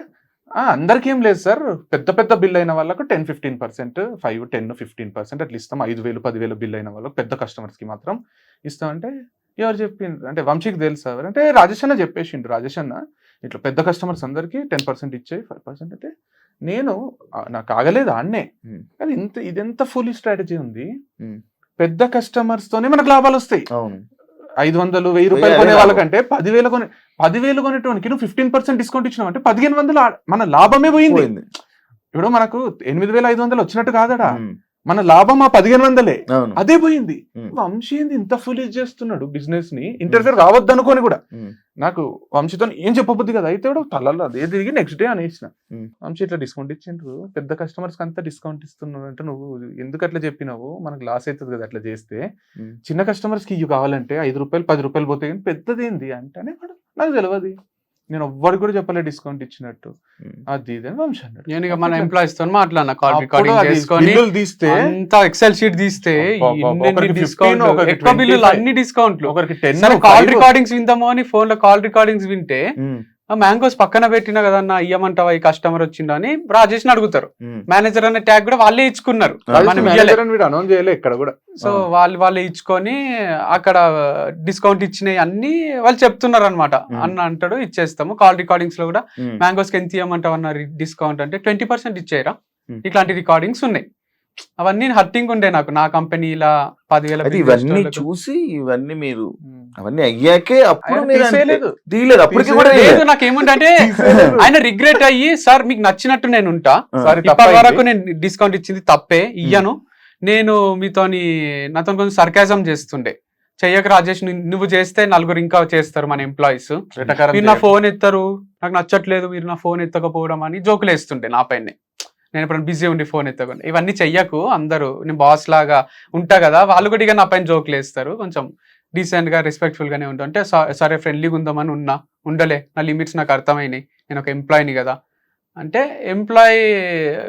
అందరికీ ఏం లేదు సార్, పెద్ద బిల్ అయిన వాళ్ళకు 10-15%, 5-10-15% అట్లా ఇస్తాం, 5,000-10,000 బిల్ అయిన వాళ్ళకి పెద్ద కస్టమర్స్ కి మాత్రం ఇస్తామంటే. ఎవరు చెప్పిండ్రు అంటే, వంశీకి తెలుసా అంటే, రాజేష్ అన్న చెప్పేసిండు. రాజేష్ అన్న ఇట్లా పెద్ద కస్టమర్స్ అందరికి 10% ఇచ్చాయి, 5% అంటే. నేను నాకు ఆగలేదు ఆడనే, కానీ ఇదెంత ఫుల్ స్ట్రాటజీ ఉంది. పెద్ద కస్టమర్స్ తోనే మనకు లాభాలు వస్తాయి. 500-1000 రూపాయలు కొనే వాళ్ళకంటే 10,000 కొనేటోనికి నువ్వు 15% డిస్కౌంట్ ఇచ్చినావు అంటే 1500 మన లాభమే పోయింది. ఇప్పుడు మనకు 8,500 వచ్చినట్టు కాదడా, మన లాభం ఆ 1500 అదే పోయింది. వంశీ ఏంది ఇంత ఫుల్ చేస్తున్నాడు బిజినెస్ ని, ఇంటర్ఫియర్ కావద్దు అనుకోని కూడా. నాకు వంశీతో ఏం చెప్పబుద్ది కదా, అయితే కూడా తలలో అదే తిరిగి నెక్స్ట్ డే అనేసిన. వంశీ ఇట్లా డిస్కౌంట్ ఇచ్చిండ్రు, పెద్ద కస్టమర్స్ కి అంతా డిస్కౌంట్ ఇస్తున్నాడు అంటే, నువ్వు ఎందుకు అట్లా చెప్పినావు, మనకు లాస్ అవుతుంది కదా అట్లా చేస్తే, చిన్న కస్టమర్స్ కి ఇవి కావాలంటే 5 రూపాయలు 10 రూపాయలు పోతాయి, కానీ పెద్దది ఏంది అంటే నాకు తెలియదు, నేను ఎవ్వరికి కూడా చెప్పలేదు డిస్కౌంట్ ఇచ్చినట్టు, అది ఇది అని వంశీ అన్నాడు. నేను ఇక మన ఎంప్లాయీస్ తో మాట్లాడినా, కాల్ రికార్డింగ్ చేసుకొని తీస్తే అంతా ఎక్సెల్ షీట్ తీస్తే ఎక్కువ బిల్లులు అన్ని డిస్కౌంట్లు. ఒకరికి 10 కాల్ రికార్డింగ్స్ విందాము అని ఫోన్ లో కాల్ రికార్డింగ్స్ వింటే, మ్యాంగోస్ పక్కన పెట్టినా కదన్నా ఇయ్యమంటావా ఈ కస్టమర్ వచ్చిండు అని రాజేష్ ని అడుగుతారు. మేనేజర్ అనే ట్యాగ్ కూడా వాళ్ళే ఇచ్చుకున్నారు, అనౌన్స్ చేయలే ఇక్కడ కూడా. సో వాళ్ళే ఇచ్చుకొని అక్కడ డిస్కౌంట్ ఇచ్చినవి అన్ని వాళ్ళు చెప్తున్నారు అనమాట. అన్న అంటాడు ఇచ్చేస్తాము. కాల్ రికార్డింగ్స్ లో కూడా మ్యాంగోస్ కి ఎంత ఇవ్వమంటావు అన్న డిస్కౌంట్ అంటే 20% ఇచ్చేయరా, ఇట్లాంటి రికార్డింగ్స్ ఉన్నాయి. అవన్నీ హర్టింగ్ ఉండే నాకు, నా కంపెనీ ఇలా 10,000 ఇవన్నీ చూసి ఇవన్నీ మీరు అవన్నీ అయ్యాకే అప్పుడు నాకేముంటే ఆయన రిగ్రెట్ అయ్యి, సార్ మీకు నచ్చినట్టు నేను ఉంటా, ఇప్పటి వరకు నేను డిస్కౌంట్ ఇచ్చింది తప్పే, ఇయ్యను, నేను నాతో కొంచెం సర్కాజం చేస్తుండే, చెయ్యక రాజేష్ నువ్వు చేస్తే నలుగురు ఇంకా చేస్తారు మన ఎంప్లాయీస్, మీరు నా ఫోన్ ఎత్తారు, నాకు నచ్చట్లేదు మీరు నా ఫోన్ ఎత్తకపోవడం అని జోకులు వేస్తుండే నా పైన. నేను ఇప్పుడు బిజీ ఉండి ఫోన్ ఎత్తకుండా, ఇవన్నీ చెయ్యకు, అందరూ నేను బాస్ లాగా ఉంటా కదా, వాళ్ళు కూడా ఇక నా పైన జోకులు వేస్తారు, కొంచెం డీసెంట్ గా రెస్పెక్ట్ఫుల్ గానే ఉంటా అంటే, సరే ఫ్రెండ్లీగా ఉందామని ఉండలే, నా లిమిట్స్ నాకు అర్థమైనాయి, నేను ఒక ఎంప్లాయీని కదా అంటే. ఎంప్లాయీ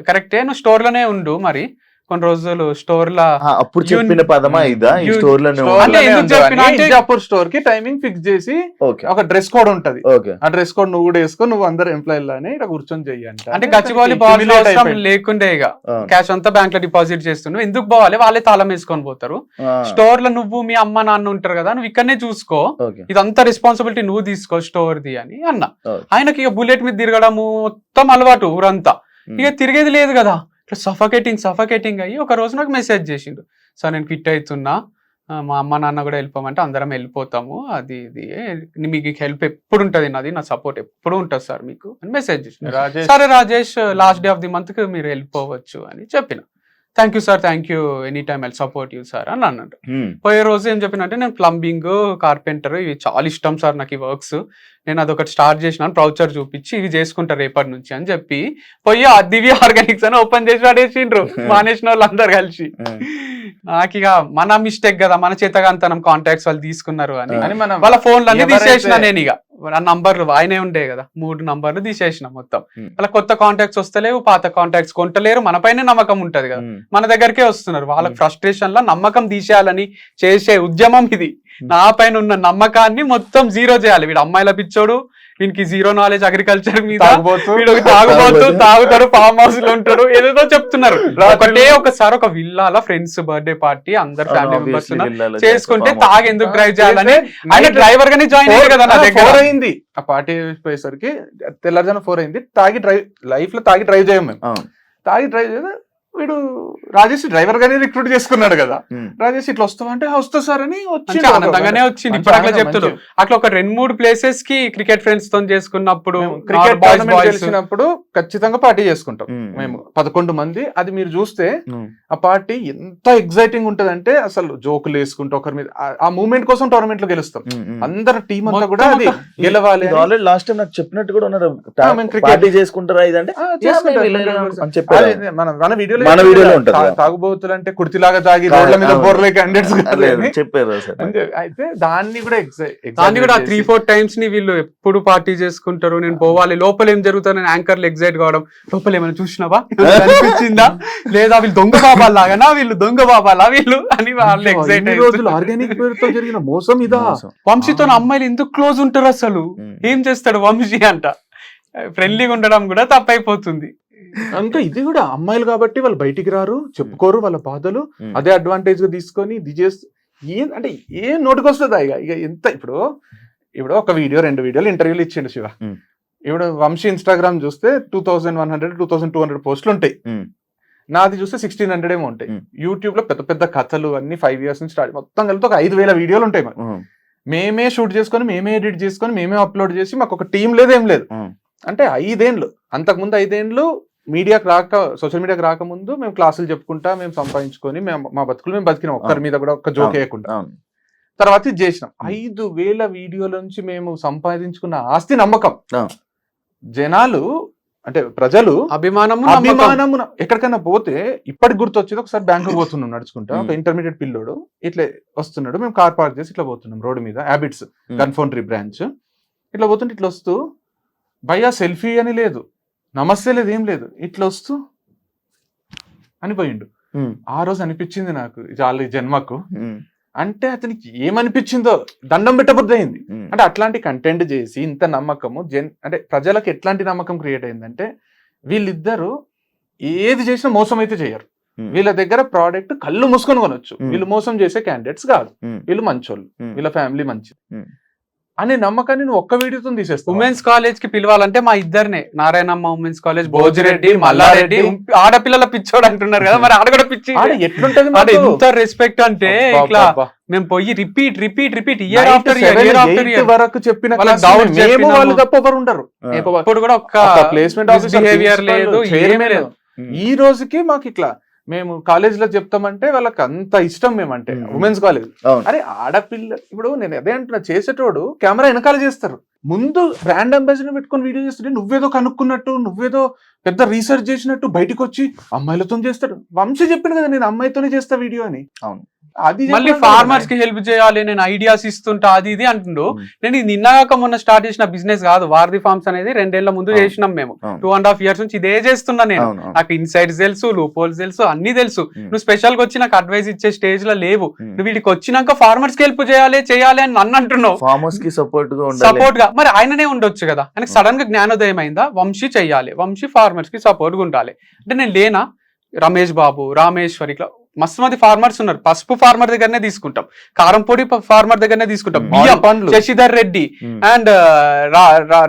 కరెక్టే, నువ్వు స్టోర్ లోనే ఉండు, మరి కొన్ని రోజులు స్టోర్ లా అప్పుడు చెప్పిన పదమా ఇదా, ఈ స్టోర్ లో స్టోర్ కి టైమింగ్ ఫిక్స్ చేసి ఒక డ్రెస్ కోడ్ ఉంటది, ఆ డ్రెస్ కోడ్ నువ్వు కూడా వేసుకో, నువ్వు అందరు ఎంప్లాయీలానే ఇక్కడ కూర్చొని చెయ్యండి అంటే. గచ్చిబౌలి లేకుండే ఇక క్యాష్ అంతా బ్యాంక్ లో డిపాజిట్ చేస్తున్నావు, ఎందుకు పోవాలి, వాళ్ళే తాళం వేసుకొని పోతారు. స్టోర్ లో నువ్వు మీ అమ్మ నాన్న ఉంటారు కదా, నువ్వు ఇక్కడనే చూసుకో, ఇదంతా రెస్పాన్సిబిలిటీ నువ్వు తీసుకో స్టోర్ ది అని అన్న. ఆయనకి ఇక బుల్లెట్ మీద తిరగడము మొత్తం అలవాటు ఊరంతా, ఇక తిరిగేది లేదు కదా, ఇట్లా సఫకేటింగ్ అయ్యి ఒక రోజు నాకు మెసేజ్ చేసిండు, సార్ నేను క్విట్ అవుతున్నా, మా అమ్మ నాన్న కూడా వెళ్ళిపోమంటే అందరం వెళ్ళిపోతాము, అది ఇది మీకు హెల్ప్ ఎప్పుడు ఉంటుంది, నా సపోర్ట్ ఎప్పుడు ఉంటుంది సార్ మీకు అని మెసేజ్ చేసిండు. సరే Rajesh last day of the month కి మీరు వెళ్ళిపోవచ్చు అని చెప్పిన. Thank you sir, thank you, any time I'll support you sir అని అన్నాడు. పోయే రోజు ఏం చెప్పినంటే, నేను ప్లంబింగ్, కార్పెంటర్ ఇవి చాలా ఇష్టం సార్ నాకు ఈ వర్క్స్, నేను అదొకటి స్టార్ట్ చేసినాను, ప్రౌచర్ చూపించి ఇవి చేసుకుంటా రేపటి నుంచి అని చెప్పి పోయి ఆ దివ్య ఆర్గానిక్స్ అని ఓపెన్ చేసి పడేసిండ్రు మానేసిన వాళ్ళు అందరు కలిసి. నాకు ఇక మన మిస్టేక్ కదా, మన చేతగాంతనం కాంటాక్ట్స్ వాళ్ళు తీసుకున్నారు అని వాళ్ళ ఫోన్లు అన్ని తీసేసిన. నేను ఇక ఆ నంబర్లు ఆయనే ఉండే కదా, 3 నంబర్లు తీసేసిన మొత్తం. అలా కొత్త కాంటాక్ట్స్ వస్తలేవు, పాత కాంటాక్ట్స్ కొంటలేరు, మన పైన నమ్మకం ఉంటది కదా, మన దగ్గరకే వస్తున్నారు. వాళ్ళకి ఫ్రస్ట్రేషన్ లో నమ్మకం తీసేయాలని చేసే ఉద్యమం ఇది. నా పైన ఉన్న నమ్మకాన్ని మొత్తం జీరో చేయాలి. వీడు అమ్మాయిల పిచ్చోడు, వీనికి జీరో నాలెడ్జ్ అగ్రికల్చర్ మీద, వీడు తాగుతాడు, ఫామ్ హౌస్ లో ఉంటాడు, ఏదేదో చెప్తున్నారు. ఒకసారి ఒక విల్లాల ఫ్రెండ్స్ బర్త్డే పార్టీ, అందరు ఫ్యామిలీ మెంబర్స్ చేసుకుంటే తాగి ఎందుకు డ్రైవ్ చేయాలని ఆయన డ్రైవర్ గానే జాయిన్ అయ్యారు కదా నా దగ్గర. అయింది ఆ పార్టీ పోయేసరికి తెల్లారుజామున 4 అయింది. తాగి డ్రైవ్ చేయము మేము, తాగి డ్రైవ్ చేస్తే వీడు రాజేష్ డ్రైవర్ గానే రిక్రూట్ చేసుకున్నాడు కదా. ఉమ్. రాజేష్ ఇట్లా వస్తావా అంటే వస్తా సార్ అని వచ్చి మంచి ఆనందంగానే వచ్చింది. ఇప్పుడు అట్లా చెప్తున్నారు. అట్లా ఒక 2-3 ప్లేసెస్ కి క్రికెట్ ఫ్రెండ్స్ తో చేసుకున్నప్పుడు, క్రికెట్ boys టోర్నమెంట్ గెలిచినప్పుడు ఖచ్చితంగా పార్టీ చేసుకుంటాం ఉమ్. మేము 11 మంది. అది మీరు చూస్తే ఉమ్. ఆ పార్టీ ఎంత ఎగ్జైటింగ్ ఉంటదంటే అసలు జోకులు వేసుకుంటూ ఒకరి మీద ఆ మూమెంట్ కోసం టోర్నమెంట్ లో గెలుస్తాం. ఉమ్. ఉమ్. అందరు టీం అంతా మొత్తం కూడా అది గెలవాలి ఇది అని. ఆల్రెడీ లాస్ట్ టైం నాకు చెప్పినట్టు కూడా ఉన్నారు. మేము cricket- పార్టీ చేసుకుంటారా ఇదంటే ఆ, చేసుకుంటాం. అని చెప్పారు. అదే మన వీడియోలో మన వీడియోలో ఉంటది. తాగుబోతులు అంటే కుర్తిలాగా తాగి రోడ్ల మీద బోర్లే క్యాండిడేట్స్ చెప్పారు సార్. అయితే దాన్ని కూడా దాన్ని కూడా 3-4 టైమ్స్ ని వీళ్ళు ఎప్పుడు పార్టీ చేసుకుంటారు. నేను పోవాలి, లోపల ఏం జరుగుతుందో యాంకర్లు ఎగ్జైట్ కావడం, లోపల ఏమైనా చూసినావా, ఏమైనా అనిపించిందా, లేదా వీళ్ళు దొంగ బాబాలాగానా, వీళ్ళు దొంగ బాబాలా వీళ్ళు అని వాళ్ళు ఎగ్జైట్ రోజులు ఆర్గానిక్ పేరుతో జరిగిన మోసం ఇదా. వంశీతో అమ్మాయిలు ఎందుకు క్లోజ్ ఉంటారు అసలు, ఏం చేస్తాడు వంశీ అంట. ఫ్రెండ్లీగా ఉండడం కూడా తప్పైపోతుంది. ఇంకా ఇది కూడా అమ్మాయిలు కాబట్టి వాళ్ళు బయటికి రారు, చెప్పుకోరు వాళ్ళ బాధలు. అదే అడ్వాంటేజ్ గా తీసుకొని ఇది చేస్తూ అంటే ఏం నోటికి వస్తుందా ఇక ఎంత. ఇప్పుడు ఒక వీడియో 2 వీడియోలు ఇంటర్వ్యూలు ఇచ్చిండు శివ. ఇప్పుడు వంశీ ఇన్స్టాగ్రామ్ చూస్తే 2100 2200 పోస్టులు ఉంటాయి. నాది చూస్తే 1600 ఏమో ఉంటాయి. యూట్యూబ్ లో పెద్ద పెద్ద కథలు అన్ని 5 years నుంచి స్టార్ట్, మొత్తం కలిపి ఒక 5000 వీడియోలు ఉంటాయి. మేమే షూట్ చేసుకొని, మేమే ఎడిట్ చేసుకొని, మేమే అప్లోడ్ చేసి, మాకు ఒక టీం లేదు, ఏం లేదు. అంటే 5 ఏళ్ళు, అంతకుముందు 5 ఏళ్ళు సోషల్ మీడియాకి రాకముందు మేము క్లాసులు చెప్పుకుంటా, మేము సంపాదించుకొని మా బతుకులు మేము బతికినాం, ఒక్కరి మీద కూడా ఒక్క జోక్ వేయకుండా. తర్వాత ఇది చేసినాం. 5000 వీడియోల నుంచి మేము సంపాదించుకున్న ఆస్తి నమ్మకం. జనాలు అంటే ప్రజలు అభిమానము. ఎక్కడికైనా పోతే ఇప్పటికి గుర్తొచ్చేది, ఒకసారి బ్యాంకు పోతున్నాం నడుచుకుంటా, ఒక ఇంటర్మీడియట్ పిల్లోడు ఇట్లా వస్తున్నాడు, మేము కార్ పార్క్ చేసి ఇట్లా పోతున్నాం రోడ్డు మీద, హ్యాబిట్స్ గన్ఫౌండరీ బ్రాంచ్. ఇట్లా పోతుంటే ఇట్లా వస్తూ, భయ్యా సెల్ఫీ అని లేదు, నమస్తే లేదు, ఏం లేదు, ఇట్లా వస్తూ అని పోయిండు. ఆ రోజు అనిపించింది నాకు, చాలా ఈ జన్మకు. అంటే అతనికి ఏమనిపించిందో, దండం పెట్టబుద్ధి అయింది. అంటే అట్లాంటి కంటెంట్ చేసి ఇంత నమ్మకము అంటే ప్రజలకు ఎట్లాంటి నమ్మకం క్రియేట్ అయిందంటే, వీళ్ళిద్దరూ ఏది చేసినా మోసం అయితే చేయరు. వీళ్ళ దగ్గర ప్రోడక్ట్ కళ్ళు మూసుకొని కొనొచ్చు. వీళ్ళు మోసం చేసే క్యాండిడేట్స్ కాదు, వీళ్ళు మంచోళ్ళు, వీళ్ళ ఫ్యామిలీ మంచిది అనే నమ్మకాన్ని నువ్వు ఒక్క వీడియోతో తీసేస్తావు. ఉమెన్స్ కాలేజ్ కి పిలవాలంటే మా ఇద్దరినే, నారాయణమ్మ ఉమెన్స్ కాలేజ్, భోజిరెడ్డి, మల్లారెడ్డి, ఆడపిల్లల పిచ్చోడు అంటున్నారు కదా, మరి ఆడ కూడా పిచ్చి ఎట్లుంటది, ఎంత రెస్పెక్ట్ అంటే ఇట్లా మేము పోయి రిపీట్ ఇయర్ ఆఫ్టర్ ఇయర్ వరకు చెప్పిన వాళ్ళు తప్ప ఎవరు ఉండరు. ఇప్పుడు కూడా ఒక్క ప్లేస్మెంట్ బిహేవియర్ లేదు, ఏమీ లేదు. ఈ రోజుకి మాకు ఇట్లా మేము కాలేజ్ లో చెప్తామంటే వాళ్ళకి అంత ఇష్టం. మేమంటే ఉమెన్స్ కాలేజ్, అరే ఆడపిల్ల, ఇప్పుడు నేను అదే అంటున్నా, చేసేటోడు కెమెరా వెనకాల చేస్తారు, ముందు బ్రాండ్ అంబాసిడర్ పెట్టుకొని వీడియో చేస్తుంటే నువ్వేదో కనుక్కున్నట్టు, నువ్వేదో పెద్ద రీసెర్చ్ చేసినట్టు బయటకు వచ్చి అమ్మాయిలతో చేస్తాడు. వంశీ చెప్పింది కదా, నేను అమ్మాయితోనే చేస్తా వీడియో అని. అవును, అది మళ్ళీ ఫార్మర్స్ కి హెల్ప్ చేయాలి, నేను ఐడియాస్ ఇస్తుంటా, అది ఇది అంటుండు. నేను ఇది నిన్నగాక మొన్న స్టార్ట్ చేసిన బిజినెస్ కాదు, వారధి ఫార్మ్స్ అనేది 2 ఏళ్ల ముందు చేసినాం మేము. 2.5 years నుంచి ఇదే చేస్తున్నా నేను. నాకు ఇన్సైడ్స్ తెలుసు, లూపోల్స్ తెలుసు, అన్ని తెలుసు. నువ్వు స్పెషల్ గా వచ్చి నాకు అడ్వైస్ ఇచ్చే స్టేజ్ లో లేవు. నువ్వు వీడికి వచ్చినాక ఫార్మర్స్ కి హెల్ప్ చేయాలి అని నన్ను అంటున్నావు. ఫార్మర్స్ కి సపోర్ట్ గా మరి ఆయననే ఉండొచ్చు కదా. ఆయనకు సడన్ గా జ్ఞానోదయం అయిందా, వంశీ చెయ్యాలి, వంశీ ఫార్మర్స్ కి సపోర్ట్ గా ఉండాలి అంటే నేను లేనా. రమేష్ బాబు, రామేశ్వర్, ఇట్లా మస్తు మంది ఫార్మర్స్ ఉన్నారు. పసుపు ఫార్మర్ దగ్గరనే తీసుకుంటాం, కారం పొడి ఫార్మర్ దగ్గరనే తీసుకుంటాం, బియ్యం శశిధర్ రెడ్డి అండ్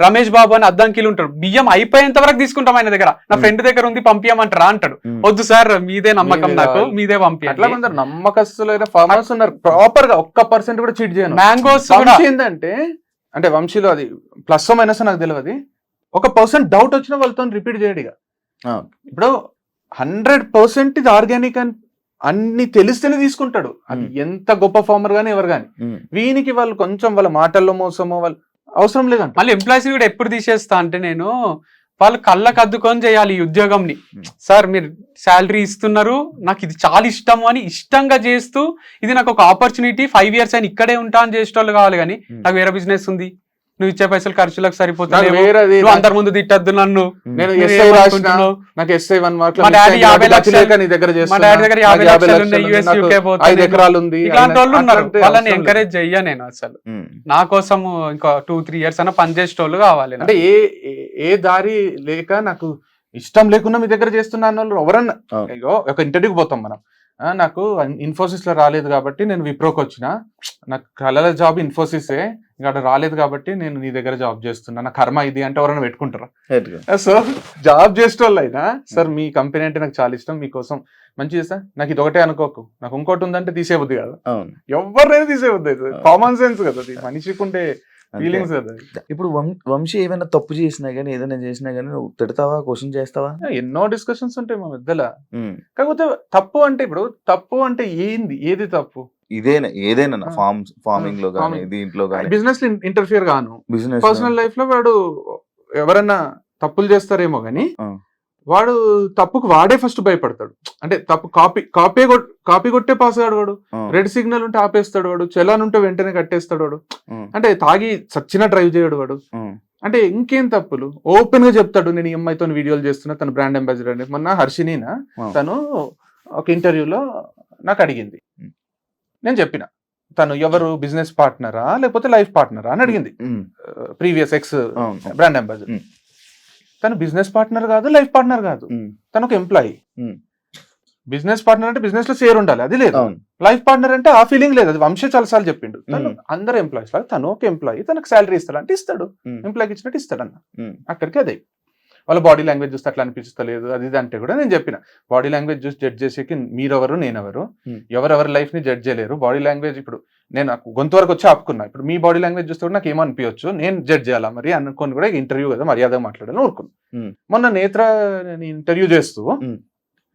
రమేష్ బాబు అని అద్దంకిలు ఉంటారు. బియ్యం అయిపోయేంత వరకు తీసుకుంటాం ఆయన దగ్గర. నా ఫ్రెండ్ దగ్గర ఉంది పంపించమంటారా అంటాడు. వద్దు సార్, మీదే నమ్మకం, నాకు మీదే పంపి. అట్లా కొందరు నమ్మకస్తులైన ఫార్మర్స్ ఉన్నారు, ప్రాపర్ గా 1% కూడా చీట్ చేయను. మ్యాంగోస్ ఏంటంటే, అంటే వంశీలో అది ప్లస్ మైనస్ నాకు తెలియదు, 1% డౌట్ వచ్చినా వాళ్ళతో రిపీట్ చేయడిగా. ఇప్పుడు 100% ఇది ఆర్గానిక్ అని అన్ని తెలిస్తేనే తీసుకుంటాడు. అది ఎంత గొప్ప ఫార్మర్ గానీ ఎవరు గాని. వీనికి వాళ్ళు కొంచెం వాళ్ళ మాటల్లో మోసమో వాళ్ళు అవసరం లేదంట. మళ్ళీ ఎంప్లాయీస్ కూడా ఎప్పుడు తీసేస్తా అంటే, నేను వాళ్ళు కళ్ళకు అద్దుకొని చేయాలి ఈ ఉద్యోగంని. సార్ మీరు శాలరీ ఇస్తున్నారు, నాకు ఇది చాలా ఇష్టము అని ఇష్టంగా చేస్తూ, ఇది నాకు ఒక ఆపర్చునిటీ, 5 years అని ఇక్కడే ఉంటా అని చేసేటోళ్ళు కావాలి. కానీ నాకు వేరే బిజినెస్ ఉంది, నువ్వు ఇచ్చే పైసలు ఖర్చులకు సరిపోతుంది, అందరి ముందు తిట్టద్దు నన్ను, నేను నాకు SI 1 మార్క్, మా డాడీ 50 లక్షలు, మా డాడీ దగ్గర 50 లక్షలు ఉన్నాయి, US UK 5 ఎకరాలు ఉంది, ఇలాంటి వాళ్ళు ఉన్నారు. వాళ్ళని ఎంకరేజ్ చెయ్య నేను అసలు. నా కోసం ఇంకా 2-3 years అన్న పనిచేసేటోళ్ళు కావాలి. అంటే ఏ దారి లేక నాకు ఇష్టం లేకుండా మీ దగ్గర చేస్తున్నా వాళ్ళు ఎవరన్నా. ఒక ఇంటర్వ్యూకి పోతాం మనం, నాకు ఇన్ఫోసిస్ లో రాలేదు కాబట్టి నేను విప్రోకి వచ్చిన, నాకు కలల జాబ్ ఇన్ఫోసిసే, ఇక్కడ రాలేదు కాబట్టి నేను నీ దగ్గర జాబ్ చేస్తున్నా, నా కర్మ ఇది అంటే ఎవరైనా పెట్టుకుంటారా? సో జాబ్ చేసే వాళ్ళు అయినా సార్ మీ కంపెనీ అంటే నాకు చాలా ఇష్టం, మీకోసం మంచి చేస్తా, నాకు ఇది ఒకటే అనుకోకు, నాకు ఇంకోటి ఉందంటే తీసేవద్దు కదా, ఎవరినైనా తీసేవద్దు, కామన్ సెన్స్ కదా, మనిషికి ఉండే ఫీలింగ్స్ కదా. ఇప్పుడు వంశీ ఏమైనా తప్పు చేసినా గానీ ఏదైనా చేసినా గానీ నువ్వు తిడతావా, క్వశ్చన్ చేస్తావా? ఎన్నో డిస్కషన్స్ ఉంటాయి మా మధ్యలో. కాకపోతే తప్పు అంటే ఇప్పుడు తప్పు అంటే ఏది తప్పు? ఏదైనా ఫార్మింగ్ లో గానీ దీంట్లో గానీ బిజినెస్ ఇంటర్ఫియర్ గాను, బిజినెస్ పర్సనల్ లైఫ్ లో వాడు ఎవరన్నా తప్పులు చేస్తారేమో గానీ వాడు తప్పుకు వాడే ఫస్ట్ భయపడతాడు. అంటే తప్పు కాపీ కొట్టే పాస్ కాడు వాడు, రెడ్ సిగ్నల్ ఉంటే ఆపేస్తాడు వాడు, చలాన్ ఉంటే వెంటనే కట్టేస్తాడు వాడు, అంటే తాగి సచ్చిన డ్రైవ్ చేయడు వాడు. అంటే ఇంకేం తప్పులు ఓపెన్ గా చెప్తాడు, నేను ఈ అమ్మాయితో వీడియోలు చేస్తున్నా, తన బ్రాండ్ అంబాసిడర్ అని. మొన్న హర్షినీనా తను ఒక ఇంటర్వ్యూలో నాకు అడిగింది, నేను చెప్పిన తను ఎవరు బిజినెస్ పార్ట్నరా లేకపోతే లైఫ్ పార్ట్నరా అని అడిగింది. Previous X brand ambassador. తను బిజినెస్ పార్ట్నర్ కాదు, లైఫ్ పార్ట్నర్ కాదు, తను ఒక ఎంప్లాయీ. బిజినెస్ పార్ట్నర్ అంటే బిజినెస్ లో షేర్ ఉండాలి, అది లేదు. లైఫ్ పార్ట్నర్ అంటే ఆ ఫీలింగ్ లేదు, అది వంశీ చాలాసార్లు చెప్పిండు. తను అందరు ఎంప్లాయీస్ లాగా తను ఒక ఎంప్లాయీ, తనకు శాలరీ ఇస్తాడు అంటే ఇస్తాడు, ఎంప్లాయీకి ఇచ్చినట్టు ఇస్తాడు అన్న. అక్కడికి అదే వాళ్ళ బాడీ లాంగ్వేజ్ చూస్తే అట్లా అనిపిస్తలేదు అది ఇది అంటే కూడా నేను చెప్పిన, బాడీ లాంగ్వేజ్ చూసి జడ్జ్ చేసేకి మీరెవరు నేనెవరు, ఎవరెవరి లైఫ్ ని జడ్జ్ చేయలేరు. బాడీ లాంగ్వేజ్ ఇప్పుడు నేను గొంతు వరకు వచ్చి ఆపుకున్నా, ఇప్పుడు మీ బాడీ లాంగ్వేజ్ చూస్తే కూడా నాకు ఏమో అనిపించచ్చు, నేను జడ్జ్ చేయాలా మరి అనుకోని కూడా ఇంటర్వ్యూ కదా మర్యాదగా మాట్లాడాలని ఊరుకున్నా. మొన్న నేత్ర ఇంటర్వ్యూ చేస్తూ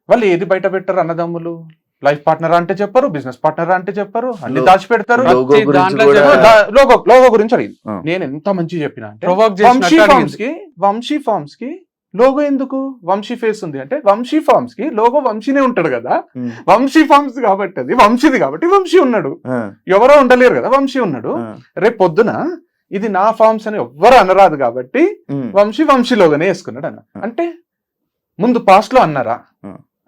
వాళ్ళు ఏది బయట పెట్టారు అన్నదమ్ములు, లైఫ్ పార్ట్నర్ అంటే చెప్పరు, బిజినెస్ పార్ట్నర్ అంటే చెప్పరు, అన్ని దాచి పెడతారు. లోగో గురించి అడిగింది, నేను ఎంత మంచి చెప్పిన అంటే వంశీ ఫార్మ్స్ కి లోగో ఎందుకు, వంశీ ఫేస్ ఉంది అంటే వంశీ ఫార్మ్స్ కి లోగో వంశీనే ఉంటాడు కదా, వంశీ ఫార్మ్స్ కాబట్టి అది వంశీది కాబట్టి వంశీ ఉన్నాడు, ఎవరో ఉండలేరు కదా వంశీ ఉన్నాడు. రేపు పొద్దున ఇది నా ఫార్మ్స్ అని ఎవ్వరు అనరాదు కాబట్టి వంశీ లోగోనే వేసుకున్నాడు అన్న. అంటే ముందు పాస్ట్ లో అన్నారా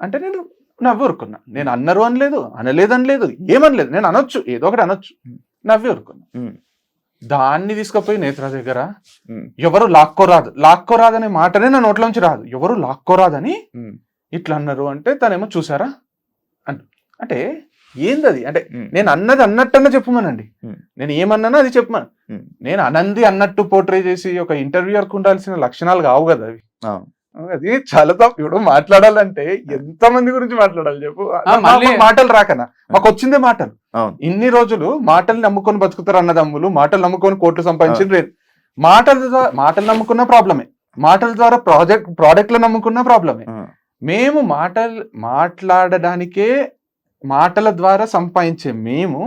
అంటే నేను నవ్వి ఊరుకున్నా, నేను అన్నారు అనలేదు, అనలేదు, ఏమనలేదు, నేను అనొచ్చు ఏదో ఒకటి నవ్వి ఊరుకున్నా. దాన్ని తీసుకుపోయి నేత్ర దగ్గర ఎవరు లాక్కోరాదనే మాటనే నా నోట్లోంచి రాదు, ఎవరు లాక్కోరాదని ఇట్లా అన్నారు అంటే తనేమో చూసారా అంటే ఏందది అంటే నేను అన్నది అన్నట్టన్నా చెప్పమనండి, నేను ఏమన్నానో అది చెప్పమను. నేను అనంది అన్నట్టు పోర్ట్రే చేసి ఒక ఇంటర్వ్యూయర్కు ఉండాల్సిన లక్షణాలు కావు కదా అవి. అది చాలా తప్పు. ఇప్పుడు మాట్లాడాలంటే ఎంత మంది గురించి మాట్లాడాలి చెప్పు, మాటలు రాకనా మాకు వచ్చిందే మాటలు. ఇన్ని రోజులు మాటలు నమ్ముకొని బతుకుతారు అన్నదమ్ములు, మాటలు నమ్ముకొని కోట్లు సంపాదించిన మాటలు నమ్ముకున్న ప్రాబ్లమే, మాటల ద్వారా ప్రాడక్ట్లు నమ్ముకున్న ప్రాబ్లమే. మేము మాట్లాడడానికే మాటల ద్వారా సంపాదించే మేము,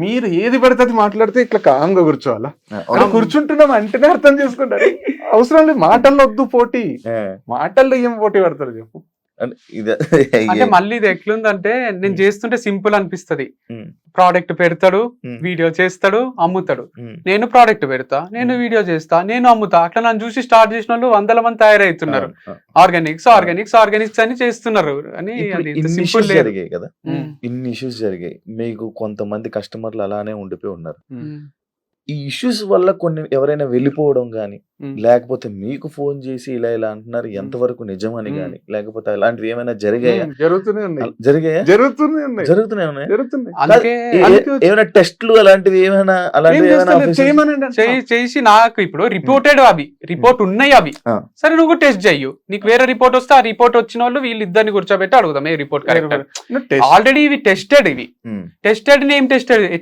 మీరు ఏది పడితే అది మాట్లాడితే ఇట్లా కాంగా కూర్చోవాలా, కూర్చుంటున్నాం అంటేనే అర్థం చేసుకుంటారు. అవసరం లేదు మాటల్లో వద్దు పోటీ, మాటల్లో ఏం పోటీ పడతారు చెప్పు. అంటే మళ్ళీ ఇది ఎట్లుందంటే నేను చేస్తుంటే సింపుల్ అనిపిస్తది, ప్రోడక్ట్ పెడతాడు, వీడియో చేస్తాడు, అమ్ముతాడు. నేను ప్రోడక్ట్ పెడతా, నేను వీడియో చేస్తా, నేను అమ్ముతా. అట్లా నన్ను చూసి స్టార్ట్ చేసిన వాళ్ళు 100 మంది తయారవుతున్నారు. ఆర్గానిక్స్ అని చేస్తున్నారు అని. ఇన్ని ఇష్యూస్ జరిగాయి, మీకు కొంతమంది కస్టమర్లు అలానే ఉండిపోయి ఉన్నారు. ఈ ఇష్యూస్ వల్ల కొన్ని ఎవరైనా వెళ్ళిపోవడం గానీ, లేకపోతే మీకు ఫోన్ చేసి ఇలా అంటున్నారు, ఎంతవరకు నిజమని గానీ, లేకపోతే అలాంటివి ఏమైనా జరిగాయా? ఏమైనా టెస్ట్లు అలాంటివి ఏమైనా చేసి నాకు ఇప్పుడు రిపోర్టెడ్ అవి రిపోర్ట్ ఉన్నాయి అవి, సరే నువ్వు టెస్ట్ చెయ్యు, నీకు వేరే రిపోర్ట్ వస్తే ఆ రిపోర్ట్ వచ్చిన వాళ్ళు వీళ్ళిద్దరిని కూర్చోబెట్టి అడుగుదాం ఏ రిపోర్ట్ కరెక్ట్. ఆల్రెడీ ఇవి టెస్టెడ్ ఏం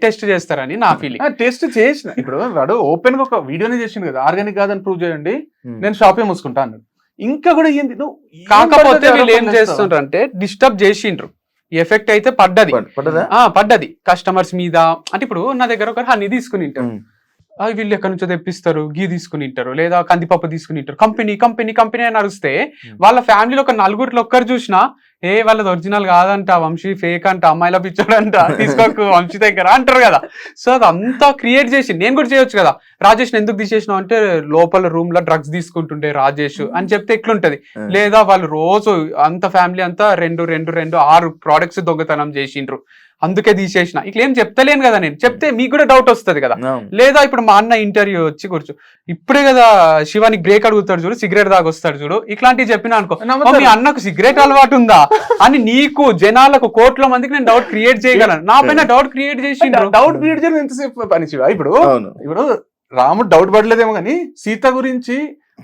టెస్ట్ చేస్తారని నా ఫీలింగ్. టెస్ట్ చేసిన ఇప్పుడు వాడు ఓపెన్ గా ఒక వీడియోనే చేసిండు కదా, ఆర్గానిక్ కాదని ప్రూవ్ చేయండి, నేను షాపే మూసుకుంటా అన్నాడు. ఇంకా కూడా ఏంది కాకపోతే వీళ్ళు ఏం చేస్తుండ్రు అంటే డిస్టర్బ్ చేసిండ్రు, ఎఫెక్ట్ అయితే పడ్డది కస్టమర్స్ మీద. అంటే ఇప్పుడు నా దగ్గర ఒక హనీ తీసుకుని ఉంటారు, వీళ్ళు ఎక్కడి నుంచో తెప్పిస్తారు, గీ తీసుకుని ఉంటారు, లేదా కందిపప్పు తీసుకుని ఉంటారు, కంపెనీ అని అరిస్తే వాళ్ళ ఫ్యామిలీలో ఒక 4 ఒక్కరు చూసినా వాళ్ళది ఒరిజినల్ కాదంట, వంశీ ఫేక్ అంట, అమ్మాయిల పిచ్చాడంట, తీసుకోకు వంశీ దగ్గర అంటారు కదా. సో అదంతా క్రియేట్ చేసి నేను కూడా చేయొచ్చు కదా. రాజేష్ ఎందుకు తీసేసినావు అంటే లోపల రూమ్ లో డ్రగ్స్ తీసుకుంటుండే రాజేష్ అని చెప్తే ఎట్లుంటది. లేదా వాళ్ళు రోజు అంత ఫ్యామిలీ అంతా 6 ప్రోడక్ట్స్ దొంగతనం చేసిండ్రు అందుకే తీసేసిన, ఇట్లా ఏం చెప్తలేను కదా. నేను చెప్తే మీకు కూడా డౌట్ వస్తుంది కదా. లేదా ఇప్పుడు మా అన్న ఇంటర్వ్యూ వచ్చి కూర్చో, ఇప్పుడే కదా శివానికి బ్రేక్ అడుగుతాడు చూడు, సిగరెట్ దాగొస్తాడు చూడు, ఇట్లాంటివి చెప్పినా అనుకో, మీ అన్నకు సిగరెట్ అలవాటు ఉందా అని నీకు జనాలకు కోట్ల మందికి నేను డౌట్ క్రియేట్ చేయగలను, నా పైన డౌట్ క్రియేట్ చేసి డౌట్ క్రియేట్ చేయడం ఎంతసేపు పని శివ? ఇప్పుడు ఇప్పుడు రాముడు డౌట్ పడలేదేమో కానీ సీత గురించి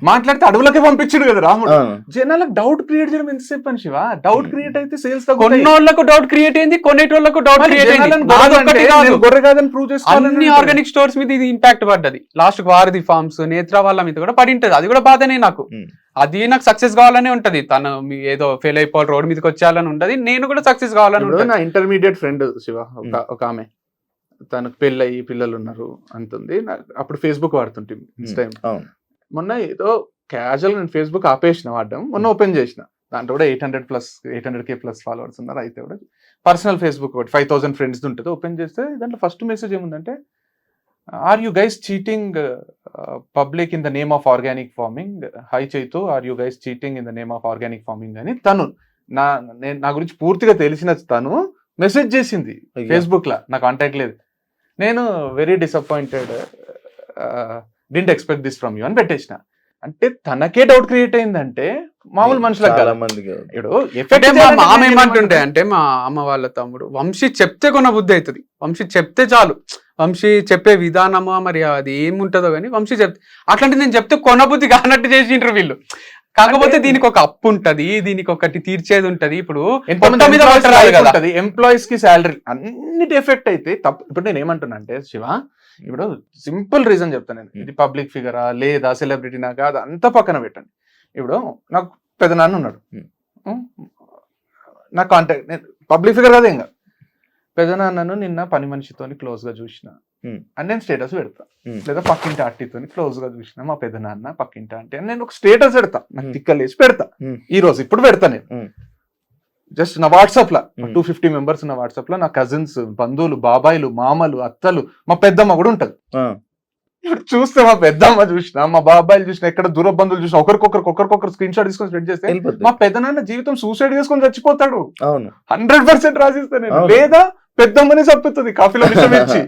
మాట్లాడితే అడవులకే పంపించాడు కదా రాముడు. జనాలకు డౌట్ క్రియేట్ చేయడం ఎంతసేపు పని శివ? డౌట్ క్రియేట్ అయితే సేల్స్ కొన్నోళ్ళకు డౌట్ క్రియేట్ అయింది, కొనేటోళ్ళకు డౌట్ క్రియేట్ అయింది. గొర్రె కాదని ప్రూవ్ చేసుకోవాలి. అన్ని ఆర్గానిక్ స్టోర్స్ మీద ఇది ఇంపాక్ట్ పడ్డది. లాస్ట్ వారధి ఫార్మ్స్, నేత్ర వాళ్ళ మీద కూడా పడి ఉంటది. అది కూడా బాధనే నాకు. అది నాకు సక్సెస్ కావాలనే ఉంటది. తను ఏదో ఫెయిల్ అయిపోవాలి రోడ్ మీదకి వచ్చేయాలని ఉంటది, నేను కూడా సక్సెస్ కావాలని ఉంటది. నా ఇంటర్మీడియట్ ఫ్రెండ్ శివ ఒక ఆమె, తనకు పెళ్ళయి పిల్లలు ఉన్నారు అంటుంది. అప్పుడు ఫేస్బుక్ వాడుతుంటే ఇన్స్టాగ్రామ్. మొన్న ఏదో క్యాజువల్ నేను ఫేస్బుక్ ఆపేసిన వాడడం, మొన్న ఓపెన్ చేసిన. దాంట్లో కూడా 800K+ ఫాలోవర్స్ ఉన్నారు. అయితే కూడా పర్సనల్ ఫేస్బుక్ ఒకటి 5000 ఫ్రెండ్స్ ఉంటుంది. ఓపెన్ చేస్తే దాంట్లో ఫస్ట్ మెసేజ్ ఏముందంటే, are you guys cheating public in the name of organic farming? Hi Chaitu, are you guys cheating in the name of organic farming అని తను నా గురించి పూర్తిగా తెలిసిన తను మెసేజ్ చేసింది ఫేస్బుక్ లా. నా కాంటాక్ట్ లేదు. నేను very disappointed, didn't expect this from you అని పెట్టేసిన. అంటే తనకే డౌట్ క్రియేట్ అయిందంటే మామూలు మనుషులకు చాలా మందికి మామ ఏమంటుండే అంటే, మా అమ్మ వాళ్ళ తమ్ముడు వంశీ చెప్తే కొన్న బుద్ధి అవుతుంది. వంశీ చెప్తే చాలు, వంశీ చెప్పే విధానమా మరి అది ఏముంటుందో కానీ వంశీ చెప్తే, అట్లాంటి నేను చెప్తే కొన బుద్ధి కానట్టు చేసిండ్రు వీళ్ళు. కాకపోతే దీనికి ఒక అప్పు ఉంటది, దీనికి ఒకటి తీర్చేది ఉంటది. ఇప్పుడు ఎంప్లాయీస్ కి శాలరీ అన్నిటి ఎఫెక్ట్ అయితే తప్పు. ఇప్పుడు నేను ఏమంటున్నా అంటే శివ, ఇప్పుడు సింపుల్ రీజన్ చెప్తాను నేను. ఇది పబ్లిక్ ఫిగరా లేదా సెలబ్రిటీనా కాదు అంతా పక్కన పెట్టండి. ఇప్పుడు నాకు పెదనాన్న ఉన్నాడు, నా కాంటాక్ట్, నేను పబ్లిక్ ఫిగర్ కాదు ఇంకా. పెదనాన్నను నిన్న పని మనిషితో క్లోజ్ గా చూసిన అని నేను స్టేటస్ పెడతా. లేదా పక్కింటి ఆంటీతో క్లోజ్ గా చూసిన మా పెదనాన్న పక్కింటి ఆంటీ అని నేను ఒక స్టేటస్ పెడతా. నాకు తిక్కలేసి పెడతా. ఈ రోజు ఇప్పుడు పెడతా నేను జస్ట్ నా వాట్సాప్ లో 250 మెంబర్స్ ఉన్న వాట్సాప్ లో నా కజిన్స్, బంధువులు, బాబాయిలు, మామలు, అత్తలు, మా పెద్దమ్మ కూడా ఉంటది. ఇప్పుడు చూస్తే మా పెద్దమ్మ చూసిన, మా బాబాయిలు చూసిన, ఎక్కడ దూర బంధువులు చూసిన, ఒకరికొకరు స్క్రీన్ షాట్ తీసుకొని స్ప్రెడ్ చేస్తే మా పెద్దనాన్న జీవితం సూసైడ్ చేసుకొని చచ్చిపోతాడు. 100% రాసిస్తాను నేను. లేదా పెద్దమ్మని చంపుతుంది కాఫీలో విషయం ఇచ్చి.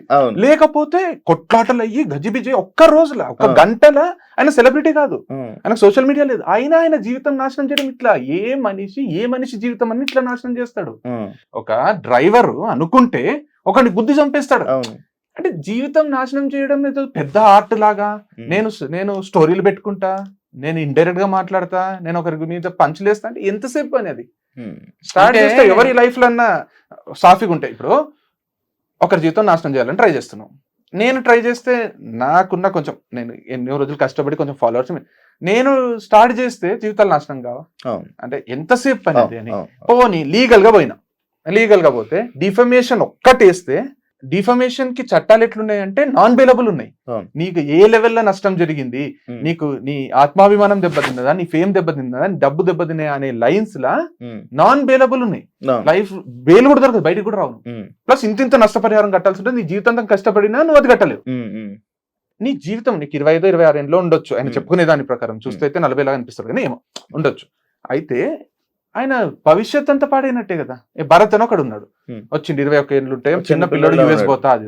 లేకపోతే కొట్లాటలు అయ్యి గజిబిజి ఒక్క రోజుల ఒక్క గంటల. ఆయన సెలబ్రిటీ కాదు, ఆయనకు సోషల్ మీడియా లేదు, ఆయన జీవితం నాశనం చేయడం ఇట్లా. ఏ మనిషి జీవితం అన్ని ఇట్లా నాశనం చేస్తాడు. ఒక డ్రైవర్ అనుకుంటే ఒకరిని బుద్ధి చంపేస్తాడు. అంటే జీవితం నాశనం చేయడం ఏదో పెద్ద ఆర్ట్ లాగా. నేను స్టోరీలు పెట్టుకుంటా, నేను ఇండైరెక్ట్ గా మాట్లాడతా, నేను ఒకరి మీద పంచులేస్తా అంటే ఎంతసేపు అని అది స్టార్ట్ చేస్తే ఎవరి లైఫ్ లో అన్నా సాఫీగా ఉంటాయి. ఇప్పుడు ఒకరి జీవితం నాశనం చేయాలని ట్రై చేస్తున్నాం. నేను ట్రై చేస్తే నాకున్న కొంచెం, నేను ఎన్నో రోజులు కష్టపడి కొంచెం ఫాలోవర్స్ నేను స్టార్ట్ చేస్తే జీవితాలు నాశనం కావా? అంటే ఎంతసేపు పని అది అని. పోనీ లీగల్ గా పోతే డిఫమేషన్ ఒక్కటేస్తే, డిఫమేషన్ కి చట్టాలు ఎట్లున్నాయంటే నాన్ బెయిలబుల్ ఉన్నాయి. నీకు ఏ లెవెల్లో నష్టం జరిగింది, నీకు నీ ఆత్మాభిమానం దెబ్బతిన్నదా, నీ ఫేమ్ దెబ్బతిన్నదా, నీ డబ్బు దెబ్బతిన్నా అనే లైన్స్ లా నాన్ బెయిలబుల్ ఉన్నాయి. లైఫ్ బెయిల్ కూడా దొరకదు, బయటకు కూడా రావు. ప్లస్ ఇంత నష్టపరిహారం కట్టాల్సి ఉంటుంది. నీ జీవితాంతం కష్టపడినా నువ్వు అది కట్టలేవు. నీ జీవితం నీకు 25-26 ఏళ్ళలో ఉండొచ్చు. ఆయన చెప్పుకునే దాని ప్రకారం చూస్తే అయితే 40 లాగా అనిపిస్తారు కానీ ఏమో ఉండొచ్చు. అయితే ఆయన భవిష్యత్ అంతా పాడైనట్టే కదా. భరత్ అని ఒకడు ఉన్నాడు, వచ్చింది 21 ఏళ్ళు ఉంటాయి, చిన్న పిల్లడు యూఎస్ పోతా అది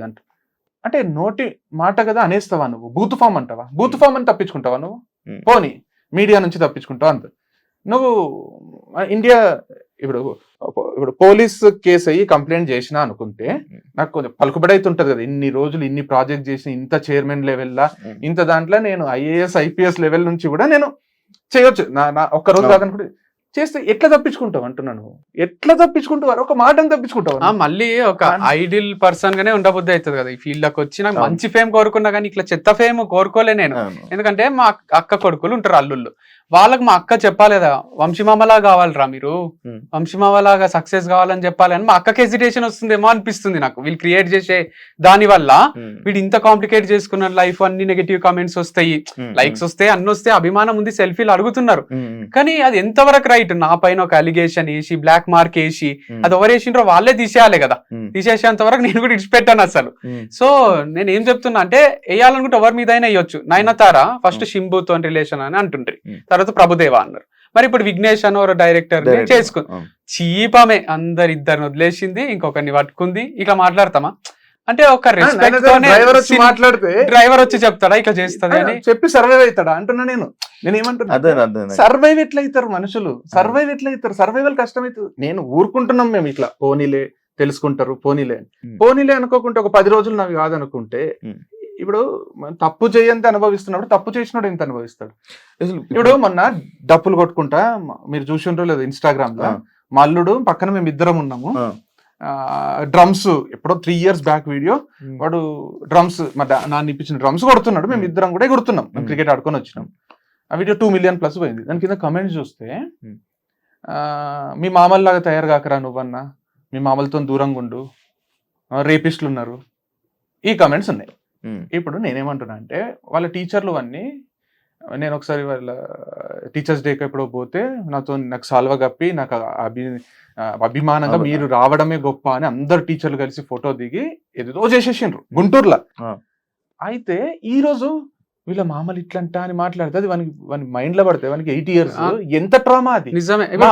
అంటే నోటి మాట కదా అనేస్తావా నువ్వు? బూత్ ఫామ్ అంటావా? బూత్ ఫామ్ అని తప్పించుకుంటావా నువ్వు? పోనీ మీడియా నుంచి తప్పించుకుంటావా అంత. నువ్వు ఇండియా ఇప్పుడు పోలీస్ కేసు అయ్యి కంప్లైంట్ చేసినా అనుకుంటే నాకు కొంచెం పలుకుబడి అయితే ఉంటది కదా. ఇన్ని రోజులు ఇన్ని ప్రాజెక్ట్ చేసిన, ఇంత చైర్మన్ లెవెల్లా, ఇంత దాంట్లో నేను IAS IPS లెవెల్ నుంచి కూడా నేను చేయొచ్చు. నా ఒక్క రోజు కాదనుకుంటే చేస్తే ఎట్లా తప్పించుకుంటావు అంటున్నాను. ఎట్లా తప్పించుకుంటావు? ఒక మాటను తప్పించుకుంటావు. మళ్ళీ ఒక ఐడియల్ పర్సన్ గానే ఉండబుద్ధి అవుతుంది కదా. ఈ ఫీల్డ్ లోకి వచ్చి నాకు మంచి ఫేమ్ కోరుకున్నా కానీ ఇట్లా చెత్త ఫేమ్ కోరుకోలే నేను. ఎందుకంటే మా అక్క కొడుకులు ఉంటారు, అల్లుళ్ళు. వాళ్ళకి మా అక్క చెప్పాలేదా, వంశీమామలా కావాలరా మీరు, వంశీమామలాగా సక్సెస్ కావాలని చెప్పాలి అని మా అక్కకి హెసిటేషన్ వస్తుందేమో అనిపిస్తుంది నాకు. వీళ్ళు క్రియేట్ చేసే దాని వల్ల వీడు ఇంత కాంప్లికేట్ చేసుకున్న లైఫ్, అన్ని నెగటివ్ కామెంట్స్ వస్తాయి, లైక్స్ వస్తాయి, అన్ని వస్తే అభిమానం ఉంది, సెల్ఫీలు అడుగుతున్నారు. కానీ అది ఎంతవరకు రైట్? నా పైన ఒక అలిగేషన్ వేసి, బ్లాక్ మార్క్ వేసి, అది ఎవరు వేసిండ్రో వాళ్ళే తీసేయాలి కదా. తీసేసేంత వరకు నేను కూడా ఇడిచిపెట్టాను అసలు. సో నేను ఏం చెప్తున్నా అంటే, వేయాలనుకుంటే ఎవరి మీద అయినా వేయొచ్చు. నయనతార ఫస్ట్ శింబుతో రిలేషన్ అని అంటుండ్రి, తర్వాత ప్రభుదేవా అన్నారు. మరి ఇప్పుడు విఘ్నేష్ అని ఒక డైరెక్టర్ చేసుకుంది, చీపమే అందరిద్దరిని వదిలేసింది, ఇంకొకరిని పట్టుకుంది. ఇట్లా మాట్లాడతామా? అంటే ఒక రెస్పెక్ట్ తోనే మాట్లాడితే డ్రైవర్ వచ్చి చెప్తాడా ఇట్లా చేస్తుంది అని చెప్పి సర్వైవ్ అవుతాడా అంటున్నా నేను. నేను ఏమంటున్నా, అదే అదే సర్వైవ్ ఎట్లా అవుతారు మనుషులు, సర్వైవ్ ఎట్లా అవుతారు, సర్వైవల్ కష్టమవుతుంది. నేను ఊరుకుంటున్నాం మేము ఇట్లా, పోనీలే తెలుసుకుంటారు, పోనీలే పోనీలే అనుకోకుంటే ఒక 10 రోజులు నావి కాదనుకుంటే, ఇప్పుడు మనం తప్పు చేయంత అనుభవిస్తున్నప్పుడు తప్పు చేసినోడు ఎంత అనుభవిస్తాడు. ఇప్పుడు మొన్న డప్పులు కొట్టుకుంటా, మీరు చూసిండ్రో లేదు ఇన్స్టాగ్రామ్ లో, మా అల్లుడు పక్కన మేము ఇద్దరం ఉన్నాము, డ్రమ్స్ ఎప్పుడో 3 years బ్యాక్ వీడియో, వాడు డ్రమ్స్ మా నాన్న ఇప్పించిన డ్రమ్స్ కొడుతున్నాడు, మేము ఇద్దరం కూడా ఎగురుతున్నాం, మేము క్రికెట్ ఆడుకొని వచ్చినాం. ఆ వీడియో 2 million plus పోయింది. దాని కింద కమెంట్స్ చూస్తే, మీ మామల్లాగా తయారు కాకరా నువ్వన్నా, మీ మామలతో దూరంగా ఉండు, రేపిస్టులు ఉన్నారు, ఈ కమెంట్స్ ఉన్నాయి. ఇప్పుడు నేనేమంటున్నా అంటే, వాళ్ళ టీచర్లు అన్నీ, నేను ఒకసారి వాళ్ళ టీచర్స్ డేకి ఎప్పుడో పోతే నాకు సాల్వ కప్పి నాకు అభిమానంగా మీరు రావడమే గొప్ప అని అందరు టీచర్లు కలిసి ఫోటో దిగి ఏదో చేసేసిండ్రు గుంటూరులో. అయితే ఈ రోజు వీళ్ళ మామలు ఇట్లంట అని మాట్లాడితే అది వాని మైండ్ లో పడితే వానికి 8 years ఎంత ట్రామా అది. నిజమే. మా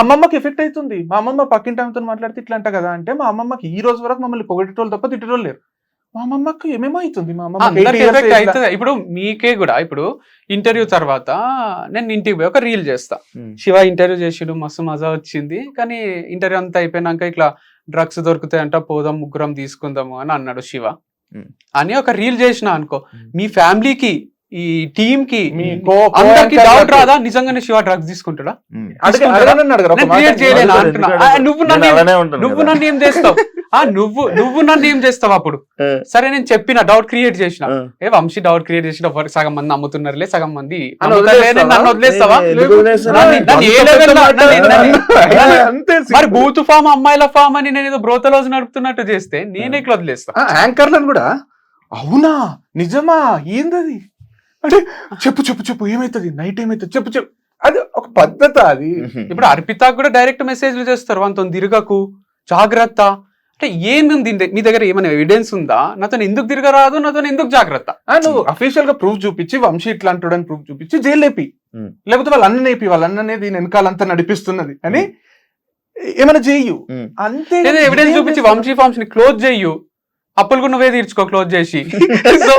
అమ్మమ్మకి ఎఫెక్ట్ అవుతుంది. మా అమ్మమ్మ పక్కింటి ఆమెతో మాట్లాడితే ఇట్లా అంట కదా అంటే, మా అమ్మమ్మకి ఈ రోజు వరకు మమ్మల్ని పొగటోళ్ళు తప్ప తిట్టేటోళ్ళు లేరు. మా అమ్మమ్మకి ఏమేమో అవుతుంది. మా అమ్మమ్మ ఇప్పుడు మీకే కూడా, ఇప్పుడు ఇంటర్వ్యూ తర్వాత నేను ఇంటికి పోయి ఒక రీల్ చేస్తా, శివ ఇంటర్వ్యూ చేసిండు మస్తు మజా వచ్చింది, కానీ ఇంటర్వ్యూ అంతా అయిపోయినాక ఇట్లా డ్రగ్స్ దొరుకుతాయంట, పోదాం ముగ్గురం తీసుకుందాము అని అన్నాడు శివ అని ఒక రీల్ చేసిన అనుకో, మీ ఫ్యామిలీకి ఈ టీమ్ కి అందరికి డౌట్ రాదా నిజంగానే శివ డ్రగ్స్ తీసుకుంటాడా? నువ్వు నన్ను ఏం చేస్తావు, నువ్వు నన్ను ఏం చేస్తావు అప్పుడు? సరే నేను చెప్పిన, డౌట్ క్రియేట్ చేసిన, ఏ వంశీ డౌట్ క్రియేట్ చేసిన, సగం మంది నమ్ముతున్నారులే, సగం మంది నన్ను వదిలేస్తావా? మరి బూత్ ఫామ్ అమ్మాయిల ఫామ్ అని నేను ఏదో బ్రోతలోజు నడుపుతున్నట్టు చేస్తే నేను ఎట్లా వదిలేస్తా? యాంకర్లను కూడా అవునా నిజమా ఏందది అంటే చెప్పు చెప్పు చెప్పు ఏమైతుంది, నైట్ ఏమైతుంది చెప్పు చెప్పు, అది ఒక పద్ధతి. అది ఇప్పుడు అర్పిత కూడా డైరెక్ట్ మెసేజ్లు చేస్తారు, వాళ్ళతో తిరగకు జాగ్రత్త అంటే. ఏముంది మీ దగ్గర, ఏమైనా ఎవిడెన్స్ ఉందా? నాతో ఎందుకు తిరగరాదు, నాతో ఎందుకు జాగ్రత్త? నువ్వు అఫీషియల్ గా ప్రూఫ్ చూపించి, వంశీ ఇట్లా అంటాడని ప్రూఫ్ చూపించి జైలు లేపి, లేకపోతే వాళ్ళ అన్న నేపి, వాళ్ళ అన్ననే దీని వెనకాలంతా నడిపిస్తున్నది అని ఏమైనా చేయు. అంతే ఎవిడెన్స్ చూపించి వంశీ ఫార్మ్స్ ని క్లోజ్ చేయు, అప్పులు కూడా నువ్వే తీర్చుకో క్లోజ్ చేసి. సో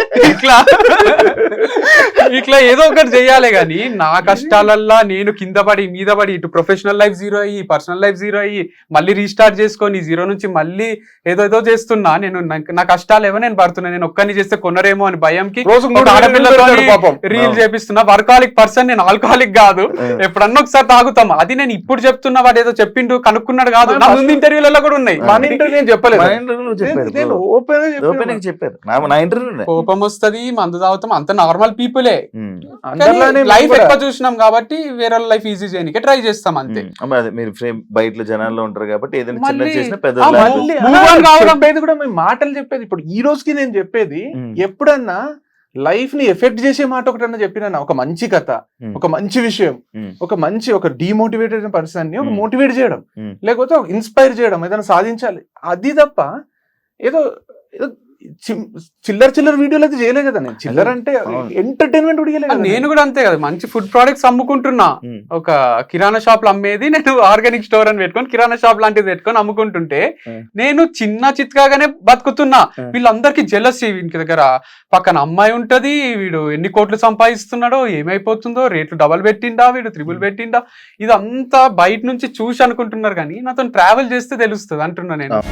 ఇట్లా ఏదో ఒకటి చెయ్యాలి. కానీ నా కష్టాలల్లా నేను కింద పడి మీద పడి, ఇటు ప్రొఫెషనల్ లైఫ్ జీరో అయ్యి, పర్సనల్ లైఫ్ జీరో అయ్యి, మళ్ళీ రీస్టార్ట్ చేసుకొని జీరో నుంచి మళ్ళీ ఏదో చేస్తున్నా. నేను నా కష్టాలు ఏమో నేను పడుతున్నా, నేను ఒక్కరిని చేస్తే కొనరేమో అని భయంకి ఆడపిల్లతో రీల్ చేపిస్తున్నా. వర్కాలిక్ పర్సన్ నేను, ఆల్కహాలిక్ కాదు. ఎప్పుడన్నా ఒకసారి తాగుతాం, అది నేను ఇప్పుడు చెప్తున్నా, వాడు ఏదో చెప్పిండు కనుక్కున్నాడు కాదు. నా ముందు ఇంటర్వ్యూలలో కూడా ఉన్నాయి. మన ఇంటర్వ్యూ చెప్పలేదు, కోపం వస్తుంది, మందు తాగుతాం, అంత నార్మల్ పీపులే. లైఫ్ ఎక్కువ చూసినాం కాబట్టి వేరే లైఫ్ ఈజీ చేయడానికి ట్రై చేస్తాం అంతే. మీరు బయట జనాల్లో ఉంటారు కాబట్టి ఏదైనా చిన్న చేసిన కూడా మేము మాటలు చెప్పేది. ఇప్పుడు ఈ రోజుకి నేను చెప్పేది, ఎప్పుడన్నా లైఫ్ ని ఎఫెక్ట్ చేసే మాట ఒకటన్నా చెప్పినా, ఒక మంచి కథ, ఒక మంచి విషయం, ఒక డిమోటివేటెడ్ పర్సన్ ని ఒక మోటివేట్ చేయడం, లేకపోతే ఒక ఇన్స్పైర్ చేయడం, ఏదైనా సాధించాలి, అది తప్ప ఏదో చిల్లర వీడియోలు అయితే చేయలే కదా. నేను చిల్లర అంటే ఎంటర్టైన్మెంట్ కూడా. నేను కూడా అంతే కదా, మంచి ఫుడ్ ప్రొడక్ట్స్ అమ్ముకుంటున్నా. ఒక కిరాణా షాప్ లో అమ్మేది నేను ఆర్గానిక్ స్టోర్ అని పెట్టుకొని, కిరాణా షాప్ లాంటిది పెట్టుకొని అమ్ముకుంటుంటే నేను చిన్న చిత్కాగానే బతుకుతున్నా. వీళ్ళందరికీ జెలసీ, వీనికి దగ్గర పక్కన అమ్మాయి ఉంటది, వీడు ఎన్ని కోట్లు సంపాదిస్తున్నాడో, ఏమైపోతుందో, రేట్లు డబల్ పెట్టిండా, వీడు 3 పెట్టిండా, ఇదంతా బయట నుంచి చూసి అనుకుంటున్నారు. కానీ నాతో ట్రావెల్ చేస్తే తెలుస్తుంది అంటున్నా నేను.